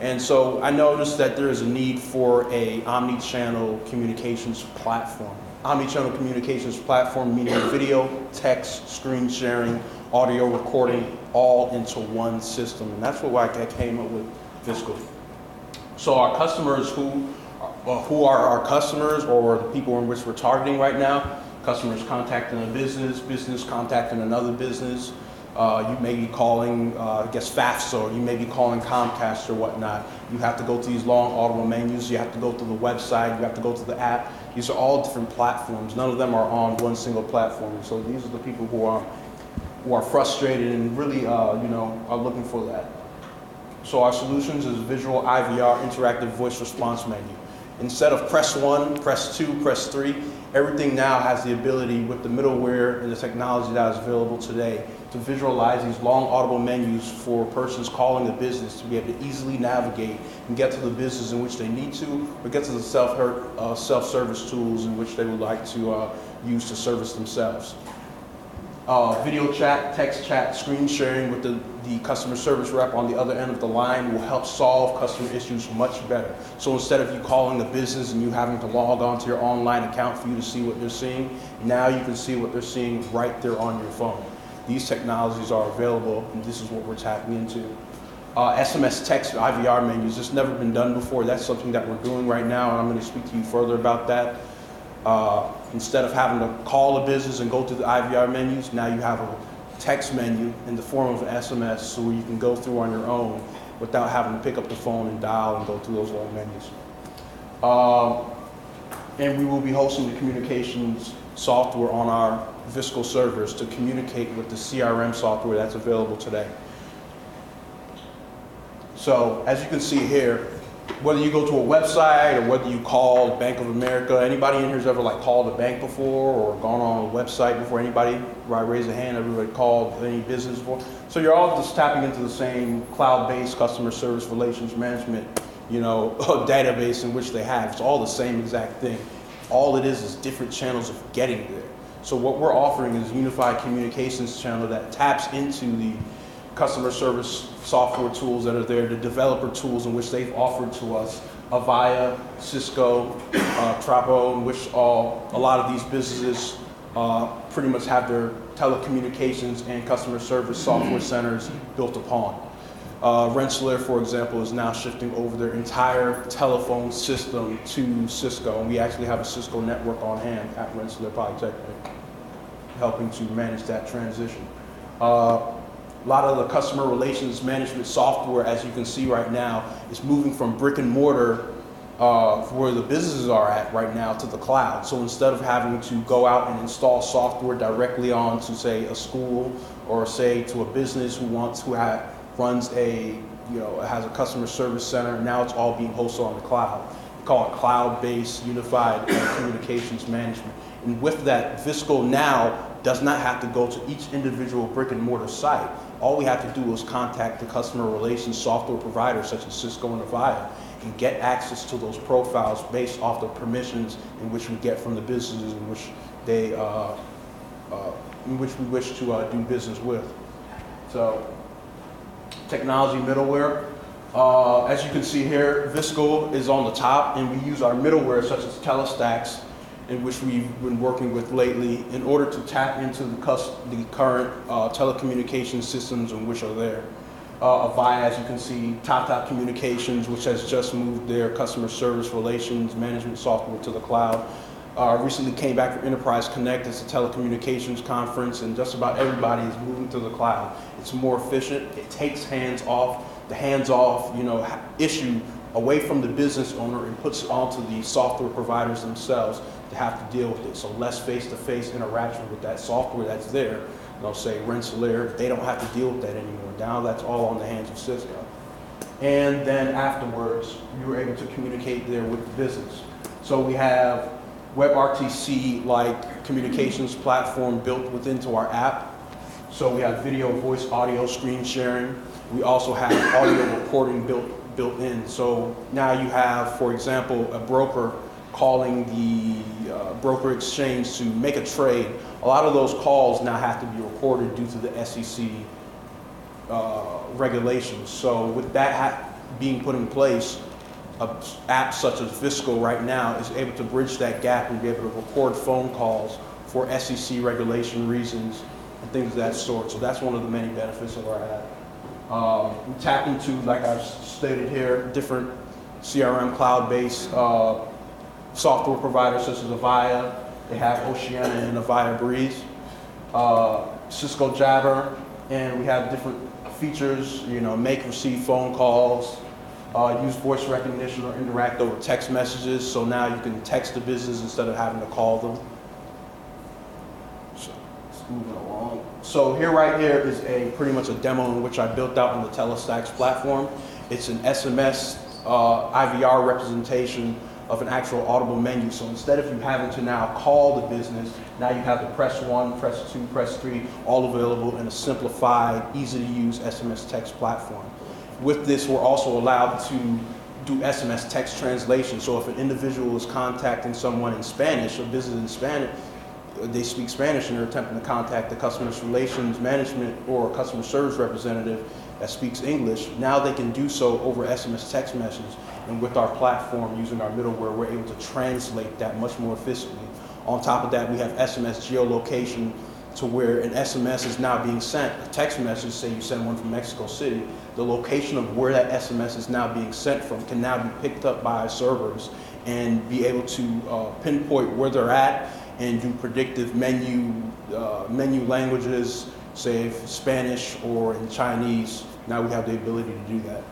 And so I noticed that there is a need for a omni-channel communications platform. Omni-channel communications platform meaning video, text, screen sharing, audio recording, all into one system. And that's why I came up with Visco. So our customers who are our customers, or the people in which we're targeting right now, customers contacting a business, business contacting another business. You may be calling, I guess, FAFSA, or you may be calling Comcast or whatnot. You have to go to these long audible menus. You have to go to the website. You have to go to the app. These are all different platforms. None of them are on one single platform. So these are the people who are frustrated and really, you know, are looking for that. So our solutions is visual IVR interactive voice response menu. Instead of press 1, press 2, press 3, everything now has the ability with the middleware and the technology that is available today to visualize these long audible menus for persons calling a business to be able to easily navigate and get to the business in which they need to, or get to the self-service tools in which they would like to use to service themselves. Video chat, text chat, screen sharing with the customer service rep on the other end of the line will help solve customer issues much better. So instead of you calling a business and you having to log on to your online account for you to see what they're seeing, now you can see what they're seeing right there on your phone. These technologies are available, and this is what we're tapping into. SMS text IVR menus, this has never been done before. That's something that we're doing right now, and I'm going to speak to you further about that. Instead of having to call a business and go through the IVR menus, now you have a text menu in the form of an SMS, so you can go through on your own without having to pick up the phone and dial and go through those long menus. And we will be hosting the communications software on our Visco servers to communicate with the CRM software that's available today. So as you can see here, whether you go to a website or whether you call Bank of America, anybody in here has ever like called a bank before or gone on a website before? Anybody? Right, raise a hand. Everybody called any business before? So you're all just tapping into the same cloud-based customer service relations management, you know, database in which they have. It's all the same exact thing. All it is different channels of getting there. So what we're offering is a unified communications channel that taps into the customer service software tools that are there, the developer tools in which they've offered to us, Avaya, Cisco, Trapo, in which a lot of these businesses pretty much have their telecommunications and customer service software centers built upon. Rensselaer, for example, is now shifting over their entire telephone system to Cisco, and we actually have a Cisco network on hand at Rensselaer Polytechnic, helping to manage that transition. A lot of the customer relations management software, as you can see right now, is moving from brick and mortar where the businesses are at right now to the cloud. So instead of having to go out and install software directly onto, say, a school or say to a business runs has a customer service center, now it's all being hosted on the cloud. We call it cloud-based unified communications management. And with that, Visco now does not have to go to each individual brick and mortar site. All we have to do is contact the customer relations software providers such as Cisco and Avaya and get access to those profiles based off the permissions in which we get from the businesses in which we wish to do business with. So, technology middleware. As you can see here, Visco is on the top, and we use our middleware such as Telestacks, in which we've been working with lately in order to tap into the current telecommunication systems in which are there. Avaya, as you can see, Tata Communications, which has just moved their customer service relations management software to the cloud. Recently came back from Enterprise Connect. It's a telecommunications conference, and just about everybody is moving to the cloud. It's more efficient. It takes the hands-off, issue away from the business owner and puts it onto the software providers themselves to have to deal with it. So less face-to-face interaction with that software that's there. Say Rensselaer, they don't have to deal with that anymore. Now that's all on the hands of Cisco. And then afterwards, you were able to communicate there with the business. So we have WebRTC-like communications platform built within our app. So we have video, voice, audio, screen sharing. We also have audio recording built in. So now you have, for example, a broker calling the broker exchange to make a trade. A lot of those calls now have to be recorded due to the SEC regulations. So with that being put in place, an app such as Visco right now is able to bridge that gap and be able to record phone calls for SEC regulation reasons and things of that sort. So that's one of the many benefits of our app. We tap into, like I've stated here, different CRM cloud-based software providers such as Avaya. They have Oceana and Avaya Breeze, Cisco Jabber, and we have different features, make, receive phone calls, use voice recognition or interact over text messages. So now you can text the business instead of having to call them. So it's moving along. So right here is pretty much a demo in which I built out on the Telestacks platform. It's an SMS IVR representation of an actual audible menu. So instead of you having to now call the business, now you have to press 1, press 2, press 3, all available in a simplified, easy to use SMS text platform. With this, we're also allowed to do SMS text translation. So if an individual is contacting someone in Spanish, a business in Spanish, they speak Spanish and they're attempting to contact the customer relations management or a customer service representative that speaks English, now they can do so over SMS text message. And with our platform, using our middleware, we're able to translate that much more efficiently. On top of that, we have SMS geolocation to where an SMS is now being sent, a text message, say you send one from Mexico City, the location of where that SMS is now being sent from can now be picked up by our servers and be able to pinpoint where they're at and do predictive menu languages, say Spanish or in Chinese. Now we have the ability to do that.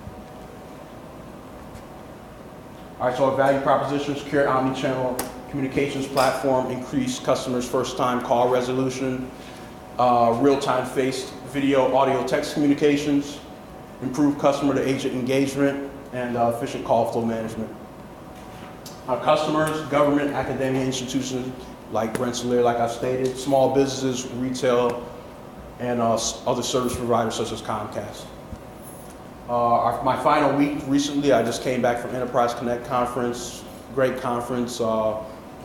All right, so our value proposition, secure omni-channel communications platform, increase customers' first-time call resolution, real-time face, video, audio, text communications, improve customer-to-agent engagement, and efficient call flow management. Our customers, government, academia institutions like Rensselaer, like I stated, small businesses, retail, and other service providers such as Comcast. My final week recently, I just came back from Enterprise Connect conference, great conference,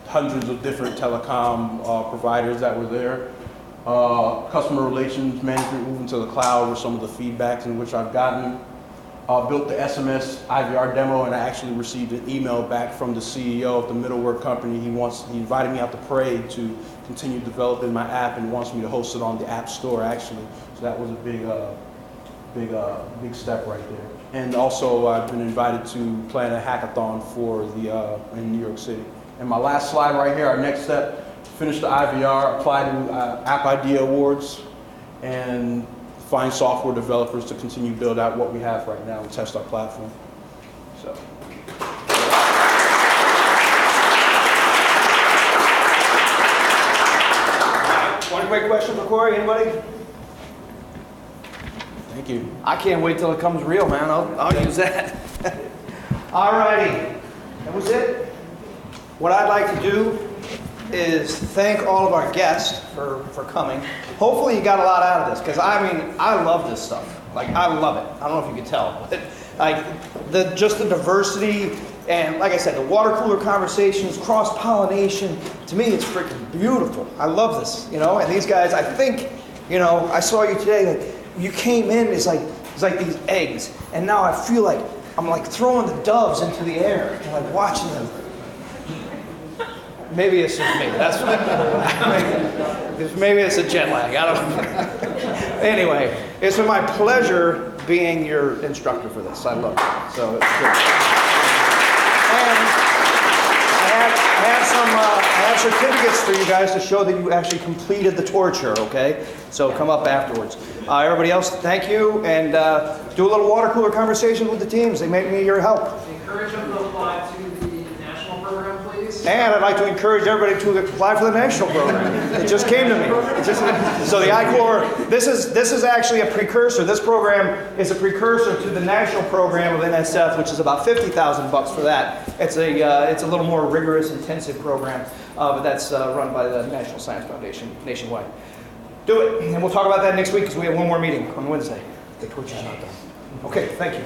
hundreds of different telecom providers that were there. Customer relations management moving to the cloud were some of the feedbacks in which I've gotten. Built the SMS IVR demo, and I actually received an email back from the CEO of the middleware company. He invited me out to Parade to continue developing my app and wants me to host it on the App Store actually. So that was a big step right there. And also I've been invited to plan a hackathon in New York City. And my last slide right here, our next step, finish the IVR, apply to App Idea Awards, and find software developers to continue to build out what we have right now and test our platform. So. One quick question for Corey, anybody? Thank you. I can't wait till it comes real, man. I'll use that. All righty, that was it. What I'd like to do is thank all of our guests for coming. Hopefully you got a lot out of this, because I love this stuff. Like, I love it. I don't know if you can tell, but like just the diversity and, like I said, the water cooler conversations, cross-pollination. To me, it's freaking beautiful. I love this, And these guys, I think, I saw you today. Like, you came in, it's like these eggs, and now I feel like I'm like throwing the doves into the air and like watching them. Maybe it's just me. That's maybe it's a jet lag. I don't know. Anyway, it's been my pleasure being your instructor for this. I love it. So it's good. And I have certificates for you guys to show that you actually completed the torture, okay? So come up afterwards. Everybody else, thank you, and do a little water cooler conversation with the teams. They may need your help. Encourage them to apply to the national program, please. And I'd like to encourage everybody to apply for the national program. It just came to me. So the I-Core, this is actually a precursor. This program is a precursor to the national program of NSF, which is about $50,000 for that. It's a little more rigorous, intensive program, but that's run by the National Science Foundation nationwide. Do it, and we'll talk about that next week because we have one more meeting on Wednesday. The torture's not done. Okay, thank you.